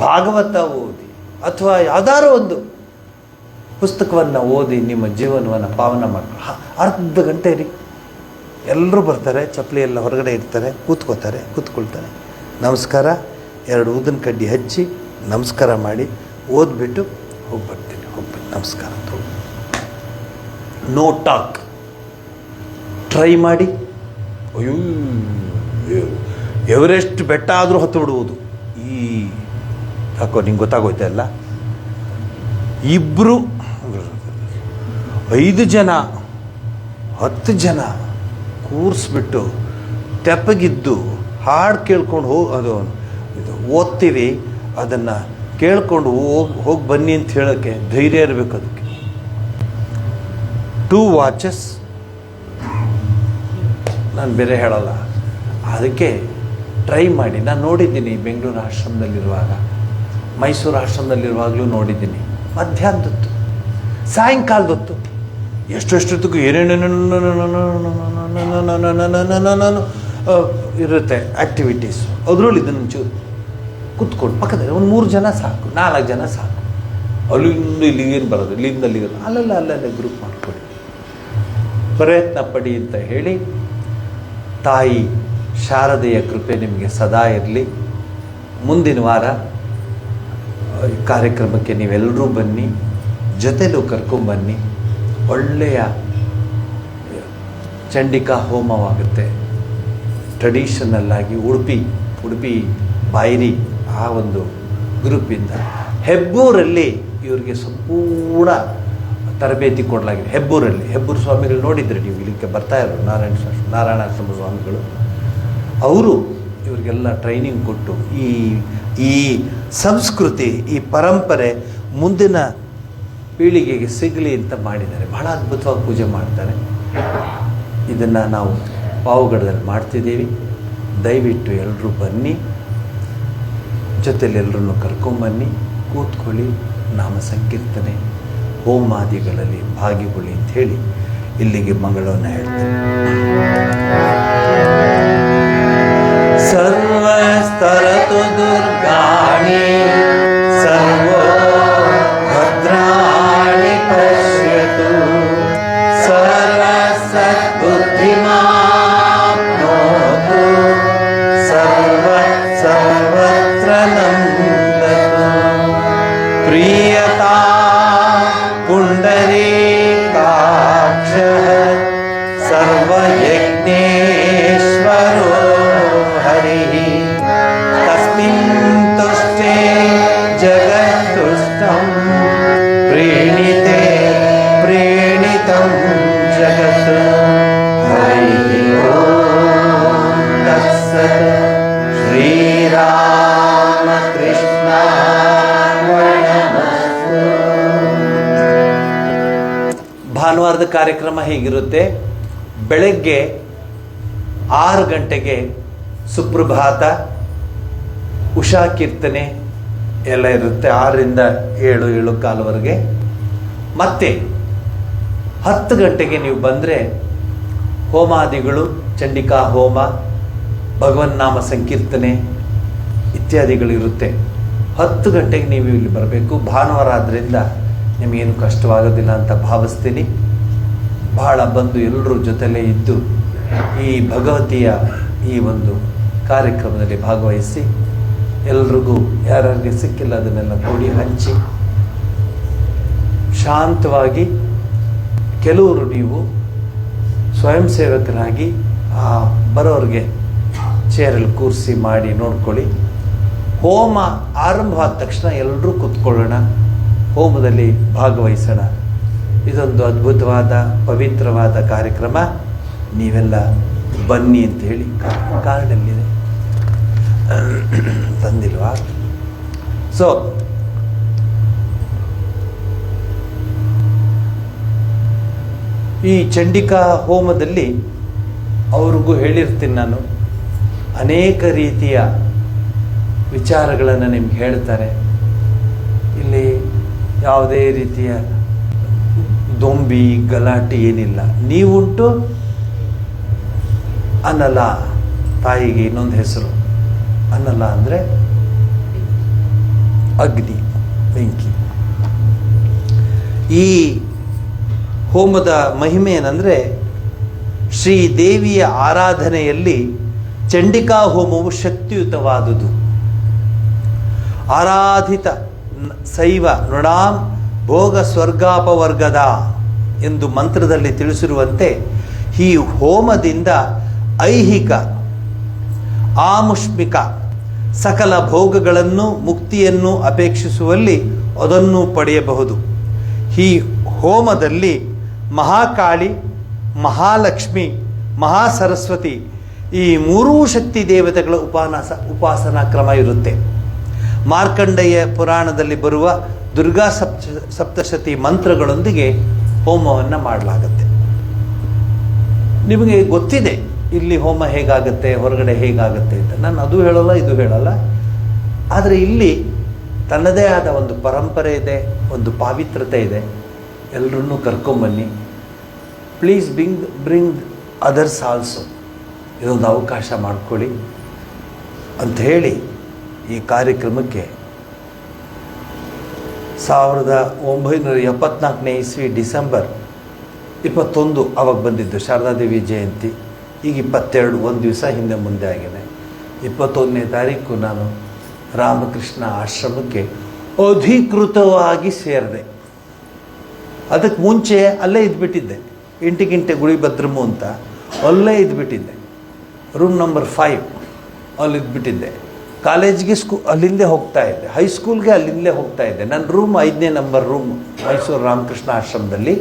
ಭಾಗವತ ಓದಿ, ಅಥವಾ ಯಾವ್ದಾದ್ರು ಒಂದು ಪುಸ್ತಕವನ್ನು ಓದಿ ನಿಮ್ಮ ಜೀವನವನ್ನು ಪಾವನ ಮಾಡ್ಕೊಳ್ಳಿ. ಅರ್ಧ ಗಂಟೆ ರೀ, ಎಲ್ಲರೂ ಬರ್ತಾರೆ, ಚಪ್ಪಲಿ ಎಲ್ಲ ಹೊರಗಡೆ ಇರ್ತಾರೆ, ಕೂತ್ಕೊಳ್ತಾರೆ, ನಮಸ್ಕಾರ 2 ಊದಿನ ಕಡ್ಡಿ ಹಚ್ಚಿ ನಮಸ್ಕಾರ ಮಾಡಿ ಓದ್ಬಿಟ್ಟು ಹೋಗ್ಬರ್ತೀನಿ, ನಮಸ್ಕಾರ ಅಂತ ಹೋಗಿ. ನೋ ಟಾಕ್, ಟ್ರೈ ಮಾಡಿ. ಅಯ್ಯೋ ಎವರೆಸ್ಟ್ ಬೆಟ್ಟ ಆದರೂ ಹತ್ತು ಬಿಡುವುದು. ಯಾಕೋ ನಿಂಗೆ ಗೊತ್ತಾಗೋಯ್ತಾ ಇಲ್ಲ, 2 5 ಜನ 10 ಜನ ಕೂರಿಸ್ಬಿಟ್ಟು ತೆಪ್ಪಗಿದ್ದು ಹಾಡು ಕೇಳ್ಕೊಂಡು ಅದು ಓದ್ತೀವಿ, ಅದನ್ನು ಕೇಳ್ಕೊಂಡು ಹೋಗಿ ಬನ್ನಿ ಅಂತ ಹೇಳೋಕ್ಕೆ ಧೈರ್ಯ ಇರಬೇಕು. ಅದಕ್ಕೆ 2 ವಾಚಸ್, ನಾನು ಬೇರೆ ಹೇಳಲ್ಲ. ಅದಕ್ಕೆ ಟ್ರೈ ಮಾಡಿ. ನಾನು ನೋಡಿದ್ದೀನಿ ಬೆಂಗಳೂರು ಆಶ್ರಮದಲ್ಲಿರುವಾಗ, ಮೈಸೂರು ಆಶ್ರಮದಲ್ಲಿರುವಾಗಲೂ ನೋಡಿದ್ದೀನಿ. ಮಧ್ಯಾಹ್ನದೊತ್ತು, ಸಾಯಂಕಾಲದೊತ್ತು ಎಷ್ಟೊತ್ತಿಗೂ ಏನೇನೇನೋ ಇರುತ್ತೆ ಆ್ಯಕ್ಟಿವಿಟೀಸ್. ಅದರಲ್ಲಿ ಇದನ್ನು ಒಂಚೂರು ಕೂತ್ಕೊಂಡು ಪಕ್ಕದಲ್ಲಿ ಒಂದು 3 ಜನ ಸಾಕು, 4 ಜನ ಸಾಕು. ಅಲ್ಲಿಂದ ಇಲ್ಲಿಗೇನು ಬರೋದು, ಇಲ್ಲಿಂದ ಅಲ್ಲಿಗೆ ಅಲ್ಲಲ್ಲೇ ಗ್ರೂಪ್ ಮಾಡ್ಕೊಳ್ಳಿ, ಪ್ರಯತ್ನ ಪಡಿ ಅಂತ ಹೇಳಿ. ತಾಯಿ ಶಾರದೆಯ ಕೃಪೆ ನಿಮಗೆ ಸದಾ ಇರಲಿ. ಮುಂದಿನ ವಾರ ಕಾರ್ಯಕ್ರಮಕ್ಕೆ ನೀವೆಲ್ಲರೂ ಬನ್ನಿ, ಜೊತೆಲೂ ಕರ್ಕೊಂಬನ್ನಿ. ಒಳ್ಳೆಯ ಚಂಡಿಕಾ ಹೋಮವಾಗುತ್ತೆ. ಟ್ರೆಡಿಷನಲ್ಲಾಗಿ ಉಡುಪಿ ಬಾಯಿರಿ ಆ ಒಂದು ಗ್ರೂಪಿಂದ. ಹೆಬ್ಬೂರಲ್ಲಿ ಇವರಿಗೆ ಸಂಪೂರ್ಣ ತರಬೇತಿ ಕೊಡಲಾಗಿದೆ. ಹೆಬ್ಬೂರು ಸ್ವಾಮಿಗಳು ನೋಡಿದರೆ ನೀವು, ಇಲ್ಲಿಗೆ ಬರ್ತಾ ಇರೋರು ನಾರಾಯಣಾಶ್ರಮ ಸ್ವಾಮಿಗಳು, ಅವರು ಇವರಿಗೆಲ್ಲ ಟ್ರೈನಿಂಗ್ ಕೊಟ್ಟು ಈ ಸಂಸ್ಕೃತಿ, ಈ ಪರಂಪರೆ ಮುಂದಿನ ಪೀಳಿಗೆಗೆ ಸಿಗಲಿ ಅಂತ ಮಾಡಿದ್ದಾರೆ. ಬಹಳ ಅದ್ಭುತವಾಗಿ ಪೂಜೆ ಮಾಡ್ತಾರೆ. ಇದನ್ನು ನಾವು ಪಾವುಗಡದಲ್ಲಿ ಮಾಡ್ತಿದ್ದೀವಿ. ದಯವಿಟ್ಟು ಎಲ್ಲರೂ ಬನ್ನಿ, ಜೊತೆಲಿ ಎಲ್ಲರನ್ನು ಕರ್ಕೊಂಬನ್ನಿ, ಕೂತ್ಕೊಳ್ಳಿ, ನಾಮ ಸಂಕೀರ್ತನೆ ಹೋಮಾದಿಗಳಲ್ಲಿ ಭಾಗಿಗೊಳ್ಳಿ ಅಂಥೇಳಿ ಇಲ್ಲಿಗೆ ಮಂಗಳವನ್ನು ಹೇಳ್ತೇನೆ. ಸರ್ವಸ್ತರತು ದುರ್ಗಾಣಿ ಸರ್ವೋ ಭದ್ರಾಣಿ ಪಶ್ಯತು ಸರ್ವಸದ್ಬುದ್ಧಿಮಾಪ್ನೋತು ಸರ್ವತ್ರ ನಂದತು ಪ್ರಿಯತಾ ಪುಂಡರೀಕಾಕ್ಷಃ ಸರ್ವಯಜ್ಞೇಶ್ವರೋ ಹರಿಃ ತಸ್ಮಿನ್ ತುಷ್ಟೇ ಜಗತ್ತುಷ್ಟಂ ಪ್ರೇಣಿತೆ ಪ್ರೇಣಿತಂ ಜಗತ್. ಹರಿಃ ಓಂ ತತ್ಸತ್. ಶ್ರೀರಾಮಕೃಷ್ಣಾರ್ಪಣಮಸ್ತು. ಭಾನುವಾರದ ಕಾರ್ಯಕ್ರಮ ಹೀಗಿರುತ್ತೆ. ಬೆಳಗ್ಗೆ 6 ಗಂಟೆಗೆ ಸುಪ್ರಭಾತ, ಉಷಾ ಕೀರ್ತನೆ ಎಲ್ಲ ಇರುತ್ತೆ. 6ರಿಂದ 7:15 ಮತ್ತೆ 10 ಗಂಟೆಗೆ ನೀವು ಬಂದರೆ ಹೋಮಾದಿಗಳು, ಚಂಡಿಕಾ ಹೋಮ, ಭಗವನ್ನಾಮ ಸಂಕೀರ್ತನೆ ಇತ್ಯಾದಿಗಳಿರುತ್ತೆ. 10 ಗಂಟೆಗೆ ನೀವು ಇಲ್ಲಿ ಬರಬೇಕು. ಭಾನುವಾರ ಆದ್ದರಿಂದ ನಿಮಗೇನು ಕಷ್ಟವಾಗೋದಿಲ್ಲ ಅಂತ ಭಾವಿಸ್ತೀನಿ. ಬಹಳ ಬಂದು ಎಲ್ಲರೂ ಜೊತೆಲೇ ಇದ್ದು ಈ ಭಗವತಿಯ ಈ ಒಂದು ಕಾರ್ಯಕ್ರಮದಲ್ಲಿ ಭಾಗವಹಿಸಿ ಎಲ್ರಿಗೂ ಯಾರಿಗೆ ಸಿಕ್ಕಿಲ್ಲ ಅದನ್ನೆಲ್ಲ ಕೂಡಿ ಹಂಚಿ ಶಾಂತವಾಗಿ ಕೆಲವರು ನೀವು ಸ್ವಯಂ ಸೇವಕರಾಗಿ ಬರೋರಿಗೆ ಚೇರಲ್ಲಿ ಕೂರಿಸಿ ಮಾಡಿ ನೋಡ್ಕೊಳ್ಳಿ. ಹೋಮ ಆರಂಭವಾದ ತಕ್ಷಣ ಎಲ್ಲರೂ ಕೂತ್ಕೊಳ್ಳೋಣ, ಹೋಮದಲ್ಲಿ ಭಾಗವಹಿಸೋಣ. ಇದೊಂದು ಅದ್ಭುತವಾದ ಪವಿತ್ರವಾದ ಕಾರ್ಯಕ್ರಮ. ನೀವೆಲ್ಲ ಬನ್ನಿ ಅಂತ ಹೇಳಿ ಕಾರ್ಡಲ್ಲಿದೆ, ತಂದಿಲ್ವಾ? ಸೊ ಈ ಚಂಡಿಕಾ ಹೋಮದಲ್ಲಿ ಅವ್ರಿಗೂ ಹೇಳಿರ್ತೀನಿ ನಾನು, ಅನೇಕ ರೀತಿಯ ವಿಚಾರಗಳನ್ನು ನಿಮ್ಗೆ ಹೇಳ್ತಾರೆ. ಇಲ್ಲಿ ಯಾವುದೇ ರೀತಿಯ ದೊಂಬಿ ಗಲಾಟೆ ಏನಿಲ್ಲ. ನೀವುಂಟು ಅನ್ನಲ್ಲ, ತಾಯಿಗೆ ಇನ್ನೊಂದು ಹೆಸರು ಅನ್ನಲ್ಲ ಅಂದರೆ ಅಗ್ನಿ, ಬೆಂಕಿ. ಈ ಹೋಮದ ಮಹಿಮೆ ಏನಂದರೆ, ಶ್ರೀದೇವಿಯ ಆರಾಧನೆಯಲ್ಲಿ ಚಂಡಿಕಾ ಹೋಮವು ಶಕ್ತಿಯುತವಾದುದು. ಆರಾಧಿತ ಶೈವ ನೃಣಾಂ ಭೋಗ ಸ್ವರ್ಗಾಪವರ್ಗದ ಎಂದು ಮಂತ್ರದಲ್ಲಿ ತಿಳಿಸಿರುವಂತೆ ಈ ಹೋಮದಿಂದ ಐಹಿಕ ಆಮುಷ್ಮಿಕ ಸಕಲ ಭೋಗಗಳನ್ನು ಮುಕ್ತಿಯನ್ನು ಅಪೇಕ್ಷಿಸುವಲ್ಲಿ ಅದನ್ನು ಪಡೆಯಬಹುದು. ಈ ಹೋಮದಲ್ಲಿ ಮಹಾಕಾಳಿ, ಮಹಾಲಕ್ಷ್ಮಿ, ಮಹಾಸರಸ್ವತಿ ಈ ಮೂರೂ ಶಕ್ತಿ ದೇವತೆಗಳ ಉಪಾಸನಾ ಕ್ರಮ ಇರುತ್ತೆ. ಮಾರ್ಕಂಡೇಯ ಪುರಾಣದಲ್ಲಿ ಬರುವ ದುರ್ಗಾ ಸಪ್ತಶತಿ ಮಂತ್ರಗಳೊಂದಿಗೆ ಹೋಮವನ್ನು ಮಾಡಲಾಗುತ್ತೆ. ನಿಮಗೆ ಗೊತ್ತಿದೆ ಇಲ್ಲಿ ಹೋಮ ಹೇಗಾಗುತ್ತೆ, ಹೊರಗಡೆ ಹೇಗಾಗುತ್ತೆ ಅಂತ. ನಾನು ಅದು ಹೇಳಲ್ಲ, ಇದು ಹೇಳಲ್ಲ. ಆದರೆ ಇಲ್ಲಿ ತನ್ನದೇ ಆದ ಒಂದು ಪರಂಪರೆ ಇದೆ, ಒಂದು ಪಾವಿತ್ರತೆ ಇದೆ. ಎಲ್ಲರನ್ನೂ ಕರ್ಕೊಂಬನ್ನಿ. Please bring others also. ಇದೊಂದು ಅವಕಾಶ ಮಾಡಿಕೊಳ್ಳಿ ಅಂತ ಹೇಳಿ ಈ ಕಾರ್ಯಕ್ರಮಕ್ಕೆ 1974ನೇ ಇಸ್ವಿ ಡಿಸೆಂಬರ್ 21 ಅವಾಗ ಬಂದಿದ್ದು ಶಾರದಾದೇವಿ ಜಯಂತಿ. ಈಗ 22, ಒಂದು ದಿವಸ ಹಿಂದೆ ಮುಂದೆ ಆಗಿದೆ. 21ನೇ ತಾರೀಕು ನಾನು ರಾಮಕೃಷ್ಣ ಆಶ್ರಮಕ್ಕೆ ಅಧಿಕೃತವಾಗಿ ಸೇರಿದೆ. ಅದಕ್ಕೆ ಮುಂಚೆ ಅಲ್ಲೇ ಇದ್ಬಿಟ್ಟಿದ್ದೆ, ಇಂಟಿಗಿಂಟೆ ಗುಳಿ ಭದ್ರಮು ಅಂತ ಅಲ್ಲೇ ಇದ್ಬಿಟ್ಟಿದ್ದೆ. ರೂಮ್ ನಂಬರ್ 5 ಅಲ್ಲಿ ಇದ್ಬಿಟ್ಟಿದ್ದೆ. ಕಾಲೇಜ್ಗೆ ಅಲ್ಲಿಂದೇ ಹೋಗ್ತಾ ಇದ್ದೆ, ಹೈಸ್ಕೂಲ್ಗೆ ಅಲ್ಲಿಂದಲೇ ಹೋಗ್ತಾ ಇದ್ದೆ. ನನ್ನ ರೂಮ್ 5ನೇ ನಂಬರ್ ರೂಮ್ ಮೈಸೂರು ರಾಮಕೃಷ್ಣ ಆಶ್ರಮದಲ್ಲಿ.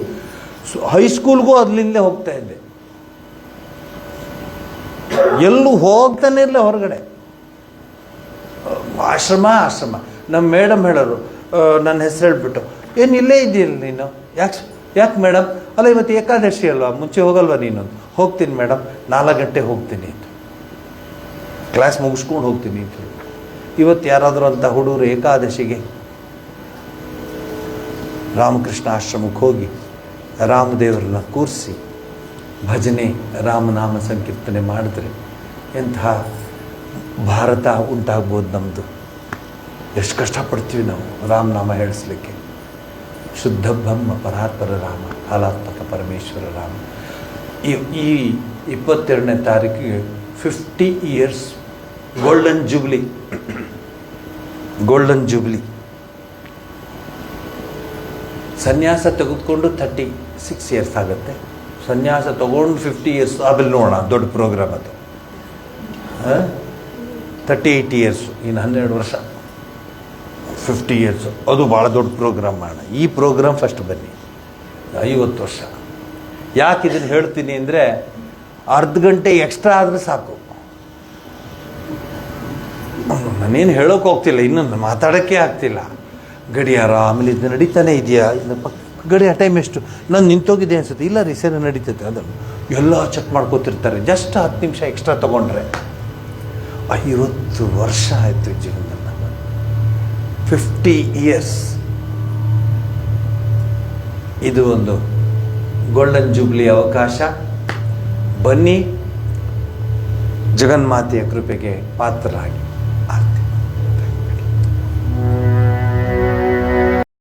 ಹೈಸ್ಕೂಲ್ಗೂ ಅಲ್ಲಿಂದಲೇ ಹೋಗ್ತಾ ಇದ್ದೆ. ಎಲ್ಲೂ ಹೋಗ್ತಾನೆ ಇಲ್ಲ ಹೊರಗಡೆ. ಆಶ್ರಮ. ನಮ್ಮ ಮೇಡಮ್ ಹೇಳೋರು, ನನ್ನ ಹೆಸರು ಹೇಳ್ಬಿಟ್ಟು, ಏನು ಇಲ್ಲೇ ಇದೆಯಲ್ಲ ನೀನು, ಯಾಕೆ ಮೇಡಮ್? ಅಲ್ಲ ಇವತ್ತು ಏಕಾದಶಿ ಅಲ್ವಾ, ಮುಂಚೆ ಹೋಗಲ್ವಾ ನೀನು? ಹೋಗ್ತೀನಿ ಮೇಡಮ್, 4 ಗಂಟೆ ಹೋಗ್ತೀನಿ ಅಂತ, ಕ್ಲಾಸ್ ಮುಗಿಸ್ಕೊಂಡು ಹೋಗ್ತೀನಿ ಅಂತ. ಇವತ್ತು ಯಾರಾದರೂ ಅಂತ ಹುಡುಗರು ಏಕಾದಶಿಗೆ ರಾಮಕೃಷ್ಣ ಆಶ್ರಮಕ್ಕೆ ಹೋಗಿ ರಾಮದೇವರನ್ನ ಕೂರಿಸಿ ಭಜನೆ, ರಾಮನಾಮ ಸಂಕೀರ್ತನೆ ಮಾಡಿದ್ರೆ ಎಂತಹ ಭಾರತ ಉಂಟಾಗ್ಬೋದು ನಮ್ಮದು. ಎಷ್ಟು ಕಷ್ಟಪಡ್ತೀವಿ ನಾವು ರಾಮನಾಮ ಹೇಳಿಸ್ಲಿಕ್ಕೆ. ಶುದ್ಧ ಬ್ರಹ್ಮ ಪರಾತ್ಪರ ರಾಮ, ಕಾಲಾತ್ಮಕ ಪರಮೇಶ್ವರ ರಾಮ. ಈ 22ನೇ ತಾರೀಕಿಗೆ 50 ಇಯರ್ಸ್ ಗೋಲ್ಡನ್ ಜೂಬ್ಲಿ. ಸನ್ಯಾಸ ತೆಗೆದುಕೊಂಡು 36 ಇಯರ್ಸ್ ಆಗುತ್ತೆ. ಸನ್ಯಾಸ ತೊಗೊಂಡು 50 ಇಯರ್ಸ್ ಆಮೇಲೆ ನೋಡೋಣ, ದೊಡ್ಡ ಪ್ರೋಗ್ರಾಮ್ ಅದು. 38 ಇಯರ್ಸು, ಇನ್ನು 12 ವರ್ಷ 50 ಇಯರ್ಸು, ಅದು ಭಾಳ ದೊಡ್ಡ ಪ್ರೋಗ್ರಾಮ್ ಮಾಡೋಣ. ಈ ಪ್ರೋಗ್ರಾಮ್ ಫಸ್ಟ್ ಬನ್ನಿ. 50 ವರ್ಷ. ಯಾಕೆ ಇದನ್ನು ಹೇಳ್ತೀನಿ ಅಂದರೆ, ಅರ್ಧ ಗಂಟೆ ಎಕ್ಸ್ಟ್ರಾ ಆದರೆ ಸಾಕು. ನಾನೇನು ಹೇಳೋಕೆ ಹೋಗ್ತಿಲ್ಲ, ಇನ್ನೊಂದು ಮಾತಾಡೋಕ್ಕೆ ಆಗ್ತಿಲ್ಲ. ಗಡಿಯಾರ ಆಮೇಲೆ ಇದು ನಡೀತಾನೆ ಇದೆಯಾ, ಗಡಿಯ ಟೈಮ್ ಎಷ್ಟು, ನಾನು ನಿಂತೋಗಿದೆ ಅನ್ಸುತ್ತೆ, ಇಲ್ಲ ರೀ ಸರಿ ನಡೀತೈತೆ, ಅದನ್ನು ಎಲ್ಲ ಚೆಕ್ ಮಾಡ್ಕೋತಿರ್ತಾರೆ. ಜಸ್ಟ್ 10 ನಿಮಿಷ ಎಕ್ಸ್ಟ್ರಾ ತೊಗೊಂಡ್ರೆ. 50 ವರ್ಷ ಆಯಿತು ಜೀವನದಲ್ಲಿ. 50 ಇಯರ್ಸ್. ಇದು ಒಂದು ಗೋಲ್ಡನ್ ಜೂಬ್ಲಿ ಅವಕಾಶ. ಬನ್ನಿ, ಜಗನ್ಮಾತೆಯ ಕೃಪೆಗೆ ಪಾತ್ರರಾಗಿ.